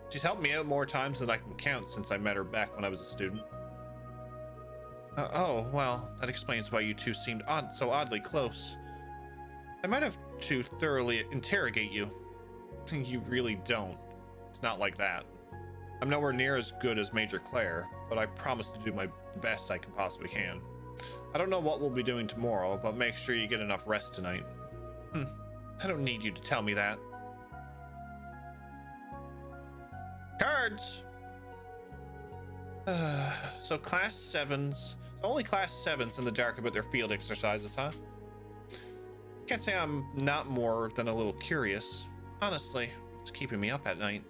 She's helped me out more times than I can count since I met her back when I was a student. Oh, well, that explains why you two seemed so oddly close. I might have to thoroughly interrogate you. You really don't. It's not like that. I'm nowhere near as good as Major Claire, but I promise to do my best I can possibly can. I don't know what we'll be doing tomorrow, but make sure you get enough rest tonight. I don't need you to tell me that. Cards! So Class 7s... So only Class 7s in the dark about their field exercises, huh? Can't say I'm not more than a little curious. Honestly, it's keeping me up at night.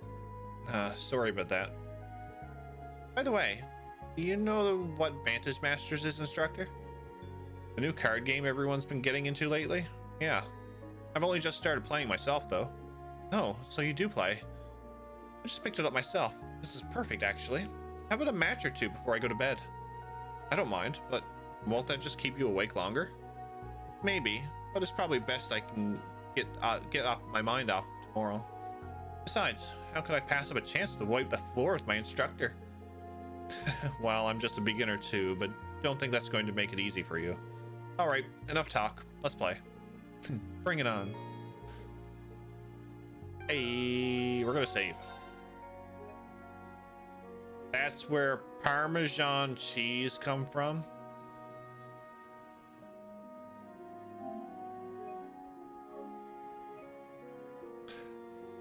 Sorry about that. By the way, do you know what Vantage Masters is, instructor? The new card game everyone's been getting into lately? Yeah. I've only just started playing myself, though. Oh, so you do play. I just picked it up myself. This is perfect, actually. How about a match or two before I go to bed? I don't mind, but won't that just keep you awake longer? Maybe, but it's probably best I can get off my mind off tomorrow. Besides, how could I pass up a chance to wipe the floor with my instructor? Well, I'm just a beginner too, but don't think that's going to make it easy for you. All right, enough talk. Let's play. Bring it on. Hey, we're gonna save. That's where Parmesan cheese come from.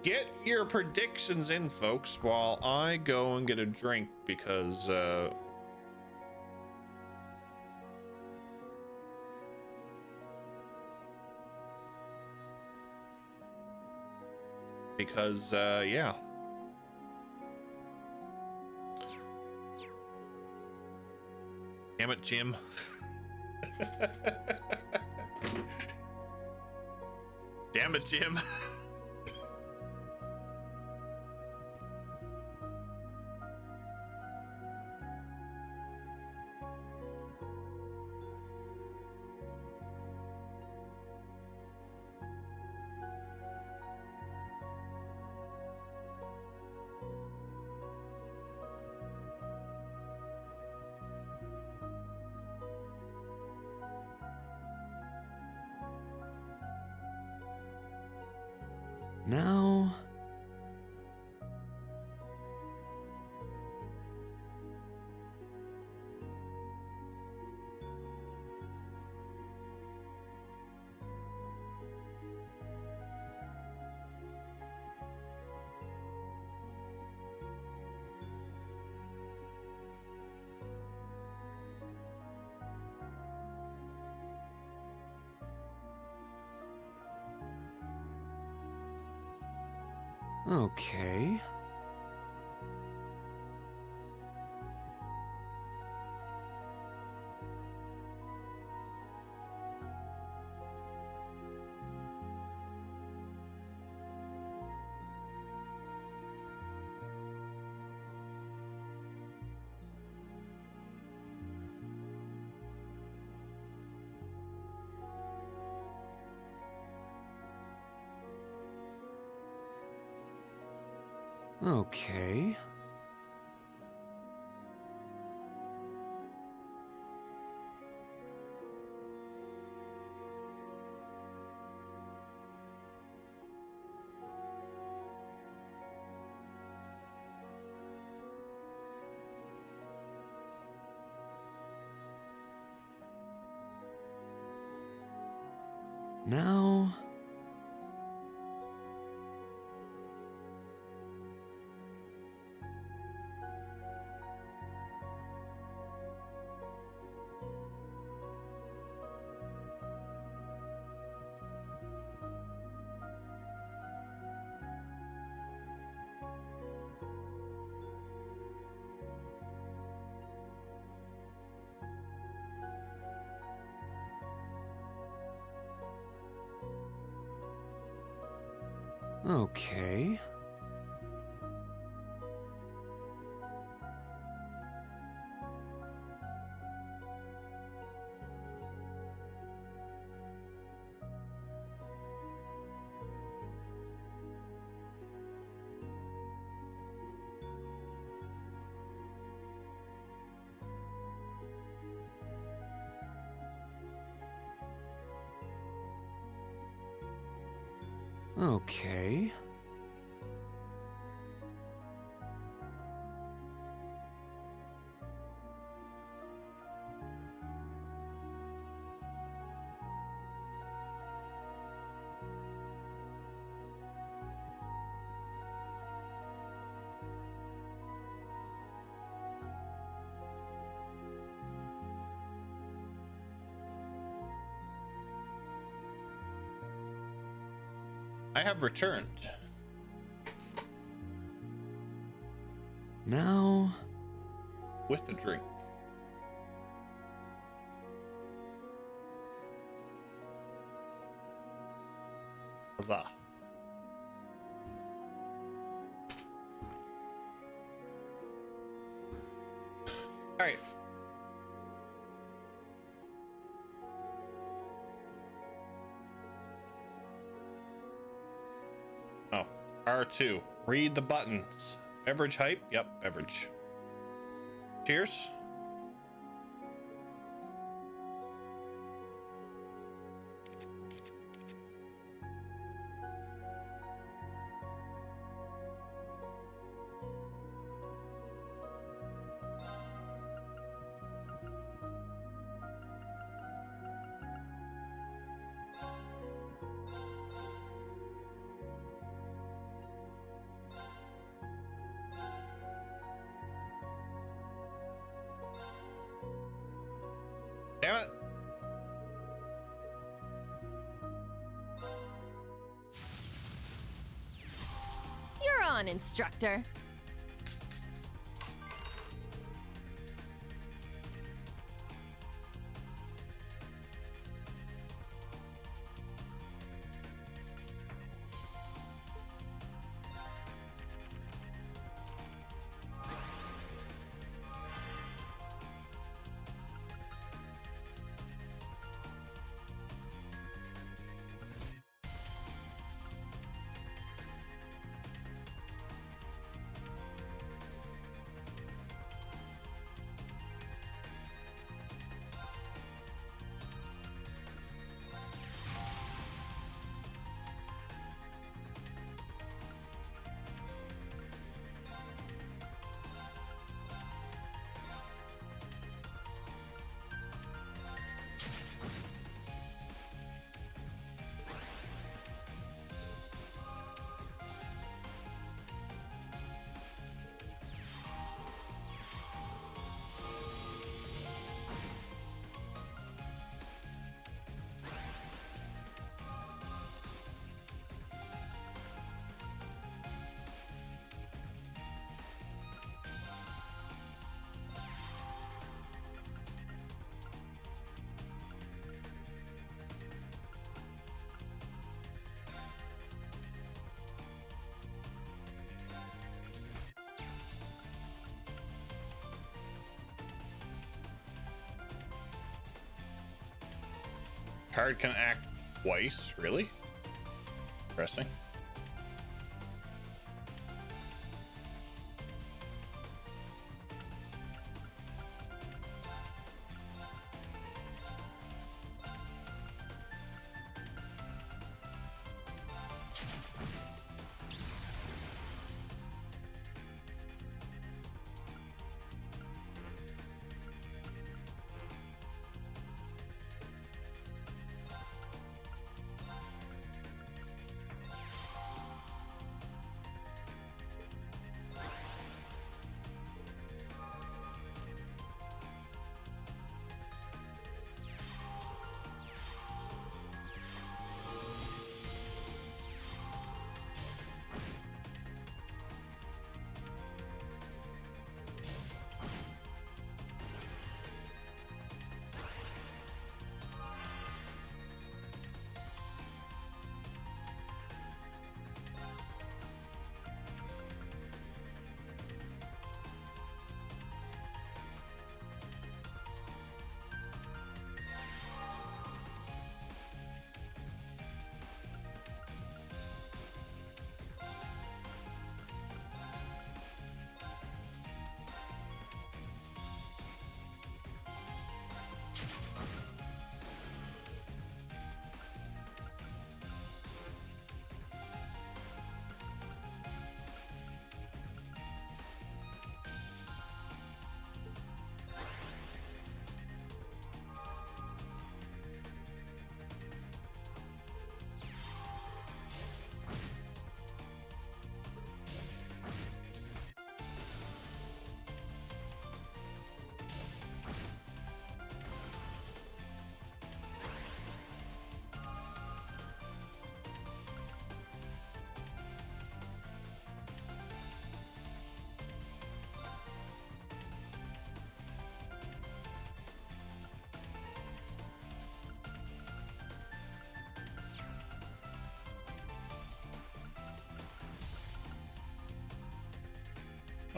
Get your predictions in, folks, while I go and get a drink because yeah. Damn it, Jim. Damn it, Jim. Now... Okay. Okay. Now... Okay. Okay. I have returned. Now... With the drink. Huzzah. Alright. Oh, R2. Read the buttons. Beverage hype? Yep, beverage. Cheers. Damn it. You're on, instructor. Card can act twice, really? Interesting.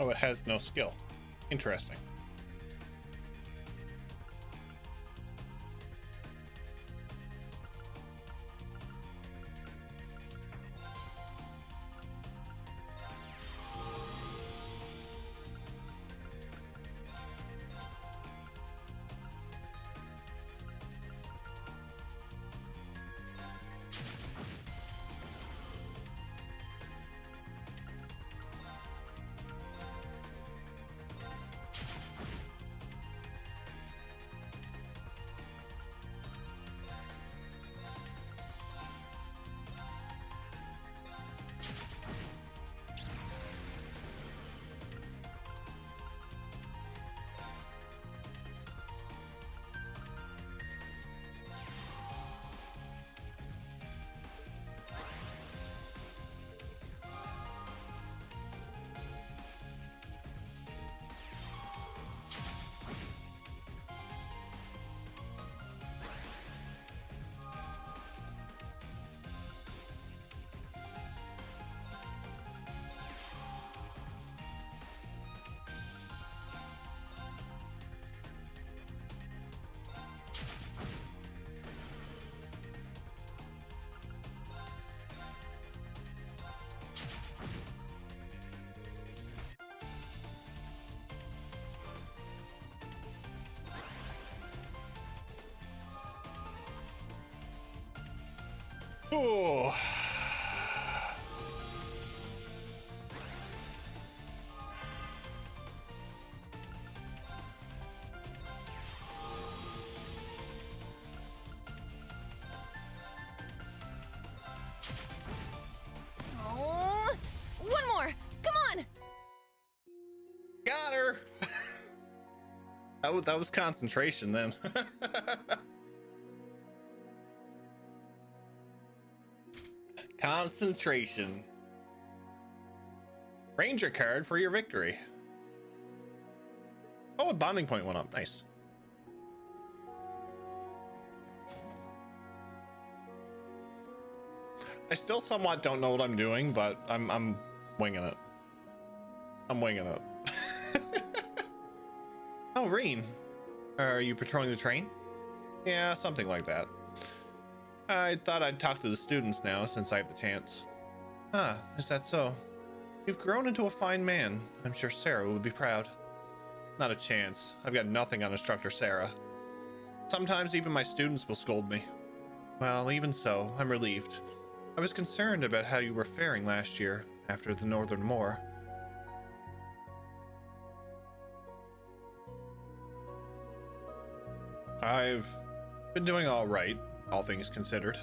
Oh, it has no skill. Interesting. Oh. Oh, one more. Come on. Got her. That was concentration then. Concentration. Ranger card for your victory. Oh, a bonding point went up. Nice. I still somewhat don't know what I'm doing, but I'm winging it. I'm winging it. Oh, Reen. Are you patrolling the train? Yeah, something like that. I thought I'd talk to the students now, since I have the chance. Ah, is that so? You've grown into a fine man. I'm sure Sarah would be proud. Not a chance. I've got nothing on Instructor Sarah. Sometimes even my students will scold me. Well, even so, I'm relieved. I was concerned about how you were faring last year, after the Northern War. I've been doing all right, all things considered.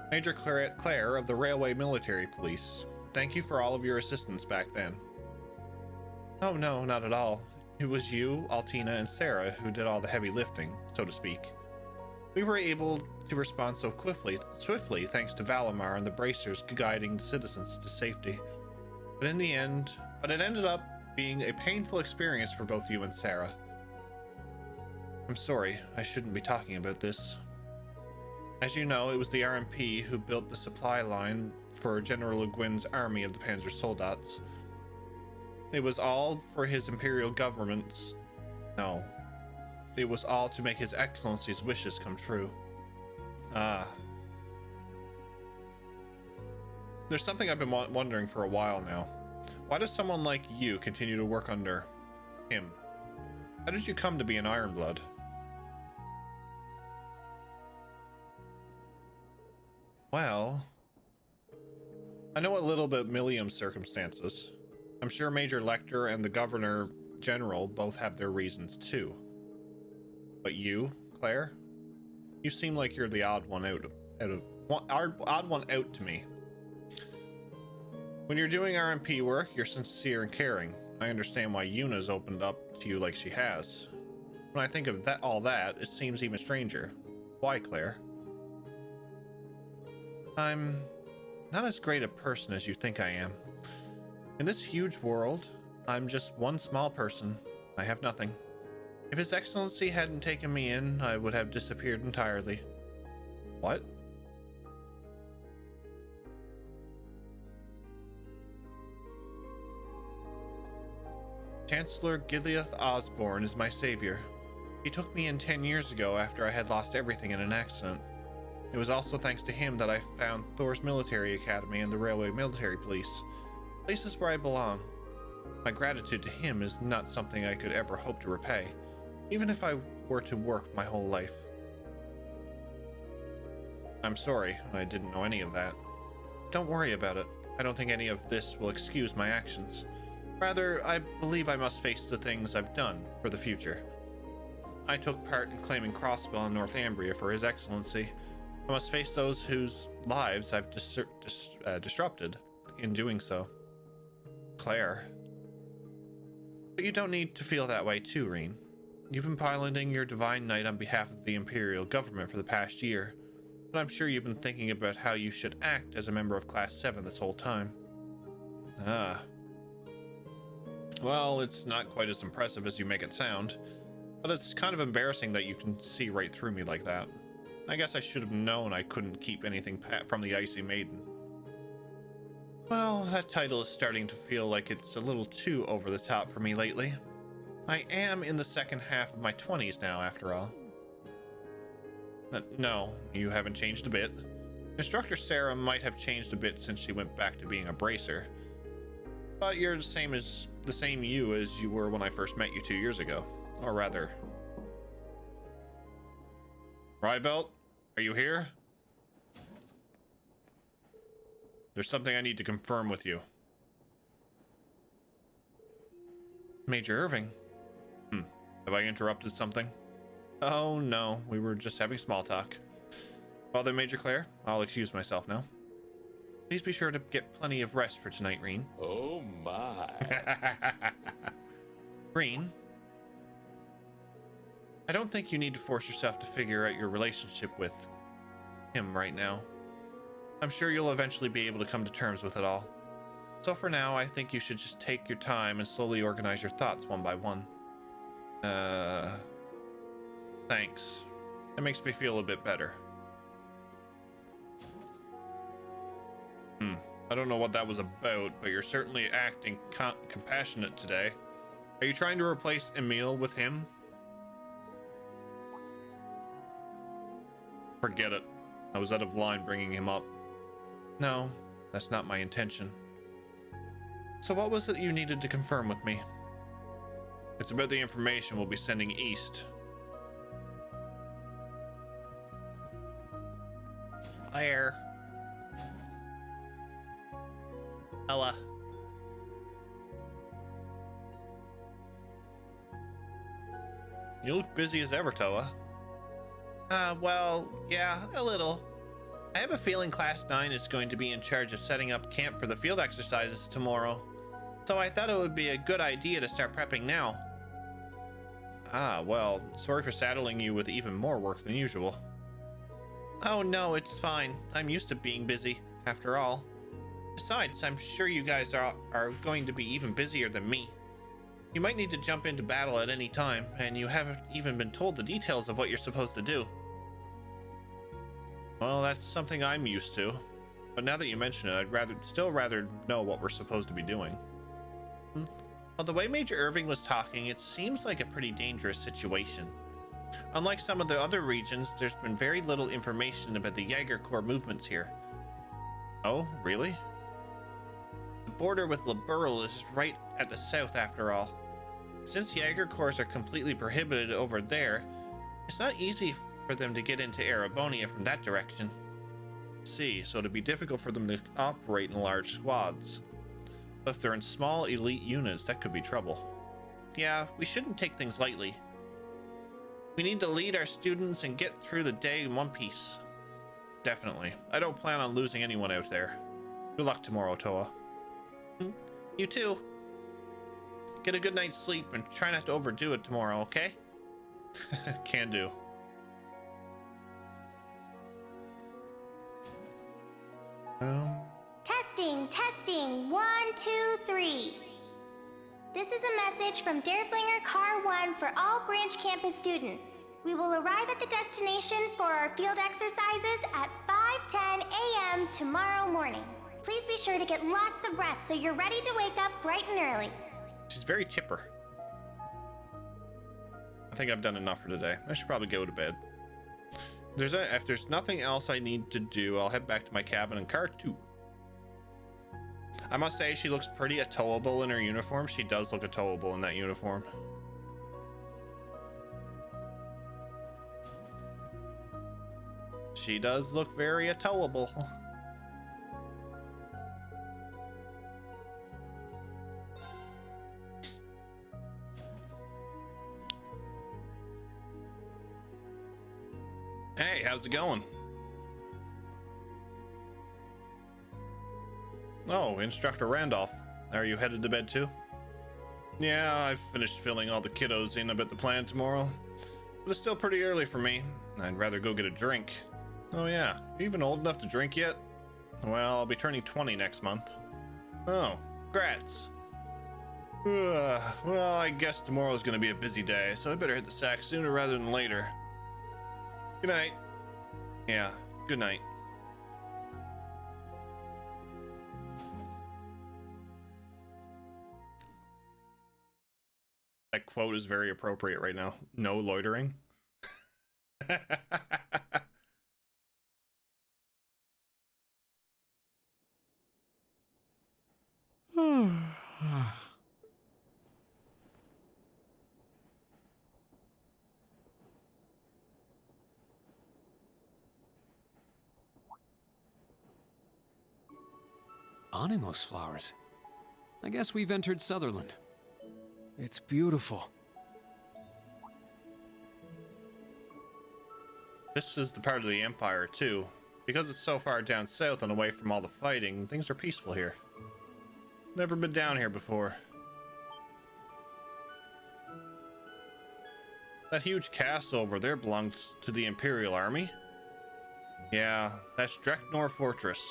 Major Claire of the Railway Military Police. Thank you for all of your assistance back then. Oh no, not at all. It was you, Altina, and Sarah who did all the heavy lifting, so to speak. We were able to respond so swiftly thanks to Valimar and the bracers guiding the citizens to safety. But in the end, it ended up being a painful experience for both you and Sarah. I'm sorry, I shouldn't be talking about this. As you know, it was the RMP who built the supply line for General Le Guin's army of the Panzer Soldats. It was all for his Imperial government's... No. It was all to make His Excellency's wishes come true. Ah. There's something I've been wondering for a while now. Why does someone like you continue to work under him? How did you come to be an Ironblood? Well, I know a little bit Millium's circumstances. I'm sure Major Lecter and the Governor General both have their reasons too. But you, Claire? You seem like you're the odd one odd one out to me. When you're doing RMP work, you're sincere and caring. I understand why Yuna's opened up to you like she has. When I think of all that, it seems even stranger. Why, Claire? I'm not as great a person as you think I am. In this huge world, I'm just one small person. I have nothing. If His Excellency hadn't taken me in, I would have disappeared entirely. What? Chancellor Gileath Osborne is my savior. He took me in 10 years ago after I had lost everything in an accident. It was also thanks to him that I found Thor's Military Academy and the Railway Military Police, places where I belong. My gratitude to him is not something I could ever hope to repay, even if I were to work my whole life. I'm sorry, I didn't know any of that. Don't worry about it. I don't think any of this will excuse my actions. Rather, I believe I must face the things I've done for the future. I took part in claiming Crossbell and Northumbria for His Excellency. I must face those whose lives I've disrupted in doing so. Claire. But you don't need to feel that way too, Reen. You've been piloting your Divine Knight on behalf of the Imperial government for the past year, but I'm sure you've been thinking about how you should act as a member of Class 7 this whole time. Ah. Well, it's not quite as impressive as you make it sound, but it's kind of embarrassing that you can see right through me like that. I guess I should have known I couldn't keep anything from the Icy Maiden. Well, that title is starting to feel like it's a little too over the top for me lately. I am in the second half of my 20s now, after all. No, you haven't changed a bit. Instructor Sarah might have changed a bit since she went back to being a bracer. But you're the same you as you were when I first met you 2 years ago. Or rather... Rybelt, are you here? There's something I need to confirm with you. Major Irving? Have I interrupted something? Oh no, we were just having small talk. Well then, Major Claire, I'll excuse myself now. Please be sure to get plenty of rest for tonight, Reen. Oh my. Reen, I don't think you need to force yourself to figure out your relationship with him right now. I'm sure you'll eventually be able to come to terms with it all. So for now, I think you should just take your time and slowly organize your thoughts one by one. Thanks. It makes me feel a bit better. I don't know what that was about, but you're certainly acting compassionate today. Are you trying to replace Emil with him? Forget it. I was out of line bringing him up. No, that's not my intention. So what was it you needed to confirm with me? It's about the information we'll be sending east. Claire. Ella. You look busy as ever, Toa. Well, yeah, a little. I have a feeling Class 9 is going to be in charge of setting up camp for the field exercises tomorrow. So I thought it would be a good idea to start prepping now. Ah, well, sorry for saddling you with even more work than usual. Oh no, it's fine. I'm used to being busy, after all. Besides, I'm sure you guys are going to be even busier than me. You might need to jump into battle at any time, and you haven't even been told the details of what you're supposed to do. Well, that's something I'm used to. But now that you mention it, I'd still rather know what we're supposed to be doing. Well, the way Major Irving was talking, it seems like a pretty dangerous situation. Unlike some of the other regions, there's been very little information about the Jaeger Corps movements here. Oh, really? The border with Liberl is right at the south, after all. Since Jaeger Corps are completely prohibited over there, it's not easy for them to get into Erebonia from that direction. See, so it'd be difficult for them to operate in large squads. But if they're in small elite units, that could be trouble. Yeah, we shouldn't take things lightly. We need to lead our students and get through the day in one piece. Definitely. I don't plan on losing anyone out there. Good luck tomorrow, Toa. You too. Get a good night's sleep and try not to overdo it tomorrow, okay? Can do. Testing. 1, 2, 3. This is a message from Dereflinger Car 1 for all branch campus students. We will arrive at the destination for our field exercises at 5:10 a.m. tomorrow morning. Please be sure to get lots of rest so you're ready to wake up bright and early. She's very chipper. I think I've done enough for today. I should probably go to bed. If there's nothing else I need to do, I'll head back to my cabin in car 2. I must say, she looks pretty atoable in her uniform. She does look atoable in that uniform. She does look very atoable. Hey, how's it going? Oh, Instructor Randolph. Are you headed to bed too? Yeah, I've finished filling all the kiddos in about the plan tomorrow. But it's still pretty early for me. I'd rather go get a drink. Oh yeah, you even old enough to drink yet? Well, I'll be turning 20 next month. Oh, congrats. Well, I guess tomorrow's gonna be a busy day, so I better hit the sack sooner rather than later. Good night. Yeah, good night. That quote is very appropriate right now. No loitering. Anemos flowers. I guess we've entered Sutherland. It's beautiful. This is the part of the Empire, too. Because it's so far down south and away from all the fighting, things are peaceful here. Never been down here before. That huge castle over there belongs to the Imperial Army. Yeah, that's Dreknor Fortress.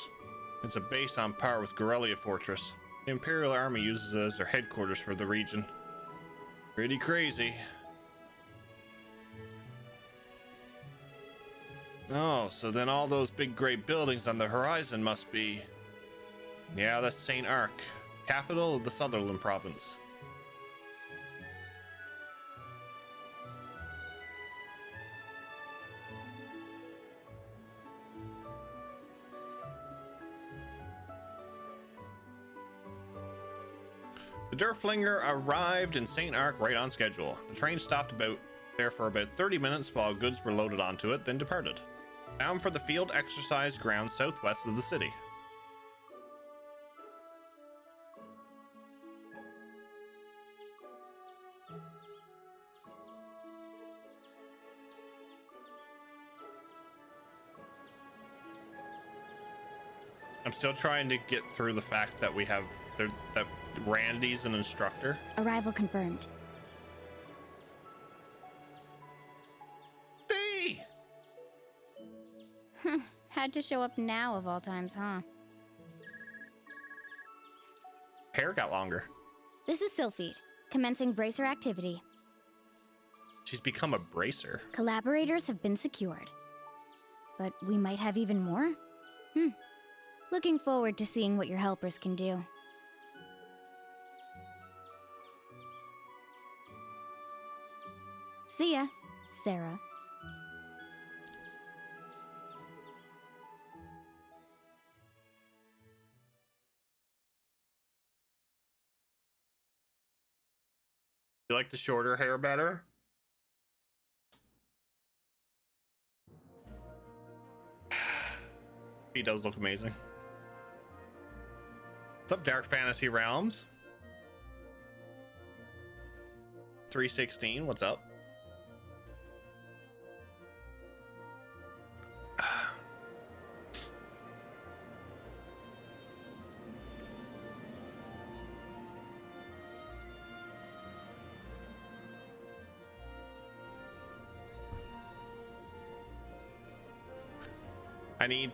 It's a base on par with Gorelia Fortress. The Imperial Army uses it as their headquarters for the region. Pretty crazy. Oh, so then all those big great buildings on the horizon must be... Yeah, that's St. Arc, capital of the Sutherland province. The Derflinger arrived in St. Arc right on schedule. The train stopped there for about 30 minutes while goods were loaded onto it, then departed. Bound for the field exercise ground southwest of the city. I'm still trying to get through the fact that we have that Randy's an instructor. Arrival confirmed. B! Had to show up now of all times, huh? Hair got longer. This is Sylphide, commencing bracer activity. She's become a bracer. Collaborators have been secured. But we might have even more? Looking forward to seeing what your helpers can do. See ya, Sarah. You like the shorter hair better? He does look amazing. What's up, Dark Fantasy Realms? 316, what's up? I need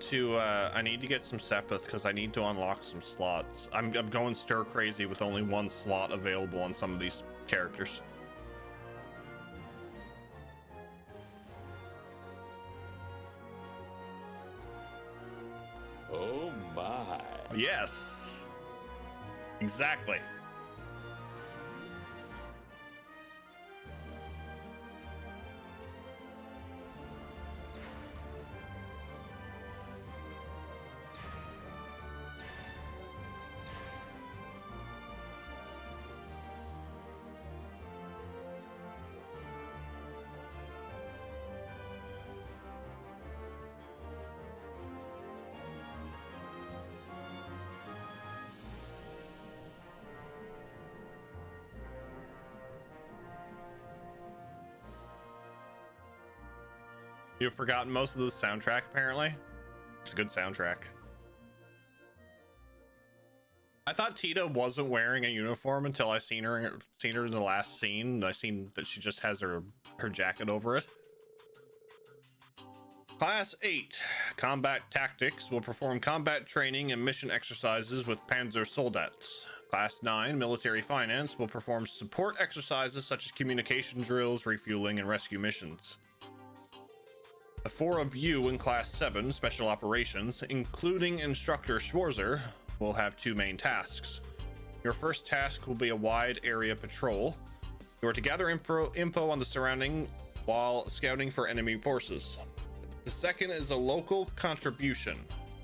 to get some Sepith because I need to unlock some slots. I'm going stir crazy with only one slot available on some of these characters. Oh my. Yes. Exactly. You've forgotten most of the soundtrack, apparently. It's a good soundtrack. I thought Tita wasn't wearing a uniform until I seen her in the last scene. I seen that she just has her jacket over it. Class 8, Combat Tactics, will perform combat training and mission exercises with Panzer Soldats. Class 9, Military Finance, will perform support exercises such as communication drills, refueling, and rescue missions. The 4 of you in Class 7, Special Operations, including Instructor Schwarzer, will have 2 main tasks. Your first task will be a wide area patrol. You are to gather info on the surrounding while scouting for enemy forces. The second is a local contribution.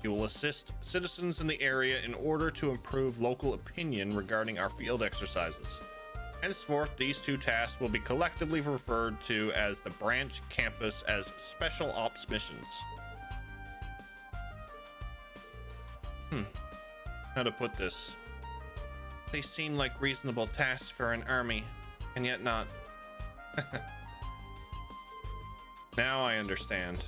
You will assist citizens in the area in order to improve local opinion regarding our field exercises. Henceforth, these 2 tasks will be collectively referred to as the branch campus as Special Ops missions. how to put this. They seem like reasonable tasks for an army, and yet not. Now I understand.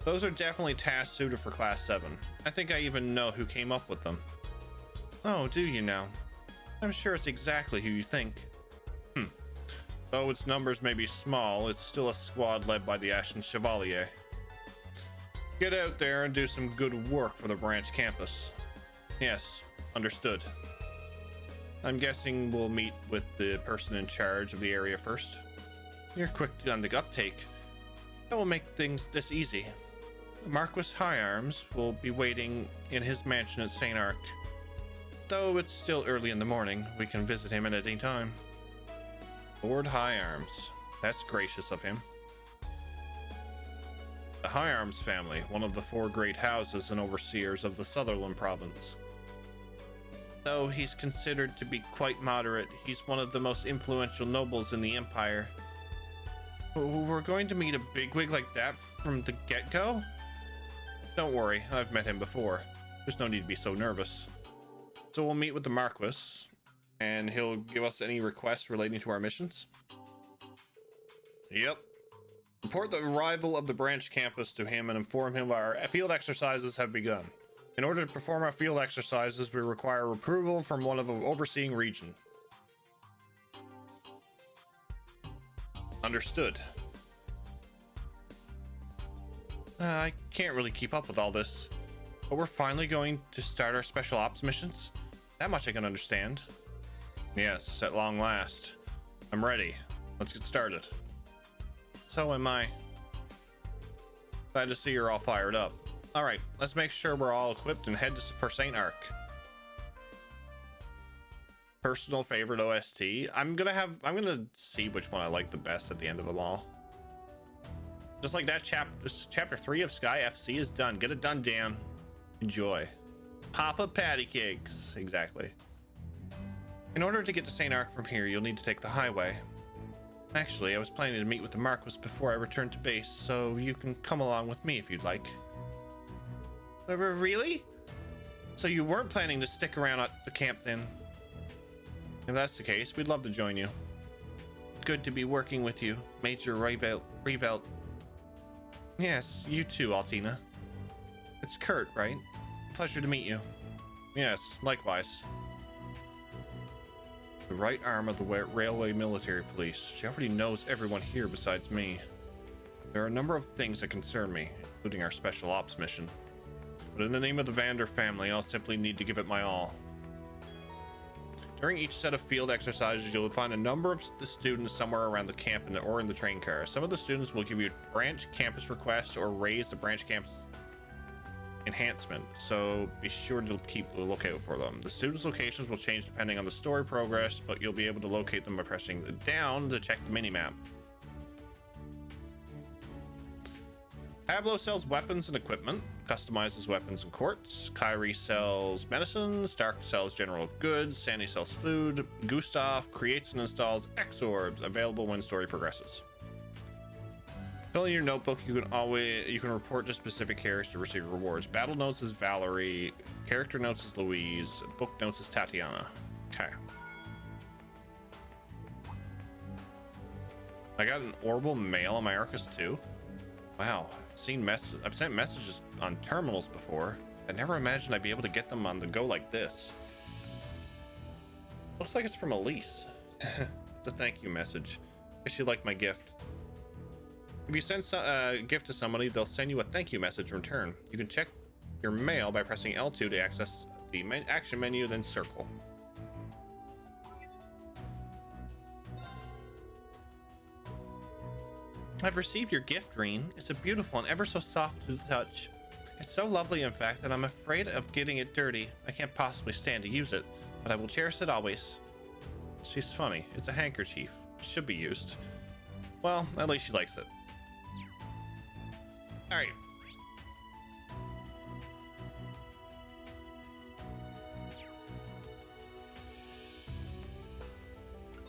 Those are definitely tasks suited for Class 7. I think I even know who came up with them. Oh, do you now? I'm sure it's exactly who you think. Though its numbers may be small, it's still a squad led by the Ashen Chevalier. Get out there and do some good work for the branch campus. Yes, understood. I'm guessing we'll meet with the person in charge of the area first. You're quick on the uptake. That will make things this easy. Marquis High Arms will be waiting in his mansion at St. Arc. Though it's still early in the morning, we can visit him at any time. Lord High Arms. That's gracious of him. The High Arms family, one of the 4 great houses and overseers of the Sutherland province. Though he's considered to be quite moderate, he's one of the most influential nobles in the Empire. We're going to meet a bigwig like that from the get-go? Don't worry, I've met him before. There's no need to be so nervous. So we'll meet with the Marquis, and he'll give us any requests relating to our missions. Yep. Report the arrival of the branch campus to him and inform him our field exercises have begun. In order to perform our field exercises, we require approval from one of the overseeing region. Understood. I can't really keep up with all this, but we're finally going to start our special ops missions. That much I can understand. Yes, at long last. I'm ready. Let's get started. So am I. Glad to see you're all fired up. All right, let's make sure we're all equipped and head for St. Arc. Personal favorite OST. I'm gonna see which one I like the best at the end of them all. Just like that, chapter 3 of Sky FC is done. Get it done, Dan. Enjoy. Papa patty cakes. Exactly. In order to get to St. Arc from here, you'll need to take the highway. Actually, I was planning to meet with the Marquis before I returned to base, so you can come along with me if you'd like. Really? So you weren't planning to stick around at the camp then? If that's the case, we'd love to join you. Good to be working with you, Major Revelt. Yes, you too, Altina. It's Kurt, right? Pleasure to meet you. Yes, likewise. The right arm of the Railway Military Police. She already knows everyone here besides me. There are a number of things that concern me, including our special ops mission. But in the name of the Vander family, I'll simply need to give it my all. During each set of field exercises, you'll find a number of the students somewhere around the camp or in the train car. Some of the students will give you branch campus requests or raise the branch campus enhancement, so be sure to keep a lookout for them. The students' locations will change depending on the story progress, but you'll be able to locate them by pressing down to check the minimap. Pablo sells weapons and equipment, customizes weapons and quartz. Kyrie sells medicine. Stark sells general goods. Sandy sells food. Gustav creates and installs X-orbs, available when story progresses. Fill in your notebook. You can report to specific characters to receive rewards. Battle notes is Valerie. Character notes is Louise. Book notes is Tatiana. Okay. I got an orbital mail on my Arcus too. Wow. I've sent messages on terminals before. I never imagined I'd be able to get them on the go like this. Looks like it's from Elise. It's a thank you message. Guess you like my gift. If you send a gift to somebody, they'll send you a thank you message in return. You can check your mail by pressing L2 to access the action menu, then circle. I've received your gift, Reen. It's a beautiful and ever so soft to the touch. It's so lovely, in fact, that I'm afraid of getting it dirty. I can't possibly stand to use it, but I will cherish it always. She's funny. It's a handkerchief. It should be used. Well, at least she likes it. Alright.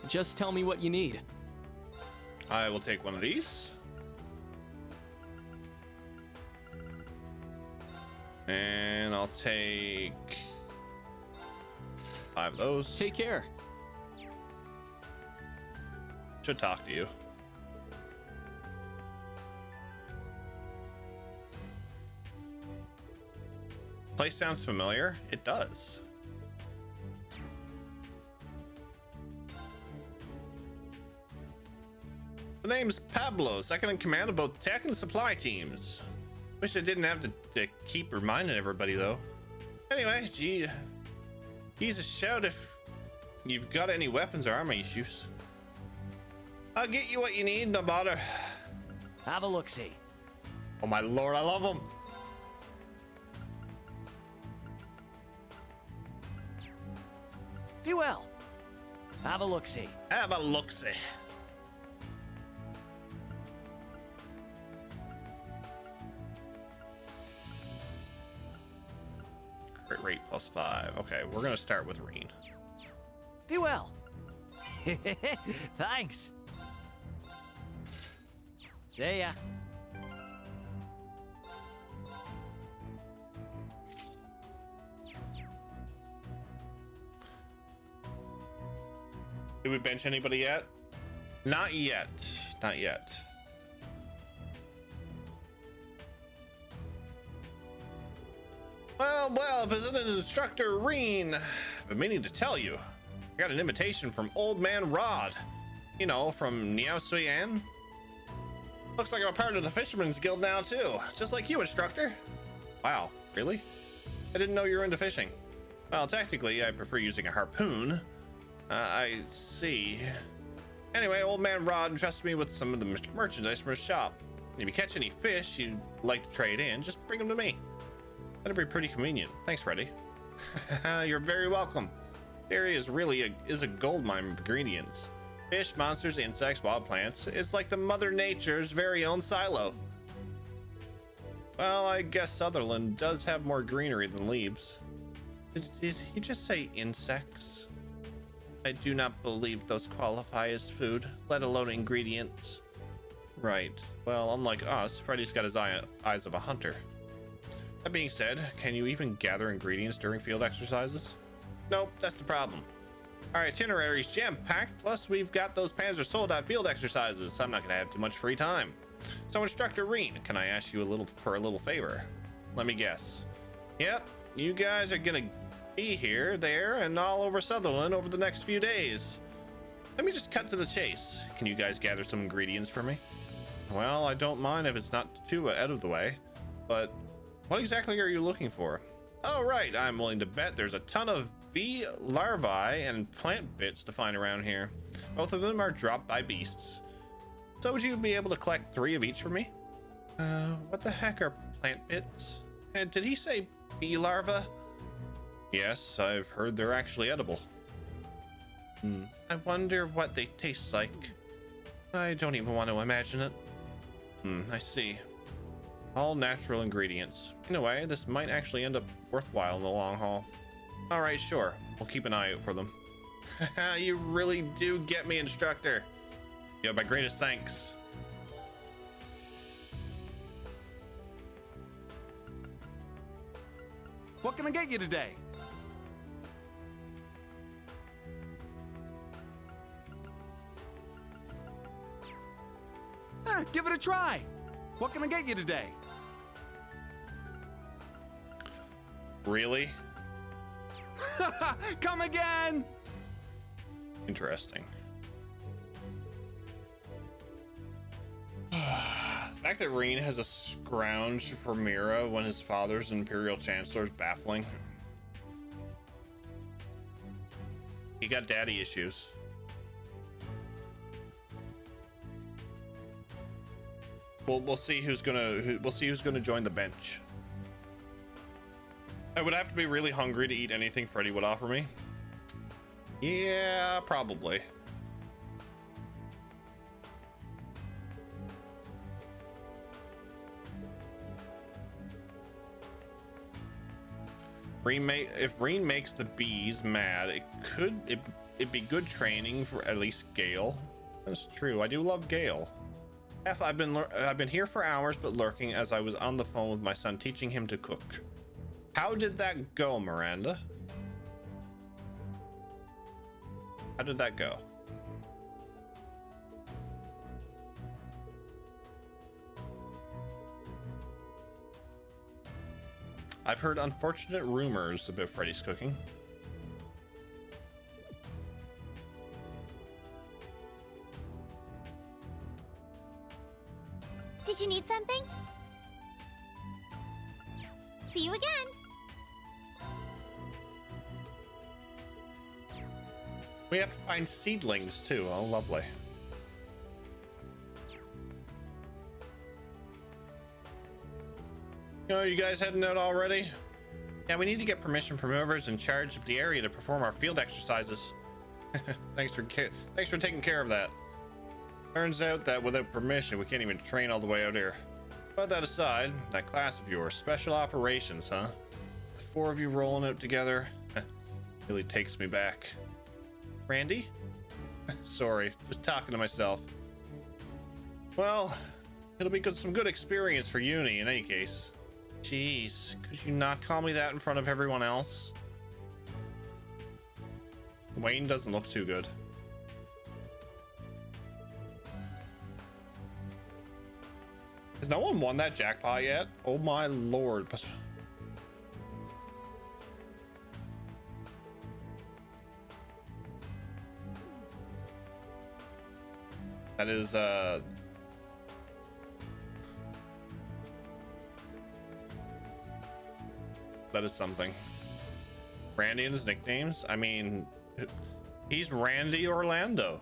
Just tell me what you need. I will take one of these. And I'll take 5 of those. Take care. Should talk to you. Place sounds familiar. It does. The name's Pablo, second in command of both tech and supply teams. Wish I didn't have to keep reminding everybody though. Anyway, geez a shout if you've got any weapons or armor issues. I'll get you what you need, no bother. Have a look-see. Oh my lord, I love them. Be well. Have a look-see. Have a look-see. Crit rate +5. Okay, we're gonna start with Reen. Be well. Thanks. See ya. Did we bench anybody yet? Not yet. Not yet. Well, Visiting Instructor Reen. I've been meaning to tell you. I got an invitation from Old Man Rod. You know, from Niao Suyan. Looks like I'm a part of the Fisherman's Guild now, too. Just like you, Instructor. Wow, really? I didn't know you were into fishing. Well, technically, I prefer using a harpoon. I see. Anyway, Old Man Rod entrusted me with some of the merchandise from his shop. If you catch any fish you'd like to trade in, just bring them to me. That'd be pretty convenient. Thanks, Freddy. You're very welcome. The area is really a gold mine of ingredients. Fish, monsters, insects, wild plants. It's like the Mother Nature's very own silo. Well, I guess Sutherland does have more greenery than leaves. Did he just say insects? I do not believe those qualify as food, let alone ingredients. Right. Well, unlike us, Freddy's got his eyes of a hunter. That being said, can you even gather ingredients during field exercises? Nope, that's the problem. Our itinerary's jam-packed, plus we've got those Panzer Soldat field exercises, so I'm not gonna have too much free time. So Instructor Reen, can I ask you for a little favor? Let me guess. Yep, you guys are gonna be here, there, and all over Sutherland over the next few days. Let me just cut to the chase. Can you guys gather some ingredients for me? Well, I don't mind if it's not too out of the way, but what exactly are you looking for? Oh, right, I'm willing to bet there's a ton of bee larvae and plant bits to find around here. Both of them are dropped by beasts. So would you be able to collect 3 of each for me? What the heck are plant bits? And did he say bee larvae? Yes, I've heard they're actually edible. I wonder what they taste like. I don't even want to imagine it. I see. All natural ingredients. In a way, this might actually end up worthwhile in the long haul. All right, sure. We'll keep an eye out for them. You really do get me, Instructor. You have my greatest thanks. What can I get you today? Give it a try. What can I get you today? Really? Come again. Interesting. The fact that Reen has a scrounge for Mira when his father's Imperial Chancellor is baffling. He got daddy issues. We'll see who's gonna join the bench. I would have to be really hungry to eat anything Freddy would offer me. Yeah, probably. If Reen makes the bees mad, it'd be good training for at least Gale. That's true. I do love Gale. I've been here for hours, but lurking as I was on the phone with my son, teaching him to cook. How did that go, Miranda? How did that go? I've heard unfortunate rumors about Freddy's cooking. Did you need something? See you again. We have to find seedlings too. Oh, lovely. Oh, you guys heading out already? Yeah, we need to get permission from whoever's in charge of the area to perform our field exercises. Thanks for taking care of that. Turns out that without permission, we can't even train all the way out here. But that aside, that class of yours, special operations, huh? The four of you rolling out together really takes me back. Randy? Sorry, just talking to myself. Well, it'll be some good experience for uni in any case. Jeez, could you not call me that in front of everyone else? Wayne doesn't look too good. Has no one won that jackpot yet? Oh my lord. That is, that is something. Randy and his nicknames? I mean, he's Randy Orlando.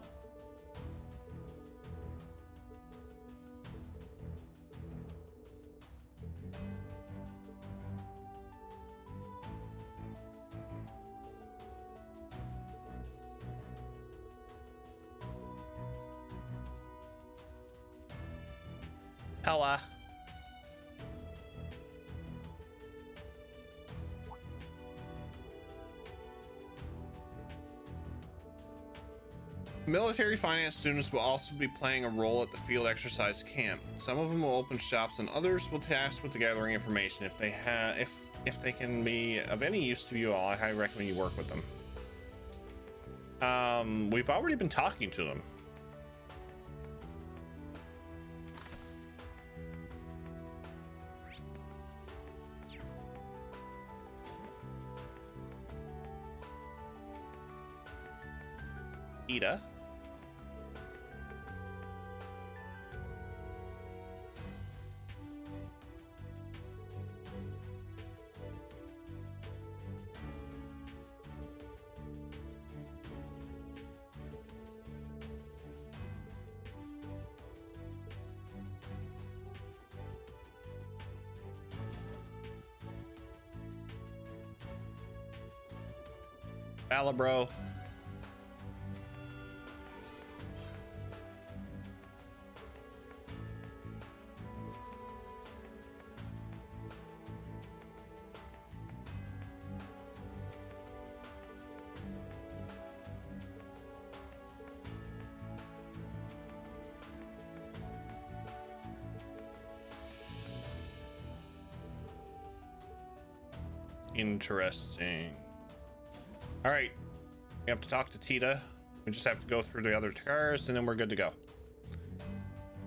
Hello. Military finance students will also be playing a role at the field exercise camp. Some of them will open shops and others will task with the gathering information. If they can be of any use to you all, I highly recommend you work with them. We've already been talking to them. Vita. Bro. Interesting. All right, we have to talk to Tita. We just have to go through the other cars and then we're good to go.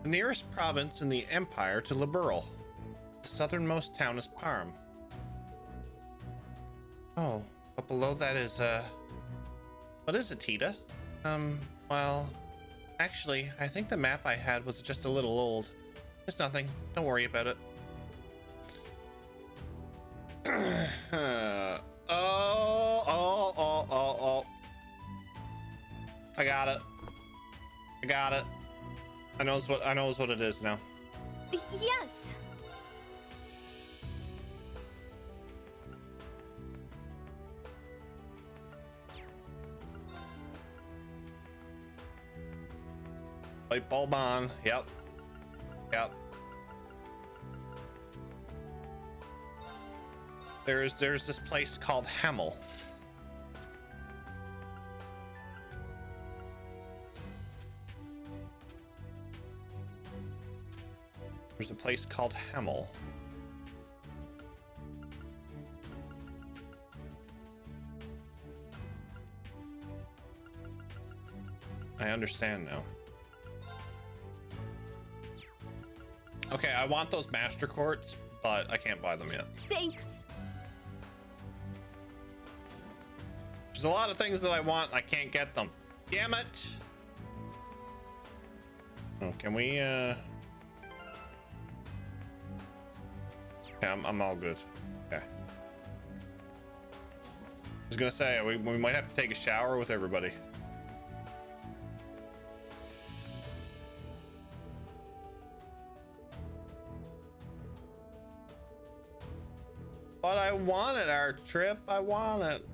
The nearest province in the empire to Liberal. The southernmost town is Parm. Oh, but below that is what is it, Tita? Well, actually, I think the map I had was just a little old. It's nothing, don't worry about it. Oh. I got it. I know what it is now. Yes. Light bulb on. Yep. There's this place called Hamel. There's a place called Hamel. I understand now. Okay, I want those master quartz, but I can't buy them yet. Thanks. There's a lot of things that I want, and I can't get them. Damn it! Oh, can we, Yeah, I'm all good. Okay. I was gonna say, we might have to take a shower with everybody. But I want it, our trip. I want it.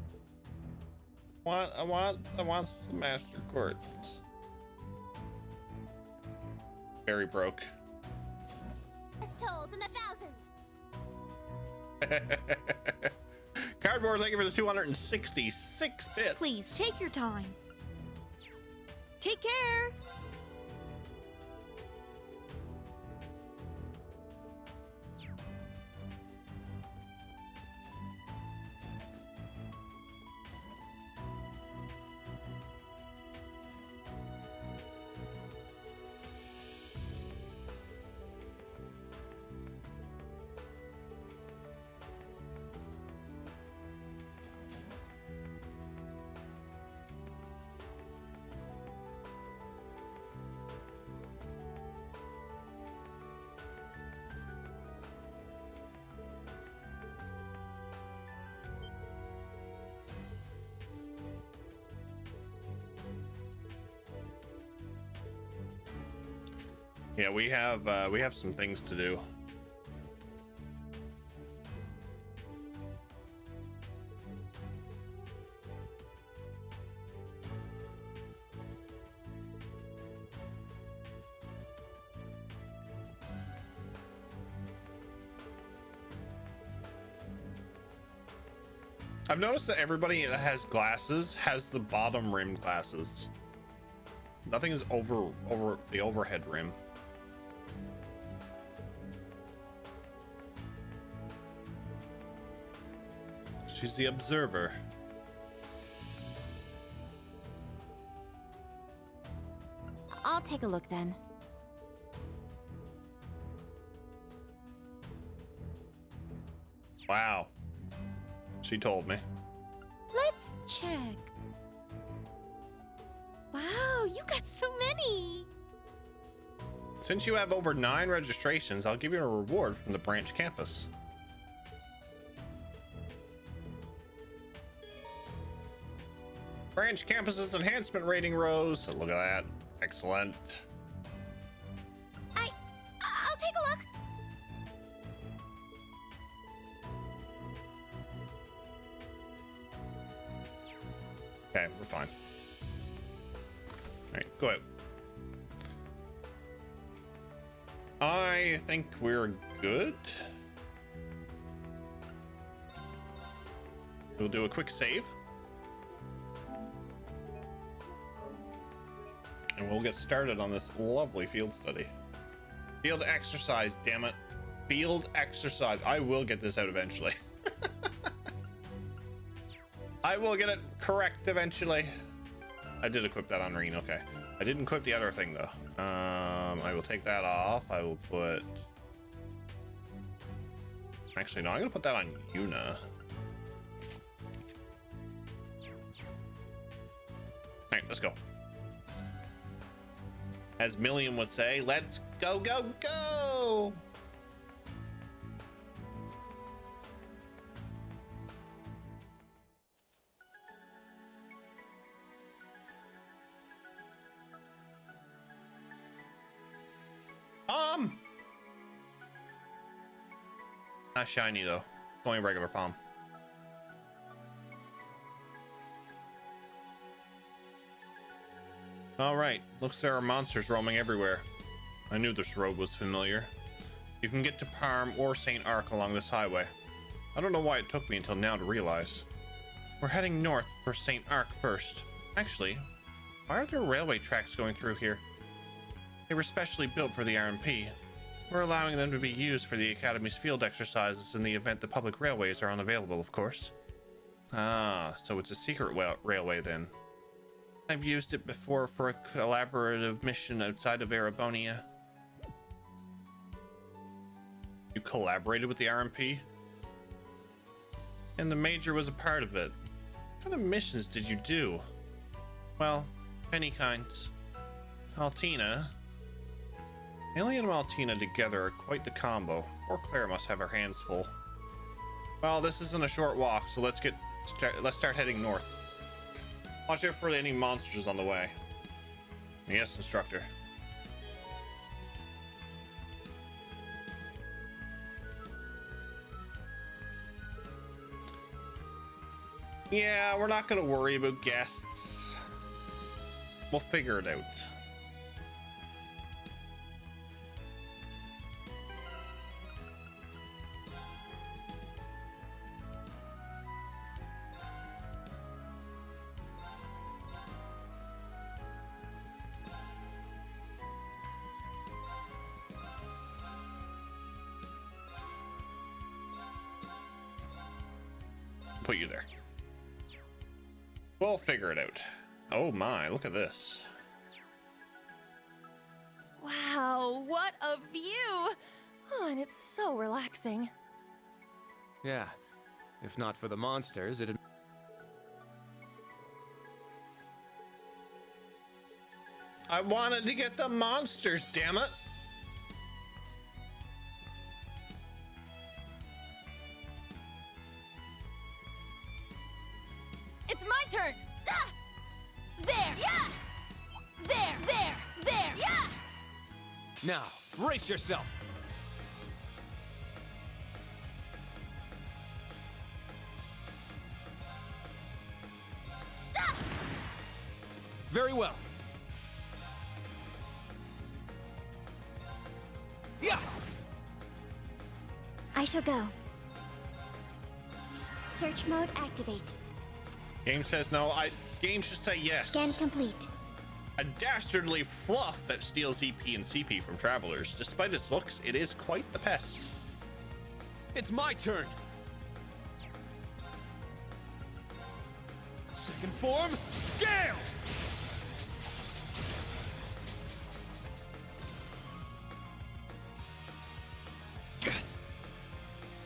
I want the master quartz. Very broke. Tolls in the thousands. Cardboard, thank you for the 266 bits. Please take your time. Take care. Yeah, we have some things to do. I've noticed that everybody that has glasses has the bottom rim glasses. Nothing is over the overhead rim. She's the observer. I'll take a look then. Wow. She told me. Let's check. Wow, you got so many. Since you have over 9 registrations, I'll give you a reward from the branch campus. Branch campus's enhancement rating rose. Look at that. Excellent. I'll take a look. Okay, we're fine. All right, go ahead. I think we're good. We'll do a quick save. And we'll get started on this lovely field study. Field exercise, damn it. Field exercise. I will get this out eventually. I will get it correct eventually. I did equip that on Reen, okay. I didn't equip the other thing though. I will take that off. I will put... Actually, no, I'm gonna put that on Yuna. All right, let's go. As Milliam would say, let's go, go, go! Palm! Not shiny though. Only regular palm. All right, looks there are monsters roaming everywhere. I knew this road was familiar. You can get to Parm or St. Arc along this highway. I don't know why it took me until now to realize. We're heading north for St. Arc first. Actually, why are there railway tracks going through here? They were specially built for the RMP. We're allowing them to be used for the Academy's field exercises in the event the public railways are unavailable, of course. Ah, so it's a secret railway then. I've used it before for a collaborative mission outside of Erebonia. You collaborated with the RMP? And the Major was a part of it. What kind of missions did you do? Well, many kinds. Altina. Alien and Altina together are quite the combo. Poor Claire must have her hands full. Well, this isn't a short walk, so let's start heading north. Watch out for any monsters on the way. Yes, instructor. Yeah, we're not gonna worry about guests. We'll figure it out. Put you there. We'll figure it out. Oh my, look at this. Wow, what a view! Oh, and it's so relaxing. Yeah. If not for the monsters, it'd... I wanted to get the monsters, damn it! It's my turn! Ah! There! Yeah! There! Yeah! Now, brace yourself! Ah! Very well. Yeah! I shall go. Search mode activate. Game says no. Game should say yes. Scan complete. A dastardly fluff that steals EP and CP from travelers. Despite its looks, it is quite the pest. It's my turn. Second form, Gale!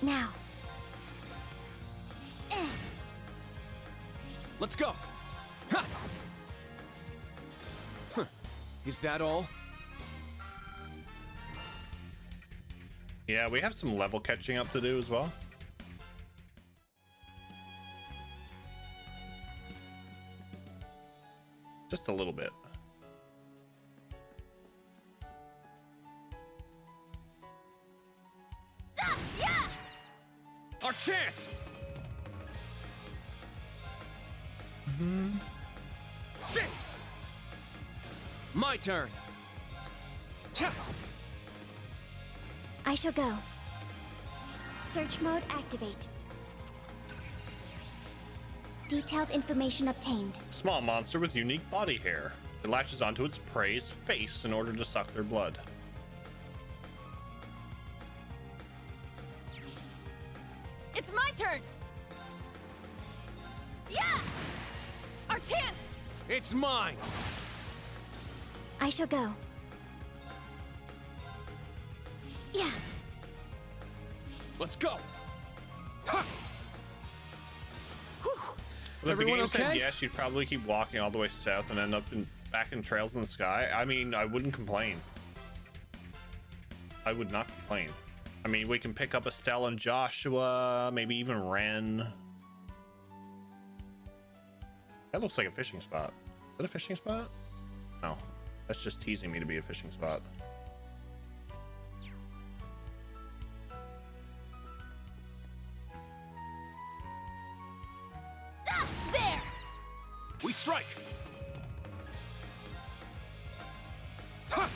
Now. Let's go. Ha! Huh. Is that all? Yeah, we have some level catching up to do as well. Just a little bit. Yeah! Our chance! Sit! My turn. I shall go. Search mode activate. Detailed information obtained. Small monster with unique body hair. It latches onto its prey's face in order to suck their blood. It's my turn! Yeah! Our chance! It's mine! I shall go. Yeah. Let's go! But if the game said yes, you'd probably keep walking all the way south and end up back in Trails in the Sky. I mean, I wouldn't complain. I would not complain. I mean, we can pick up Estelle and Joshua, maybe even Ren. That looks like a fishing spot. Is that a fishing spot? No, that's just teasing me to be a fishing spot. There! We strike! Ha!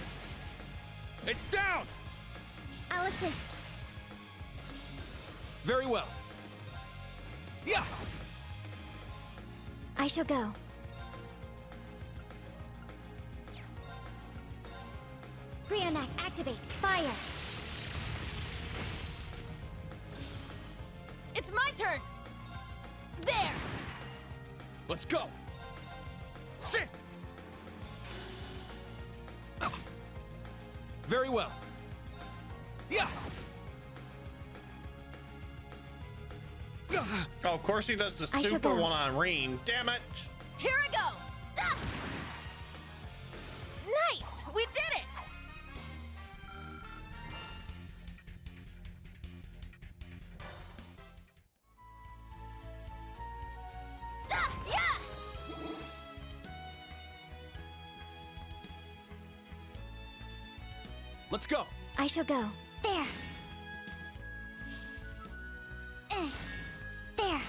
It's down! I'll assist. Very well. Yeah! I shall go. Brionac, activate. Fire. It's my turn! There! Let's go! Sit! Very well. Yeah! Oh, of course he does the I shall super go. one on Reen. Damn it! Here I go! Ah! Nice! We did it! Ah! Yeah! Let's go. I shall go. There. There.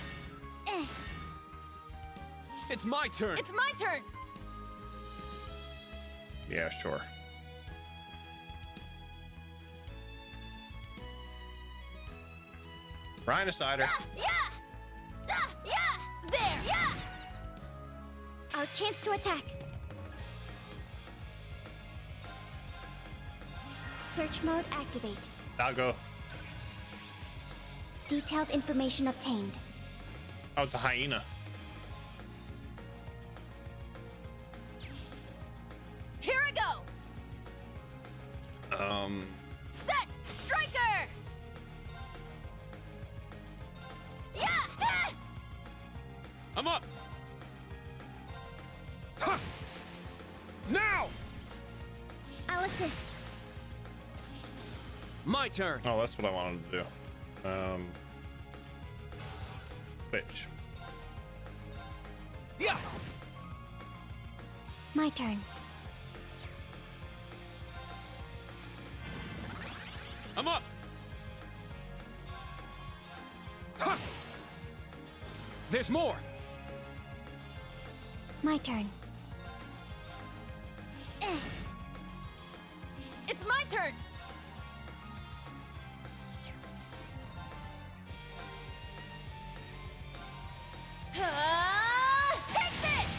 It's my turn. It's my turn! Yeah, sure. Ryan Decider. Ah! Yeah! Ah! Yeah! There! Yeah! Our chance to attack. Search mode activate. I'll go. Detailed information obtained. Oh, it's a hyena. Here I go! Set! Striker! Yeah! Ah! I'm up. Huh. Now! I'll assist. My turn. Oh, that's what I wanted to do. Which? Yeah! My turn. I'm up. Huh. There's more. My turn. It's my turn! Take this!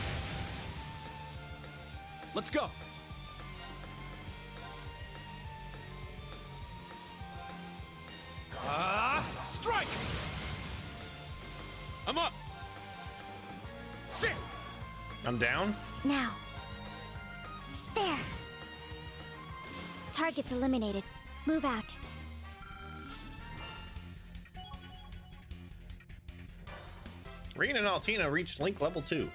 Let's go. Strike! I'm up. Sit! I'm down. Now. There. Targets eliminated. Move out. Reen and Altina reached Link level 2.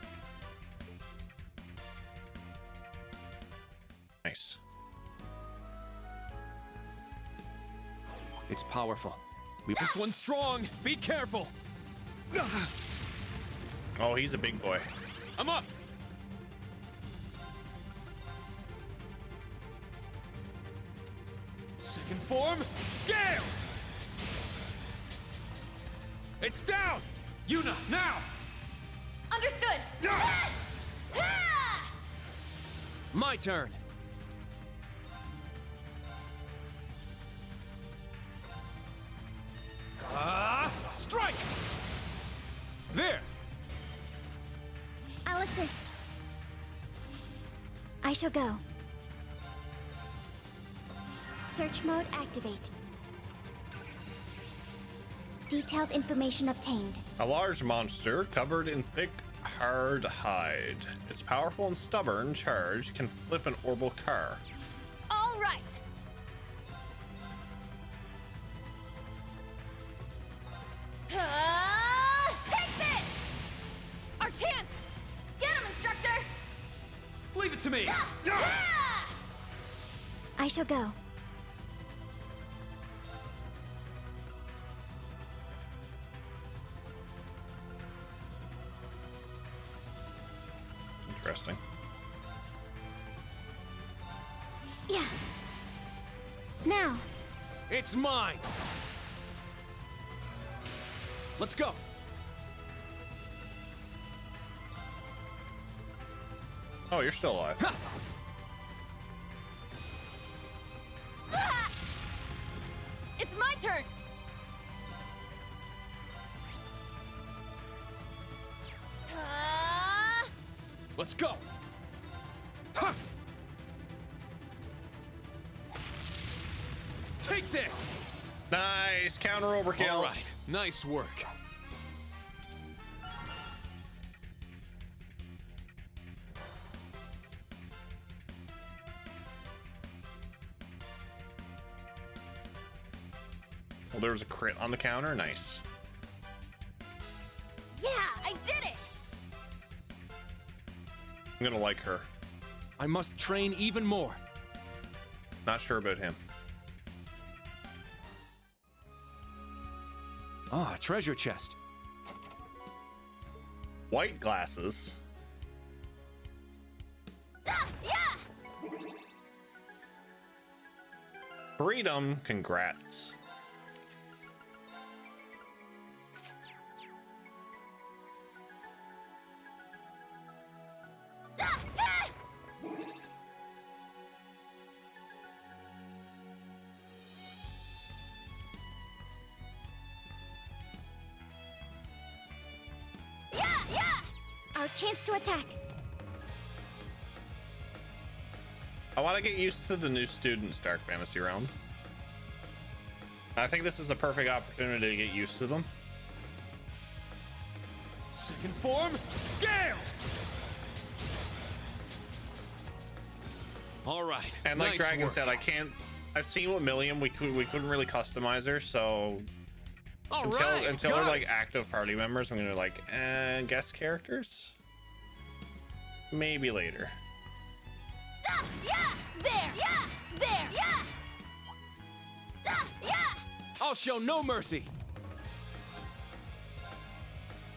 Nice. It's powerful. Leave this one strong. Be careful. Oh, he's a big boy. I'm up. Second form. Gale. It's down. Yuna, now. Understood! My turn. Strike! There. I'll assist. I shall go. Search mode activate. Detailed information obtained. A large monster covered in thick, hard hide. Its powerful and stubborn charge can flip an orbital car. All right! Take this! Our chance! Get him, instructor! Leave it to me. I shall go. Interesting. Yeah. Now. It's mine. Let's go. Oh, you're still alive. It's my turn! Let's go. Take this. Nice counter overkill. All right, nice work. Well, there was a crit on the counter. Nice. Yeah, I did it! I'm gonna like her. I must train even more. Not sure about him. Ah, treasure chest. White glasses. Yeah! Freedom. Congrats. Our chance to attack. I want to get used to the new students' Dark Fantasy Realms. I think this is the perfect opportunity to get used to them. Second form, Gale! All right. And like nice Dragon work. said, I've seen what Milliam, we couldn't really customize her, so All until right, they're got like it. active party members, I'm gonna like guest characters. Maybe later. Yeah! There! Yeah! There! Yeah! Yeah! I'll show no mercy.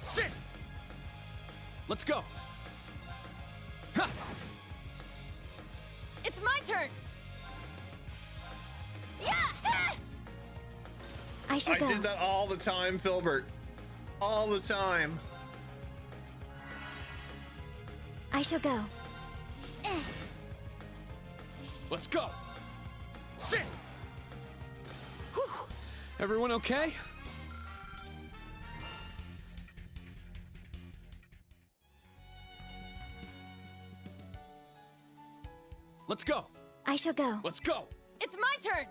Sit! Let's go. It's my turn! Yeah! I shall go. I did that all the time, Filbert. All the time. I shall go. Let's go. Sit! Whew. Everyone okay? Let's go. I shall go. Let's go. It's my turn!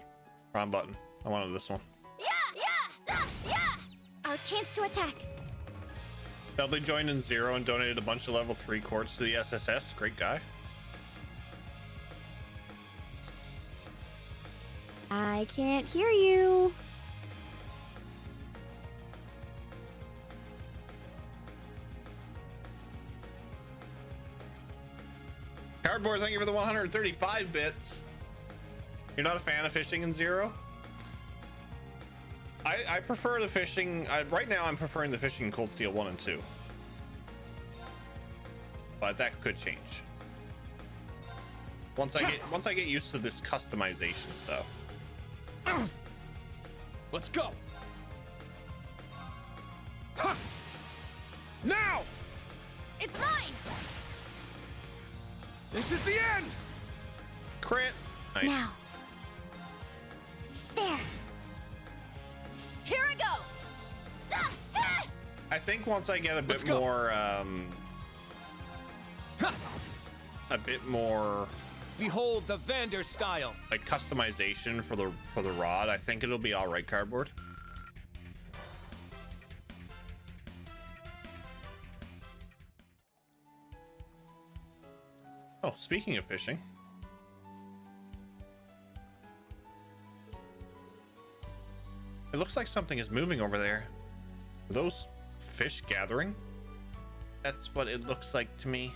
Wrong button. I wanted this one. Yeah! Our chance to attack. Dudley joined in 0 and donated a bunch of level 3 quartz to the SSS. Great guy. I can't hear you. Cardboard, thank you for the 135 bits. You're not a fan of fishing in 0? I prefer the fishing. Right now, I'm preferring the fishing in Cold Steel 1 and 2. But that could change. Once I get used to this customization stuff. Let's go. Ha! Now! It's mine! This is the end! Crit. Nice. Now. There. Here I go! I think once I get a bit go. more, a bit more Behold the Vander style. like customization for the rod, I think it'll be all right. Cardboard. Oh, speaking of fishing. It looks like something is moving over there. Are those fish gathering? That's what it looks like to me.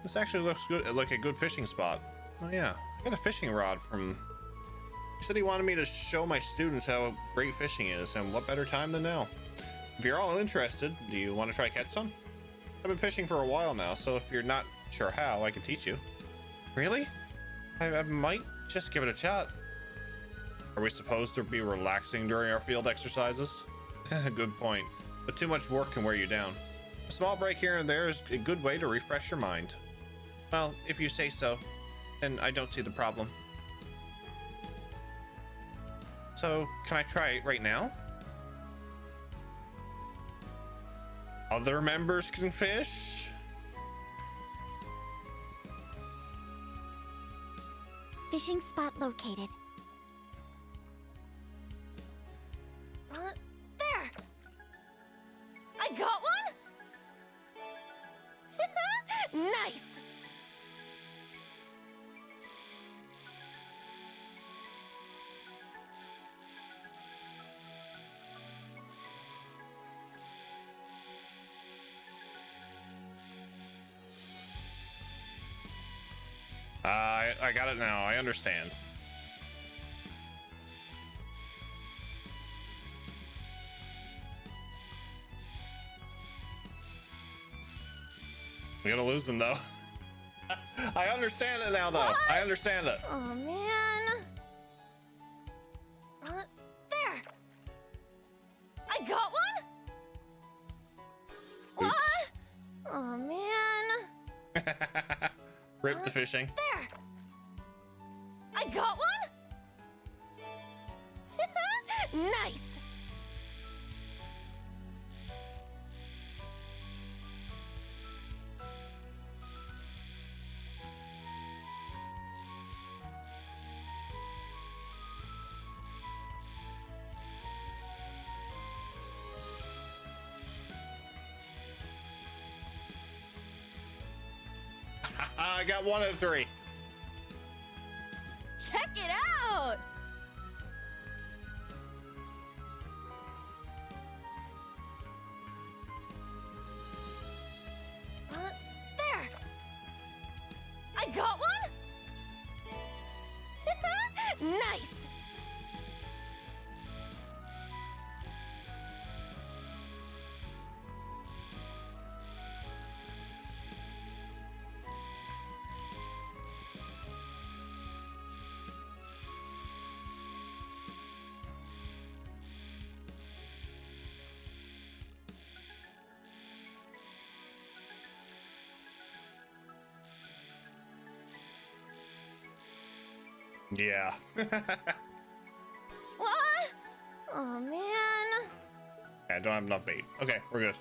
This actually looks good, like a good fishing spot. Oh yeah, I got a fishing rod from... He said he wanted me to show my students how great fishing is, and what better time than now? If you're all interested, do you want to try catch some? I've been fishing for a while now, so if you're not sure how, I can teach you. Really? I might just give it a shot. Are we supposed to be relaxing during our field exercises? Good point, but too much work can wear you down. A small break here and there is a good way to refresh your mind. Well, if you say so, then I don't see the problem. So, can I try it right now? Other members can fish? Fishing spot located. There! I got one? Nice! I got it now. I understand. We're gonna lose them though. I understand it now though. What? I understand it. Oh man. There. I got one. Oops. What? Oh man. Rip the fishing. There. I got one. Nice. I got 1 out of 3. Check it out. There. I got one. Nice. Yeah. What? Oh man. I don't have enough bait. Okay, we're good.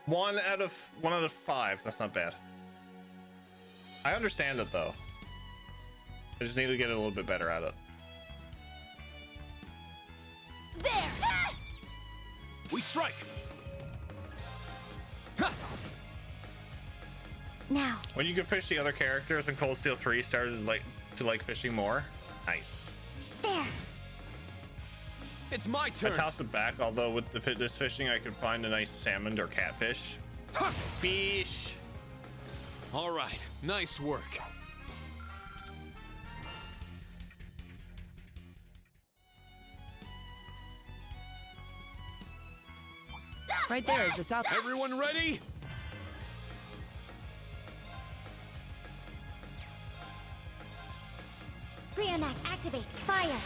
1 out of 5. That's not bad. I understand it though. I just need to get a little bit better at it. There. We strike. Now. When you could fish the other characters in Cold Steel 3 started to like fishing more. Nice. There. It's my turn. I toss it back, although with this fishing I could find a nice salmon or catfish. Fish. All right, nice work. Right there is the south. Everyone ready? Brionac, activate. Fire.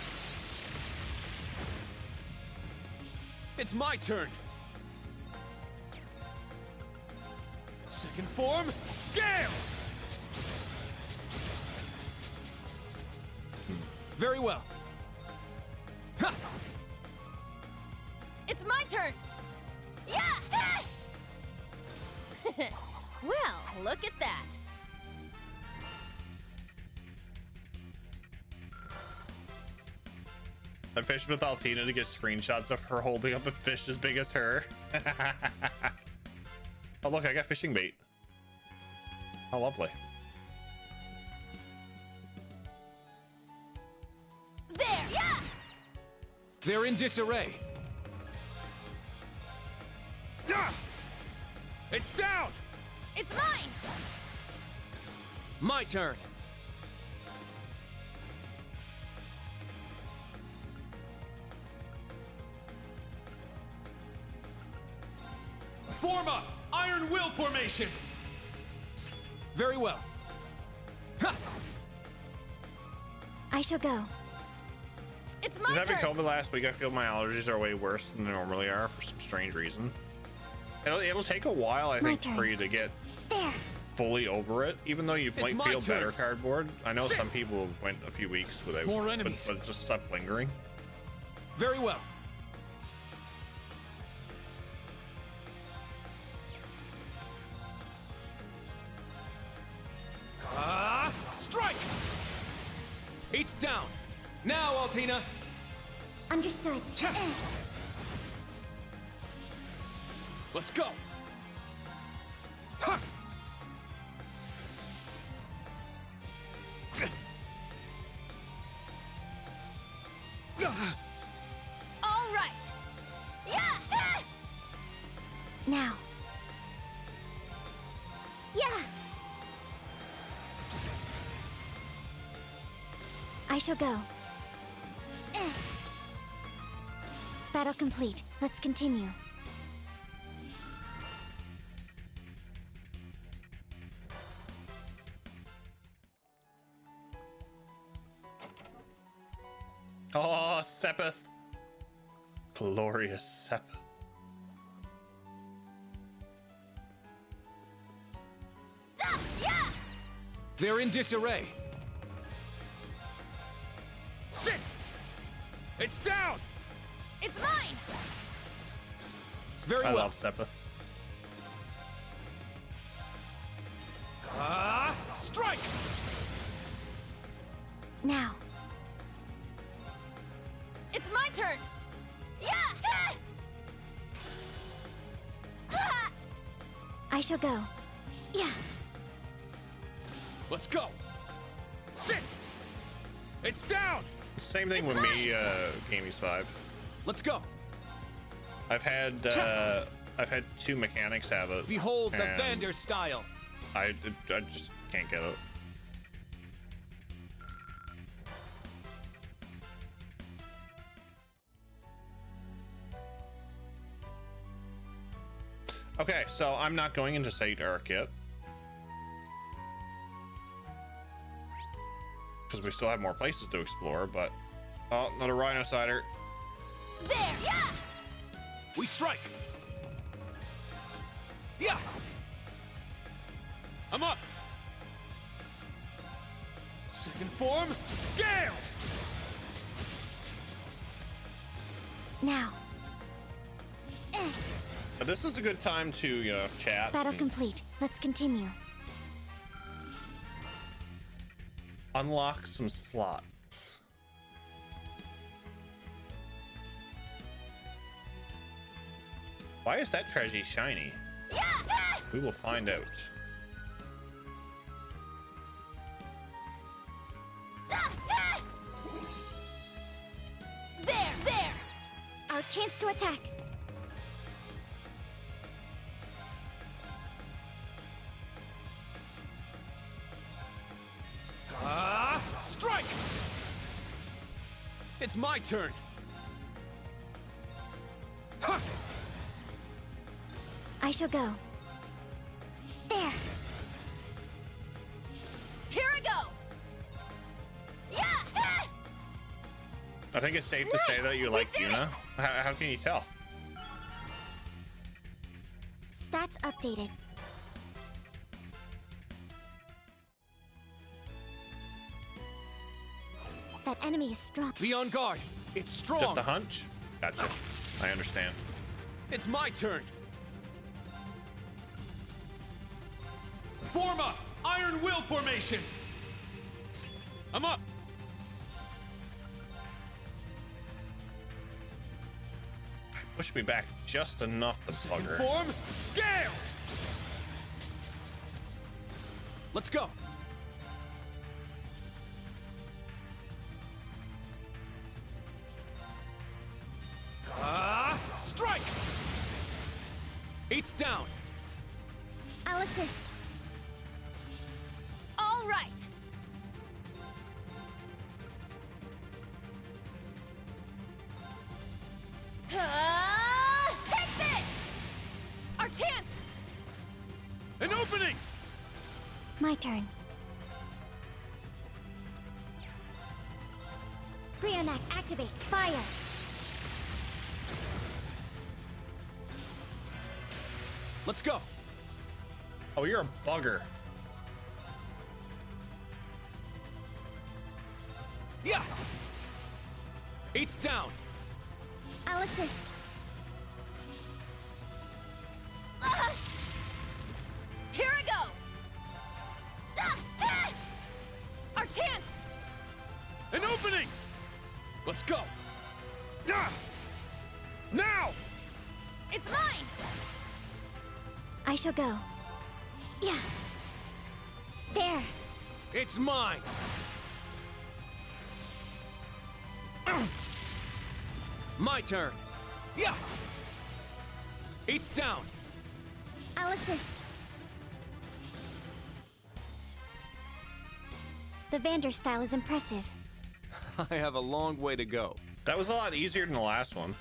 It's my turn. Second form, Gale! Very well. Ha! It's my turn. Yeah. Well, look at that. I fished with Altina to get screenshots of her holding up a fish as big as her. Oh look, I got fishing bait. How lovely. There. Yeah. They're in disarray. Yeah! It's down! It's mine. My turn. Form up! Iron Will formation! Very well. Ha! I shall go. It's Since my having turn. COVID last week, I feel my allergies are way worse than they normally are for some strange reason. It'll take a while, I think, for you to get fully over it, even though you might feel better, Cardboard. I know some people have went a few weeks without More enemies. but just stopped lingering. Very well. Strike! It's down. Now, Altina. Understood. Let's go. All right. Yeah. Now. Yeah. I shall go. Battle complete. Let's continue. Oh, Sepith. Glorious Sepith. They're in disarray. Sit! It's down! It's mine! Very I well. love Sepith. Strike! Now. It's my turn! Yeah! I shall go. Yeah. Let's go! Sit! It's down! Same thing with me, Gamies 5. Let's go. I've had 2 mechanics have it. Behold the and Vander style. I just can't get it. Okay, so I'm not going into Sate Arc yet. Because we still have more places to explore, but... Oh, another Rhinocider. There! Yeah! We strike! Yeah! I'm up! Second form, Gale! Now. This is a good time to, you know, chat. Battle complete. Let's continue. Unlock some slots. Why is that treasure shiny? Yeah! We will find out. There! Our chance to attack. Strike! It's my turn. I shall go. There. Here I go! Yeah! I think it's safe to say that you like Yuna. How can you tell? Stats updated. That enemy is strong. Be on guard. It's strong. Just a hunch? Gotcha. I understand. It's my turn. Form up! Iron Will formation! I'm up! Push me back just enough to Second bugger. form, Gale! Let's go. Strike! It's down. I'll assist. All right! Take this! Our chance! An opening! My turn. Brionac, activate. Fire. Let's go. Oh, you're a bugger. Yeah. It's down. I'll assist. Here I go! Our chance! An opening! Let's go! Now! It's mine! I shall go. Yeah. There. It's mine. My turn. Yeah. It's down. I'll assist. The Vander style is impressive. I have a long way to go. That was a lot easier than the last one.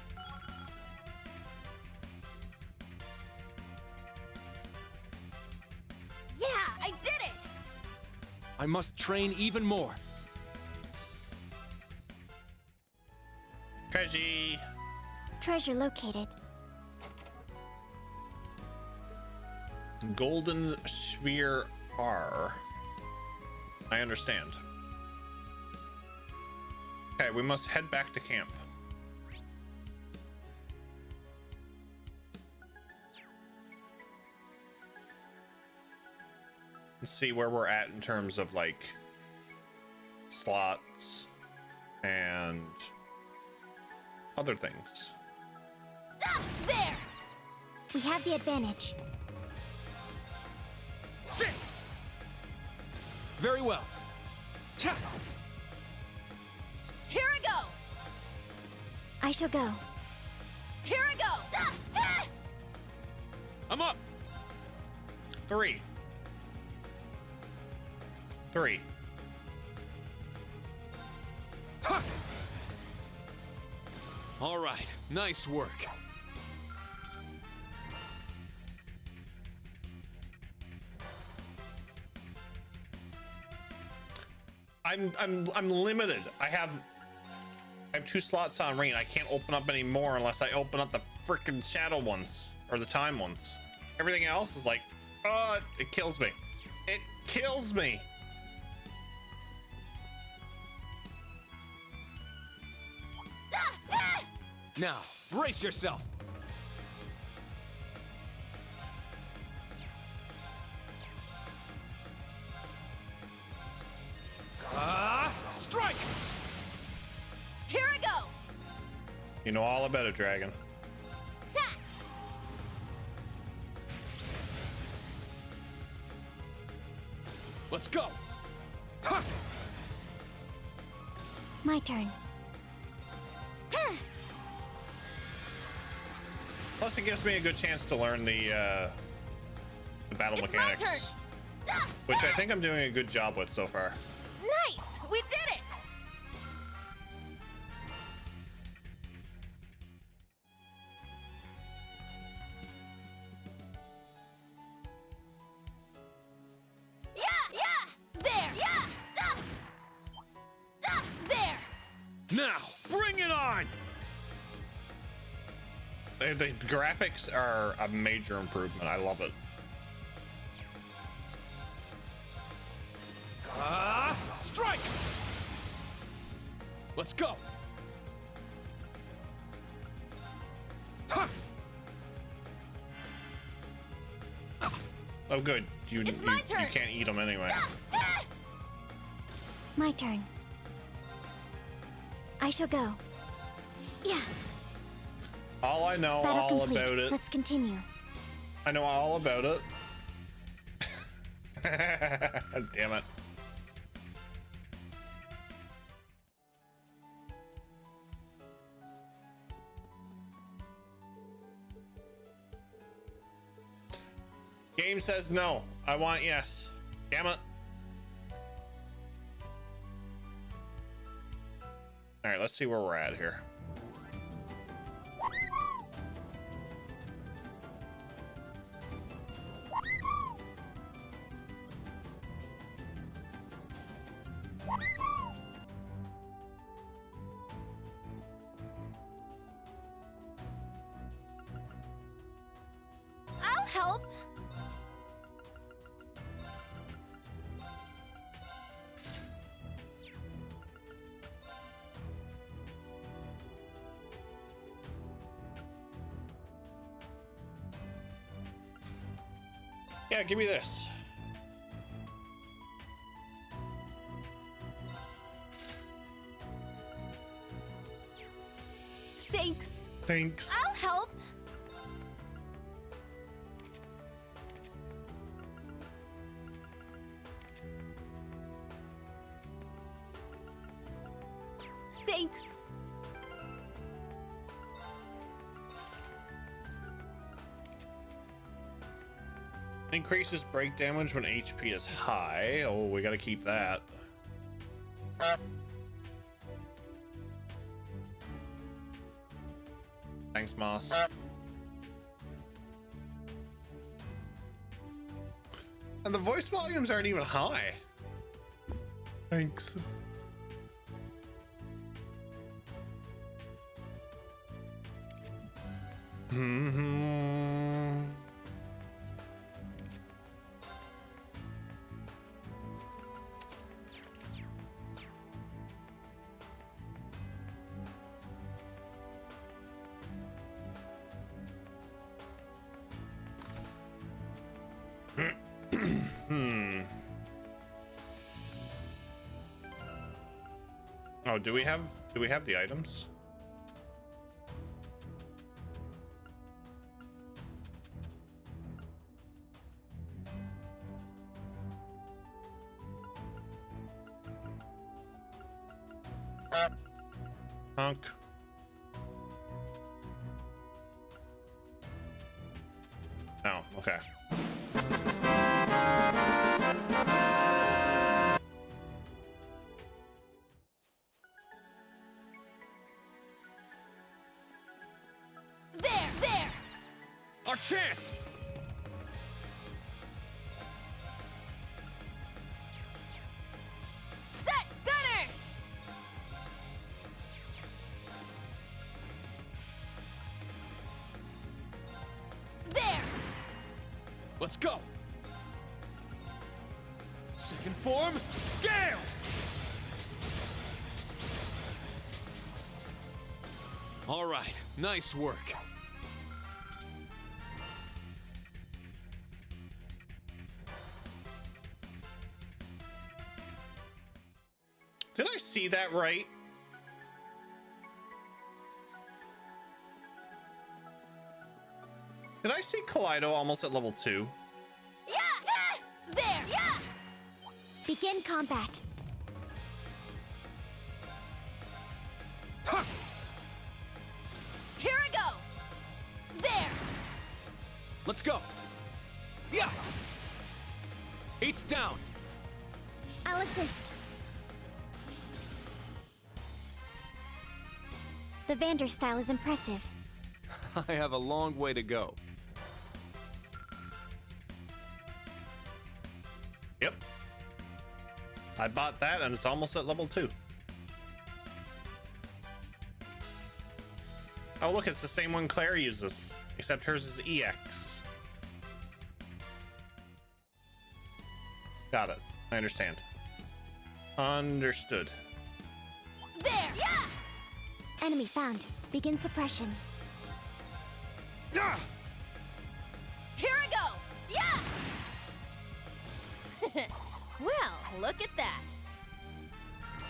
Yeah, I did it! I must train even more. Treasure. Treasure located. Golden Sphere R. I understand. Okay, we must head back to camp. Let's see where we're at in terms of like slots and other things. Ah, there! We have the advantage. Sit! Very well. Here I go! I shall go. Here I go! Ah, ah! I'm up! 3. All right, nice work. I'm limited. I have 2 slots on rain. I can't open up any more unless I open up the freaking shadow ones or the time ones. Everything else is like, oh, it kills me. It kills me. Now, brace yourself. Strike! Here I go! You know all about it, dragon. Let's go. My turn. Plus, it gives me a good chance to learn the battle It's my mechanics, turn. which I think I'm doing a good job with so far. Nice! We did it! Yeah! There! Yeah! There! Now, bring it on! The graphics are a major improvement. I love it. Strike! Let's go. Oh, good. You It's my turn. you can't eat them anyway. My turn. I shall go. Yeah. All I know Battle all complete. about it. Let's continue. I know all about it. Damn it. Game says no. I want yes. Damn it. All right, let's see where we're at here. I'll help. Yeah, give me this. Thanks. Thanks. I'll help. Thanks. Increases break damage when HP is high. Oh, we gotta keep that. Thanks, Moss. And the voice volumes aren't even high. Thanks. Oh, do we have the items? Hunk. Oh, okay. There! Our chance! Set! Gunner! There! Let's go! Second form, Gale! All right, nice work. Did I see that right? Did I see Kaleido almost at level 2? Yeah! There! Yeah! Begin combat. Here I go! There! Let's go! Yeah! Eight's down! I'll assist. The Vander style is impressive. I have a long way to go. Yep. I bought that and it's almost at level 2. Oh, look, it's the same one Claire uses, except hers is EX. Got it. I understand. Understood. There! Yeah! Enemy found. Begin suppression. Yeah! Here I go! Yeah! Well, look at that.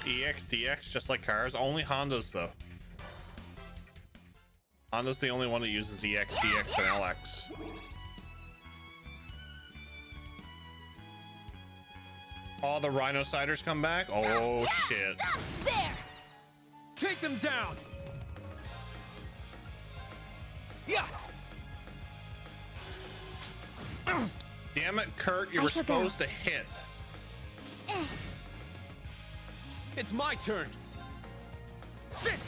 EX, DX, just like cars. Only Hondas, though. Honda's the only one that uses EX, DX, and LX. All the Rhinociders come back? Oh, shit. There! Take them down! Yeah! Damn it, Kurt, you were supposed to hit. It's my turn! Sit!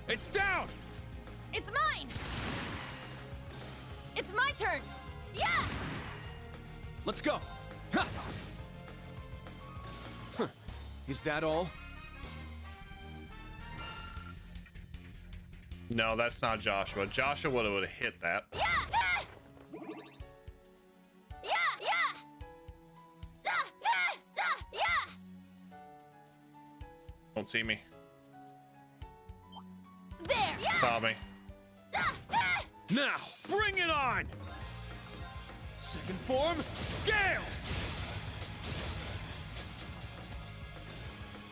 It's down! It's mine! It's my turn! Yeah! Let's go! Ha! Huh. Is that all? No, that's not Joshua. Joshua would have hit that. Yeah! Don't see me. There! Saw me. Now, bring it on! Second form, Gale!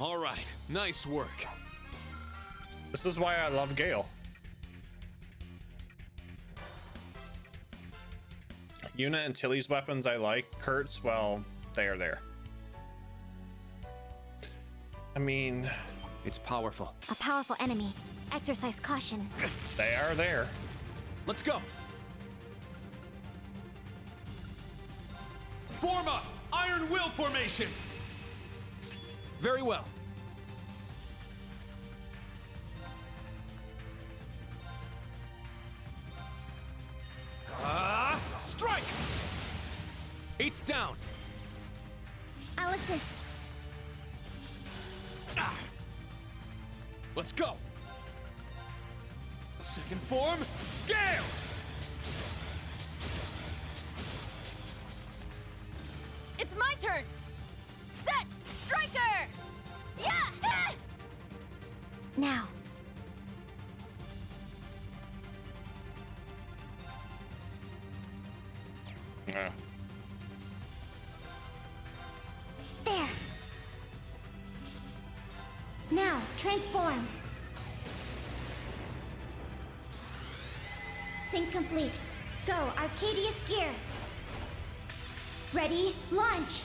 All right, nice work. This is why I love Gale. Yuna and Tilly's weapons I like. Kurt's, well, they are there. I mean, it's powerful. A powerful enemy. Exercise caution. They are there. Let's go. Form up! Iron Will formation! Very well. Eight's down. I'll assist. Ah. Let's go. Second form, Gale! It's my turn! Set! Striker! Yeah! Ah! Now. Yeah. There. Now, transform. Sync complete. Go, Arcadius gear. Ready, launch.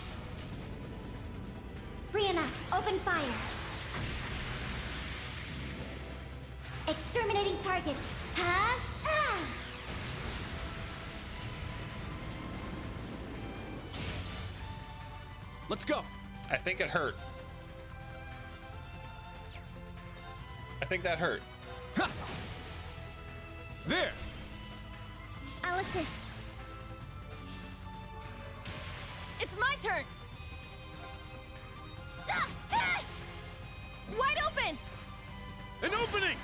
Brianna, open fire. Exterminating target. Huh? Ah! Let's go. I think it hurt. I think that hurt. Ha! There. I'll assist. It's my turn! Ah! Ah! Wide open! An opening!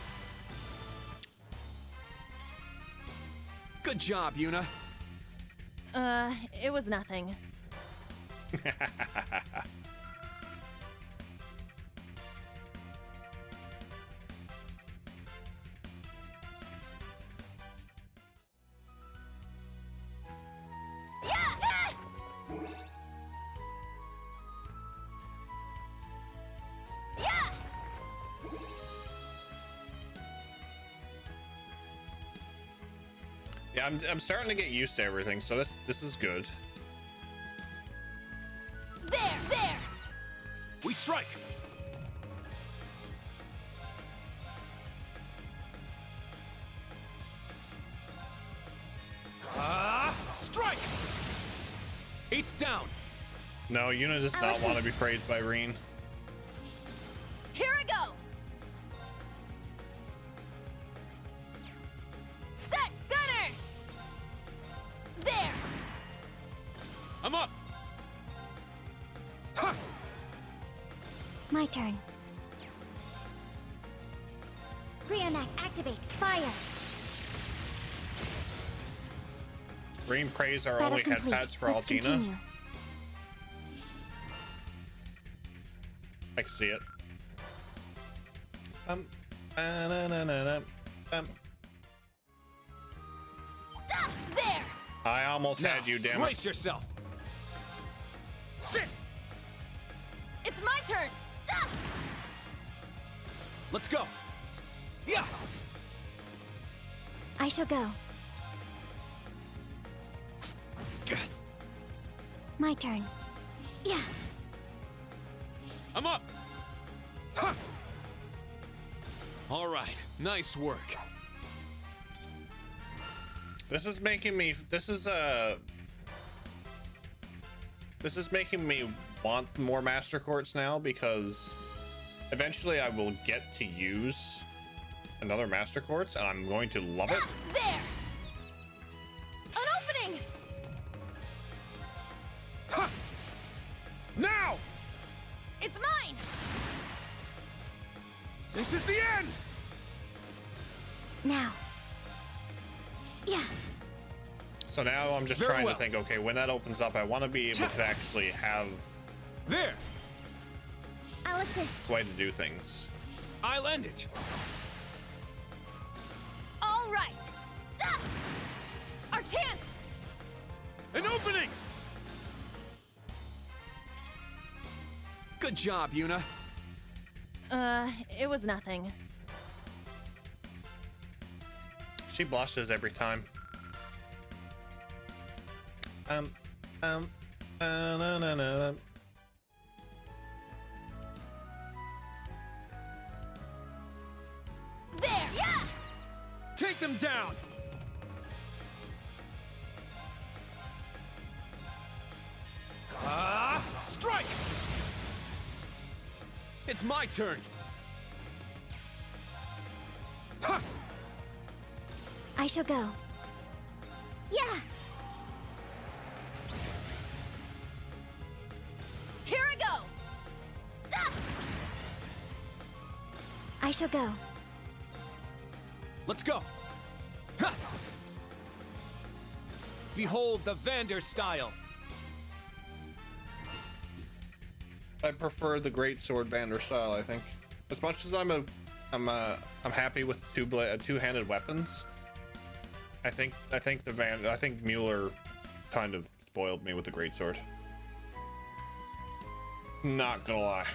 Good job, Yuna. It was nothing. Yeah, I'm starting to get used to everything, so this is good. There! We strike! Strike! Eight's down! No, Yuna does not want to be praised by Reen. Here I go! Set! Gunner! There! I'm up! My turn. Brionac, activate. Fire. Reen praise our Battle only head complete. pads for Let's Altina. continue. I can see it. There! I almost had you, damn it. Brace yourself! Sit! It's my turn! Ah! Let's go! Yeah! I shall go. My turn. Yeah. I'm up! Huh. All right, nice work. This is making me want more master courts now, because eventually I will get to use another master courts and I'm going to love it. There! An opening! Huh. Now! It's mine! This is the end! Now. Yeah. So now I'm just Very trying well. to think, okay, when that opens up, I want to be able to actually have There! I'll assist. a way to do things. I'll end it. All right! Ah! Our chance! An opening! Good job, Yuna. It was nothing. She blushes every time. Na. There! Yeah! Take them down! Strike! It's my turn. Huh. I shall go. Yeah. I shall go. Let's go. Ha! Behold the Vander style. I prefer the great sword Vander style. I think, as much as I'm happy with two-handed weapons. I think Mueller kind of spoiled me with the great sword. Not gonna lie.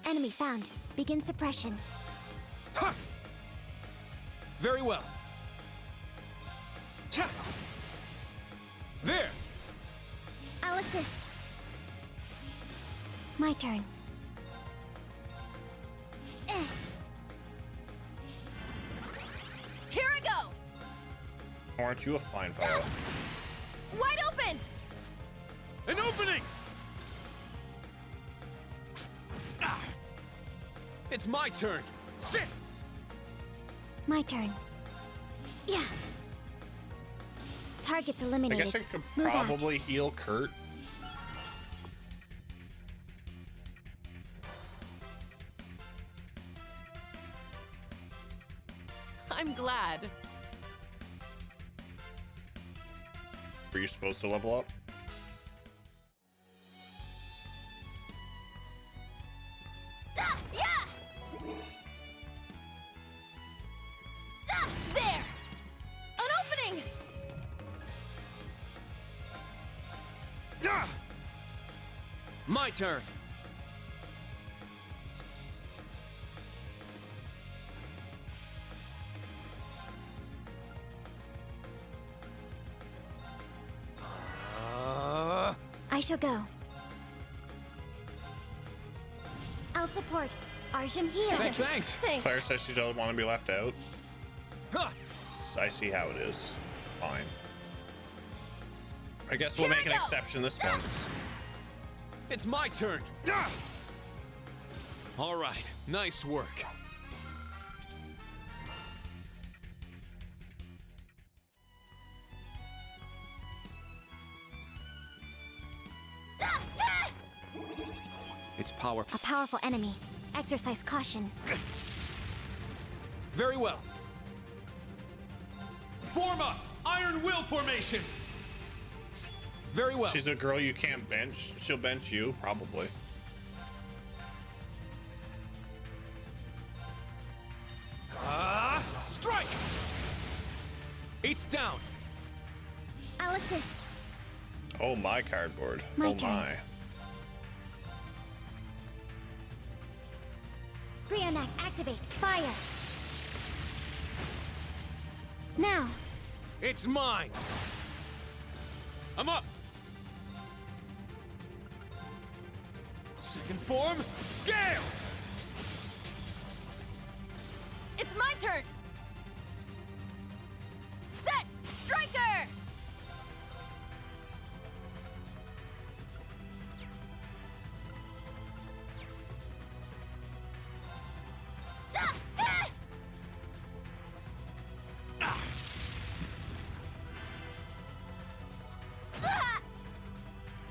Enemy found. Begin suppression. Ha! Very well. Cha! There! I'll assist. My turn. Here I go! Aren't you a fine fellow? Wide open! An opening! Ah. It's my turn. Sit! My turn. Yeah. Targets I eliminated. guess I could Move out. probably heal Kurt. I'm glad. Were you supposed to level up? There! An opening! My turn. I shall go. I'll support. Arjun here. Thanks. Claire says she doesn't want to be left out. Huh. I see how it is. Fine. I guess we'll Here make I an go. exception this once. It's my turn. All right. Nice work. It's power. A powerful enemy. Exercise caution. Very well. Form up! Iron Will formation! Very well. She's a girl you can't bench. She'll bench you, probably. Strike! It's down. I'll assist. Oh my cardboard. My oh turn. my. Brionac, activate. Fire. Now. It's mine. I'm up. Second form, Gale! It's my turn! Set! Striker!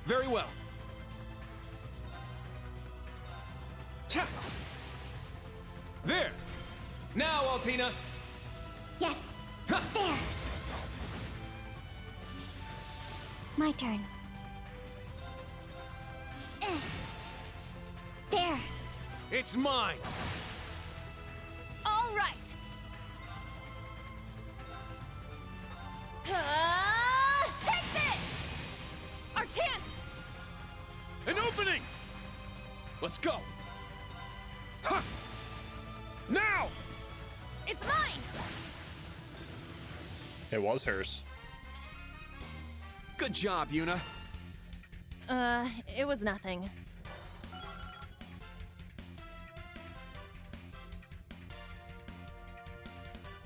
Very well. Cha! There! Now, Altina! Yes. Ha! There. My turn. There. It's mine! All right! Take this! Our chance! An opening! Let's go! Ha! Now! It's mine! It was hers. Good job, Yuna. It was nothing.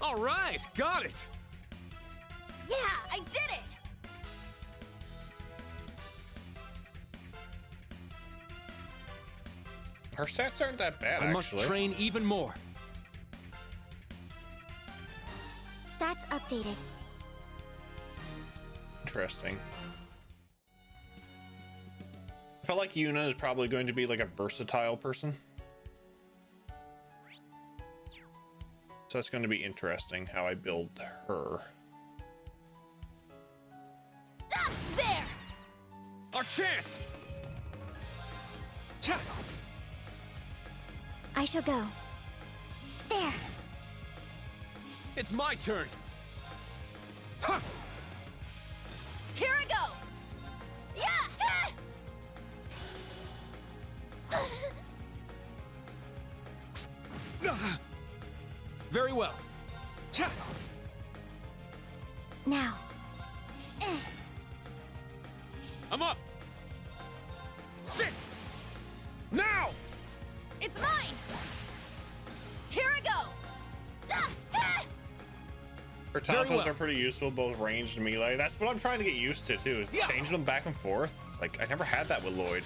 All right, got it! Yeah, I did it! Her stats aren't that bad, I must actually. train even more. Stats updated. Interesting. I feel like Yuna is probably going to be like a versatile person. So that's going to be interesting how I build her. Ah, there! Our chance! I shall go. There. It's my turn. Here I go! Yeah! Very well. Now. I'm up. Sit. Now. It's mine! Here I go! Her tauntos are pretty useful, both ranged and melee. That's what I'm trying to get used to too, is changing them back and forth. Like, I never had that with Lloyd.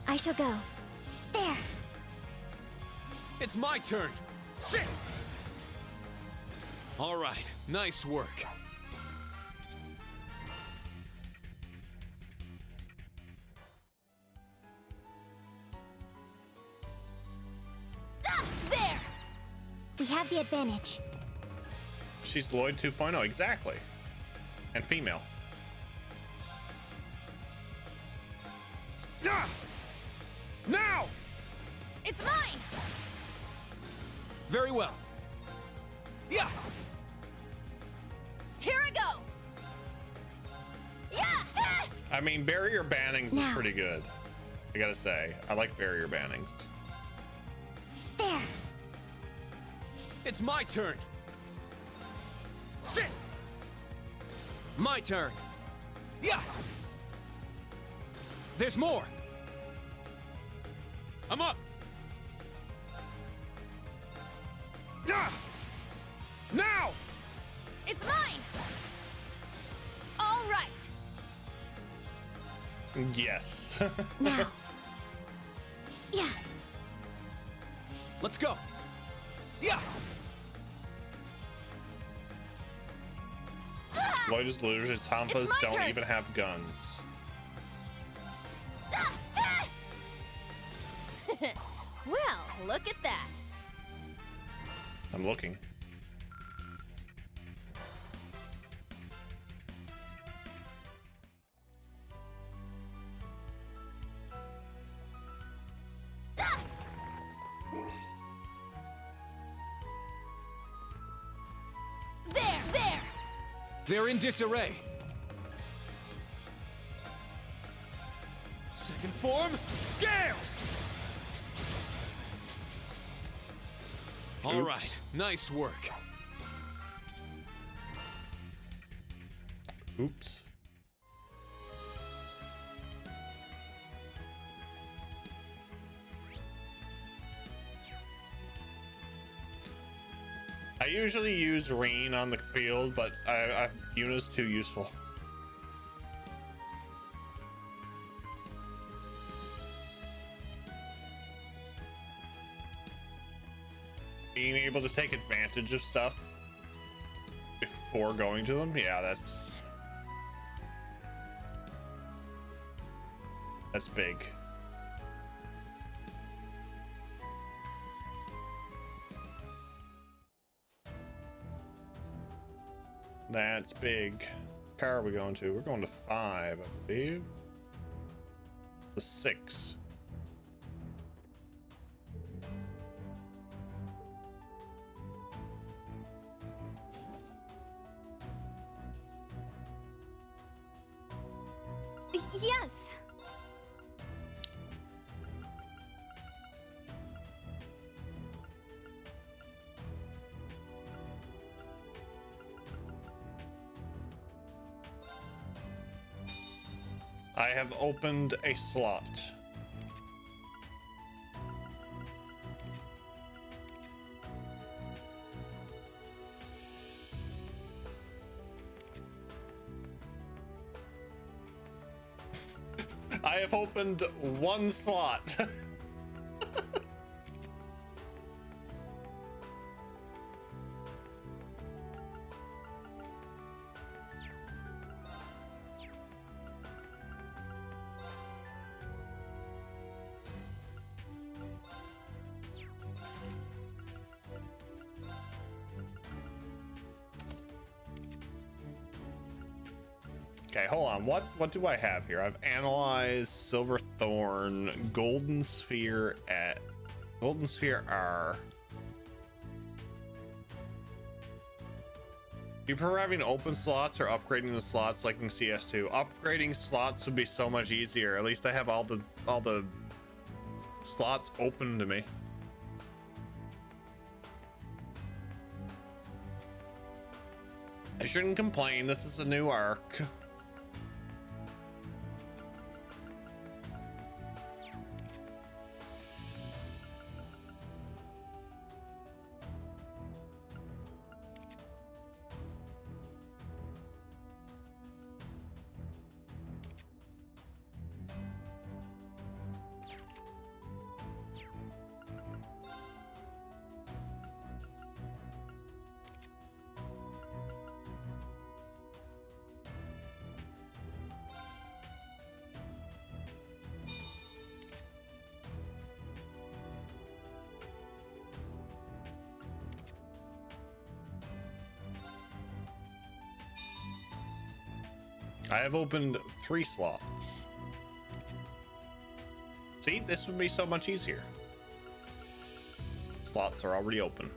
I shall go. There. It's my turn. Sit. All right. Nice work. There! We have the advantage. She's Lloyd 2.0, exactly. And female. Now! It's mine! Very well. Yeah! Here I go! Yeah! I mean, barrier bannings is pretty good. I gotta say, I like barrier bannings. There. It's my turn. Sit. My turn. Yeah. There's more. I'm up. Yeah. Now. It's mine! All right! Yes. Now. Yeah. Let's go. Yeah. Lloyd is losers. Tampas don't turn. even have guns. Well, look at that. I'm looking. There! They're in disarray. Second form, Gale! All right, nice work. Oops. I usually use Rain on the field, but Yuna's too useful. Being able to take advantage of stuff before going to them, yeah, that's big. That's big. Car are we going to? We're going to 5, I believe. The 6. Yes. I have opened a slot. I have opened one slot. Okay, hold on. What do I have here? I've analyzed Silver Thorn, Golden Sphere at Golden Sphere R. Do you prefer having open slots or upgrading the slots like in CS2? Upgrading slots would be so much easier. At least I have all the slots open to me. I shouldn't complain. This is a new arc. I have opened 3 slots. See, this would be so much easier. Slots are already open.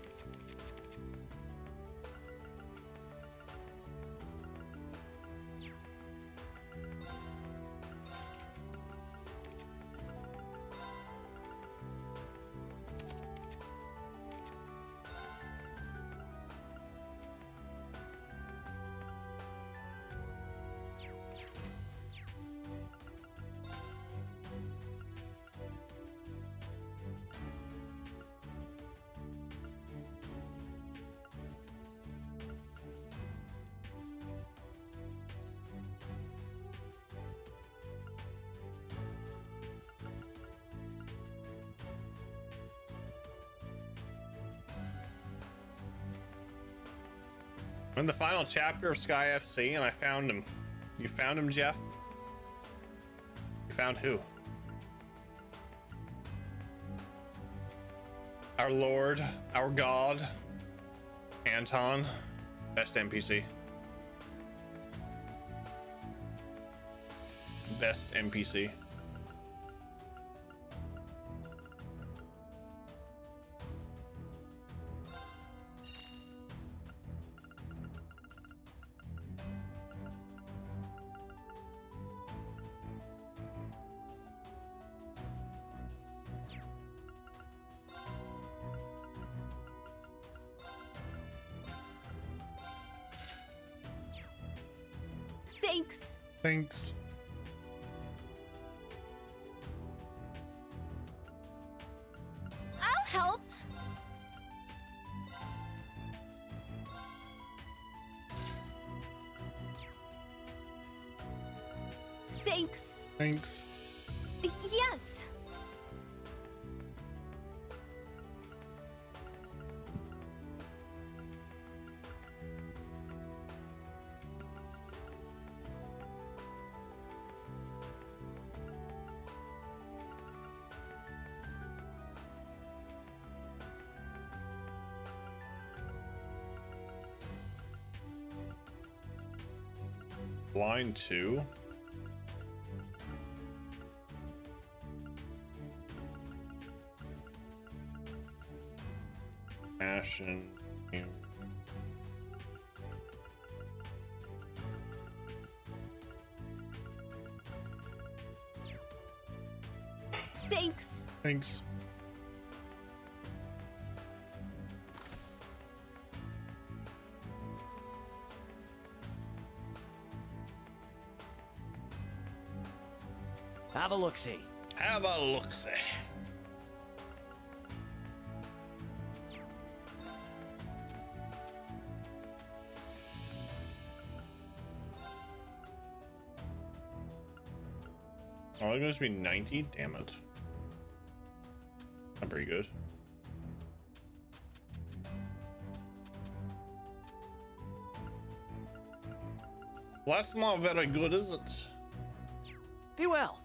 I'm in the final chapter of Sky FC and I found him. You found him, Jeff? You found who? Our Lord, our God, Anton, best NPC. Best NPC. Thanks. Thanks. I'll help. Thanks. Thanks. Yes. Line 2. Passion. Thanks. Thanks. Have a look-see. Have a look-see. Oh, it's going to be 90? Damn it. Not very good. Well, that's not very good, is it? Be well.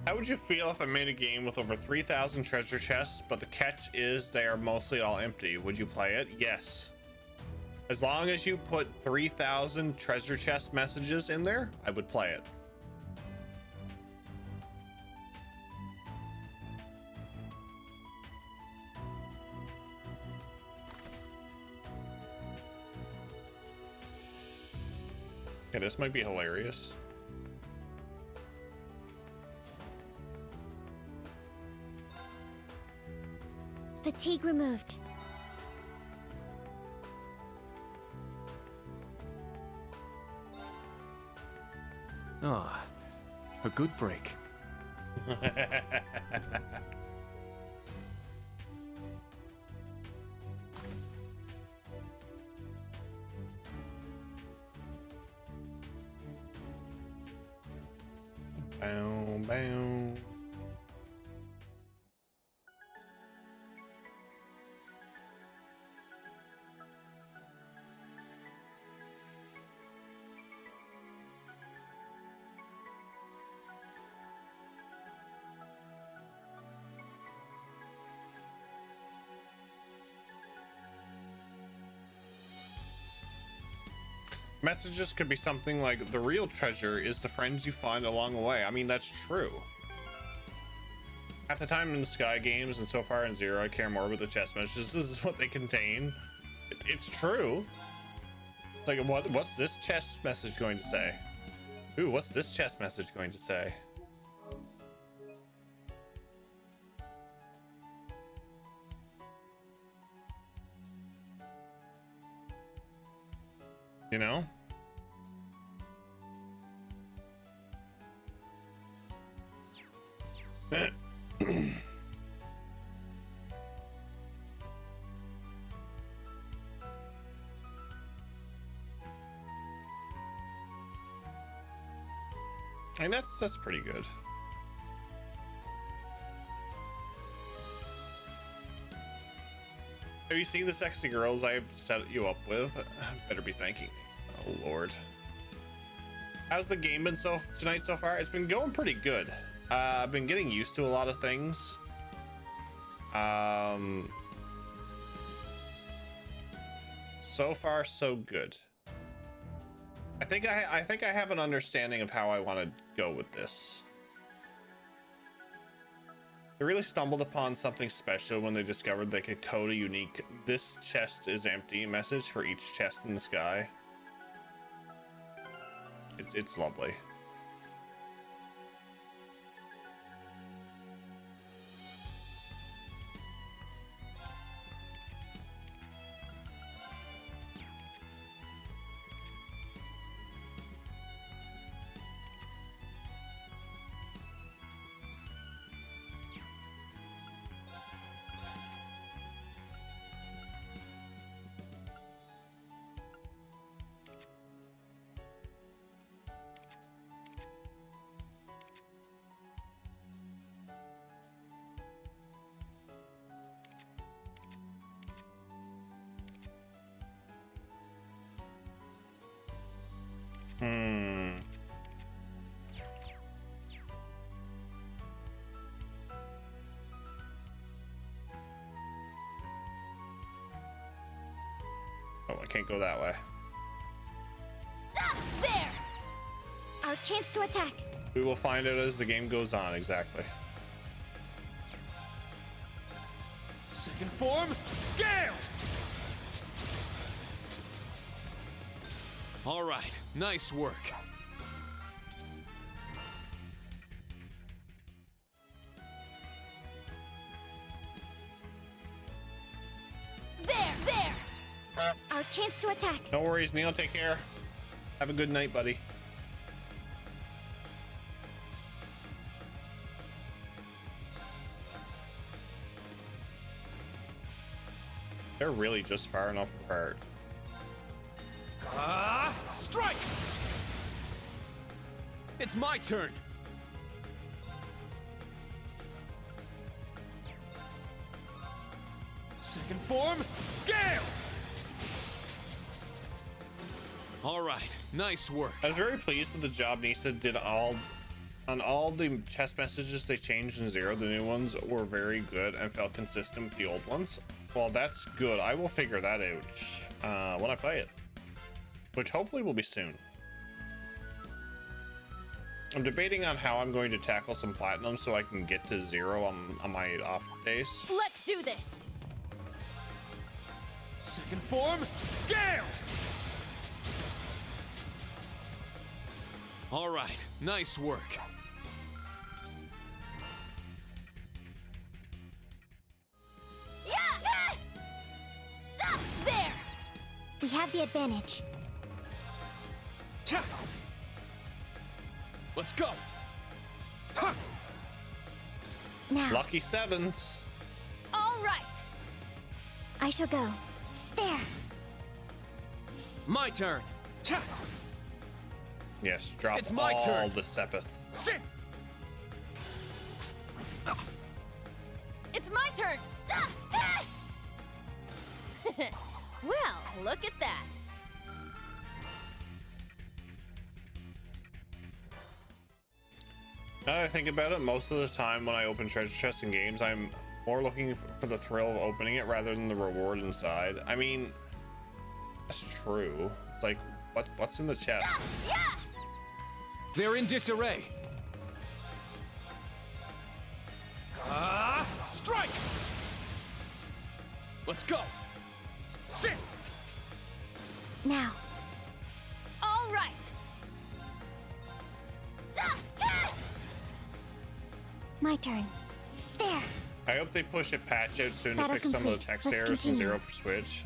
How would you feel if I made a game with over 3,000 treasure chests, but the catch is they are mostly all empty? Would you play it? Yes. As long as you put 3,000 treasure chest messages in there, I would play it. Okay, this might be hilarious. Fatigue removed. Ah, a good break. Bow, bow. Messages could be something like, the real treasure is the friends you find along the way. I mean, that's true. Half the time in the Sky games and so far in Zero, I care more about the chest messages. This is what they contain. It's true. It's like, what's this chest message going to say? Ooh, what's this chest message going to say? You know? I mean, that's pretty good. Have you seen the sexy girls I've set you up with? Better be thanking me. Oh Lord. How's the game been tonight so far? It's been going pretty good. I've been getting used to a lot of things. So far so good. I think I have an understanding of how I want to go with this. They really stumbled upon something special when they discovered they could code a unique "this chest is empty" message for each chest in the sky. It's lovely. Oh, I can't go that way. Ah, there! Our chance to attack. We will find out as the game goes on, exactly. Second form, Gale! All right, nice work. There! Our chance to attack. No worries, Neil. Take care. Have a good night, buddy. They're really just far enough apart. Strike! It's my turn. form, Gale! All right, nice work. I was very pleased with the job Nisa did on all the chest messages they changed in Zero. The new ones were very good and felt consistent with the old ones. Well, that's good. I will figure that out when I play it, which hopefully will be soon. I'm debating on how I'm going to tackle some platinum so I can get to Zero on my off days. Let's do this! Second form, Gale! All right, nice work. There! We have the advantage. Let's go! Now. Lucky sevens. All right! I shall go. There. My turn. Yes, drop It's my all turn. the Sepith. Sit! It's my turn! Well, look at that. Now that I think about it, most of the time when I open treasure chests in games, I'm more looking for the thrill of opening it rather than the reward inside. I mean, that's true. It's like, what's in the chest? They're in disarray. Strike! Let's go! Sit! Now. All right! My turn. There. I hope they push a patch out soon to Battle fix some of the complete. text Let's errors from continue. Zero for Switch.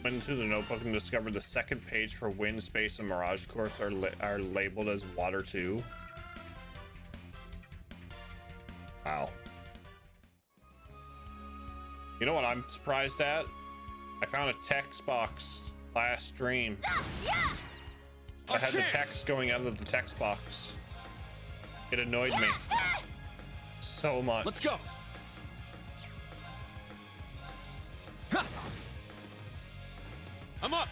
Went into the notebook and discovered the second page for Wind, Space, and Mirage course are labeled as Water 2. Wow. You know what I'm surprised at? I found a text box last stream. I had the text going out of the text box. It annoyed me so much. Let's go! Ha! I'm up!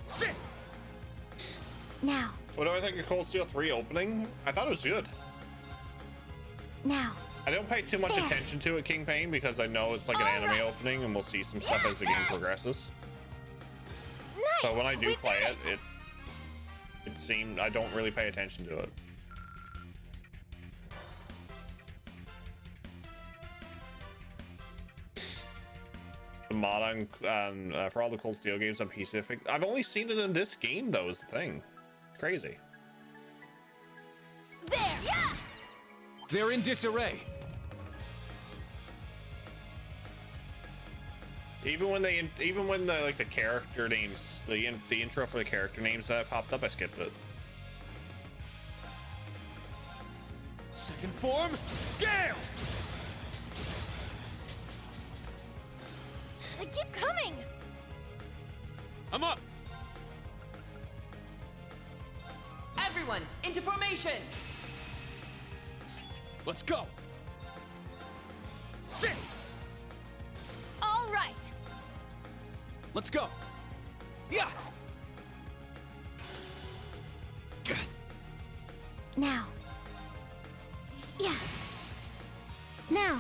Sit! Now. What do I think of Cold Steel 3 opening? I thought it was good. Now. I don't pay too much attention to it, King Pain, because I know it's like an anime opening and we'll see some stuff as the game progresses. Nice. So when I do play it, it seemed I don't really pay attention to it. The mod on for all the Cold Steel games on Pacific, I've only seen it in this game though, is the thing. It's crazy. There! Yeah! They're in disarray. Even when the like the character names, the intro for the character names that popped up, I skipped it. Second form, Gale! They keep coming! I'm up! Everyone, into formation! Let's go! Sit! All right! Let's go! Yeah! Now. Yeah. Now.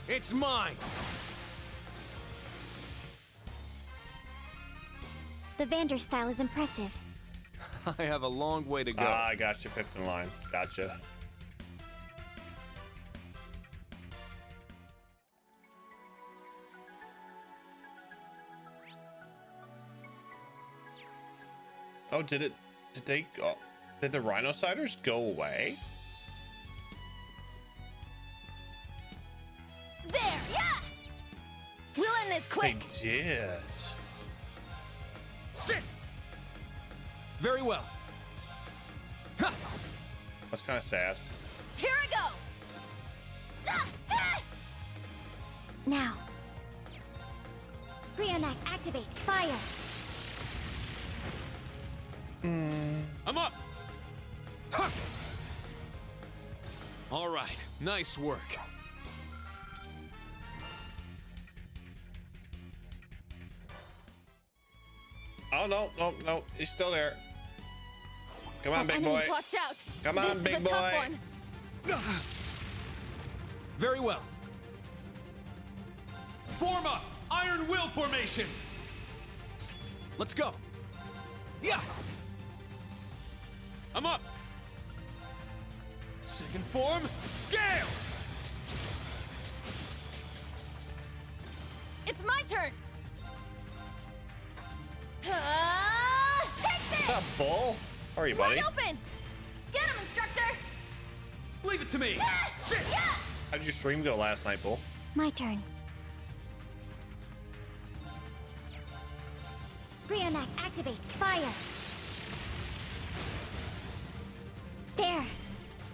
It's mine! The Vander style is impressive. I have a long way to go. Ah, I got you, fifth in line. Gotcha. Oh, did the rhinociders go away? There! Yeah! We'll end this quick! They did. Sit! Very well. Ha! That's kind of sad. Here I go! Now. Brionac, activate. Fire. I'm up! Ha! All right, nice work. Oh, no. He's still there. Come on, big enemy, boy. Watch out. Come on, this big is a tough boy. one. Very well. Form up! Iron Will formation! Let's go. Yeah! I'm up! Second form, Gale! It's my turn! Take this! What's up, Bull? How are you, buddy? Wide open! Get him, instructor! Leave it to me! Sit! Yeah! How did your stream go last night, Bull? My turn. Brionac, activate. Fire. There.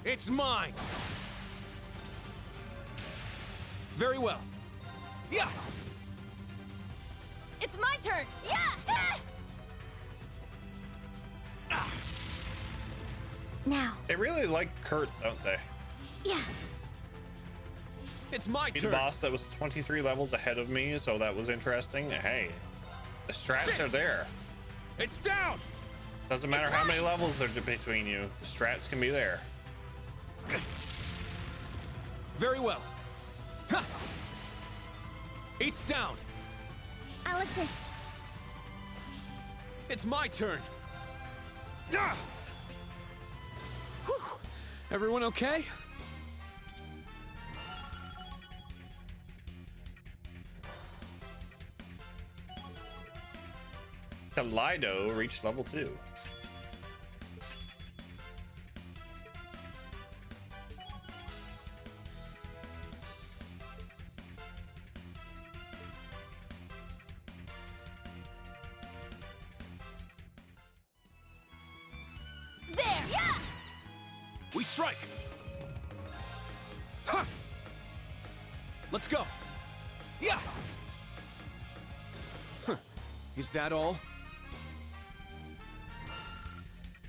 It's mine! Very well. Yeah! It's my turn! Yeah! Now. They really like Kurt, don't they? Yeah. It's my Beat a turn! boss that was 23 levels ahead of me, so that was interesting. Hey, the strats are there. It's down! Doesn't matter how many levels are between you. The strats can be there. Very well. Ha! It's down! I'll assist. It's my turn! Yeah! Whew. Everyone okay? Kaleido reached level 2. There! Yeah! We strike! Ha! Let's go! Yeah! Huh. Is that all?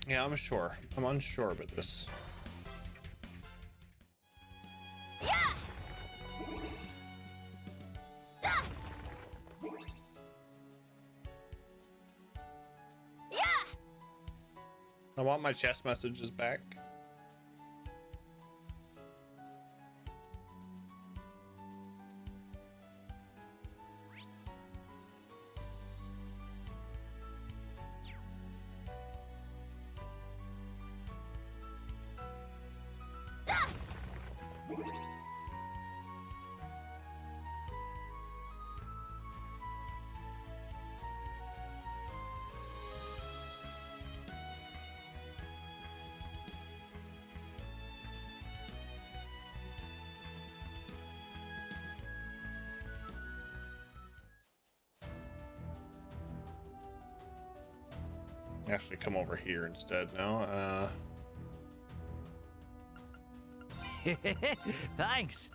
Yeah, I'm sure. I'm unsure about this. Yeah! Ah! Yeah! I want my chest messages back. Actually, come over here instead now. Thanks.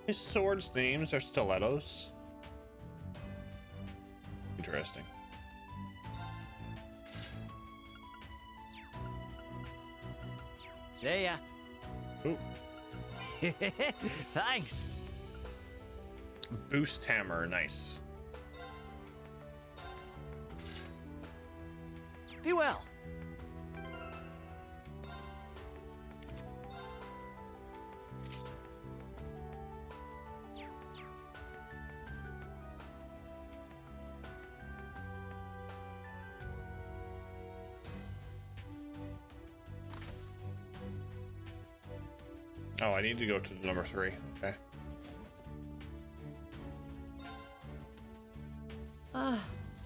His swords' names are stilettos. Interesting. See ya. Ooh. Thanks. Boost hammer, nice. Be well. Oh, I need to go to the number 3. Okay.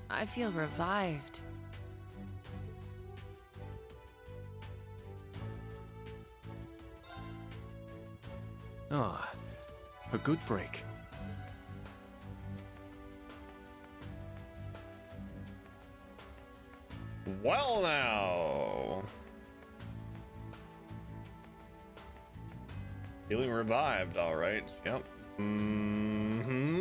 I feel revived. Ah, a good break. Well, now. Feeling revived, all right. Yep.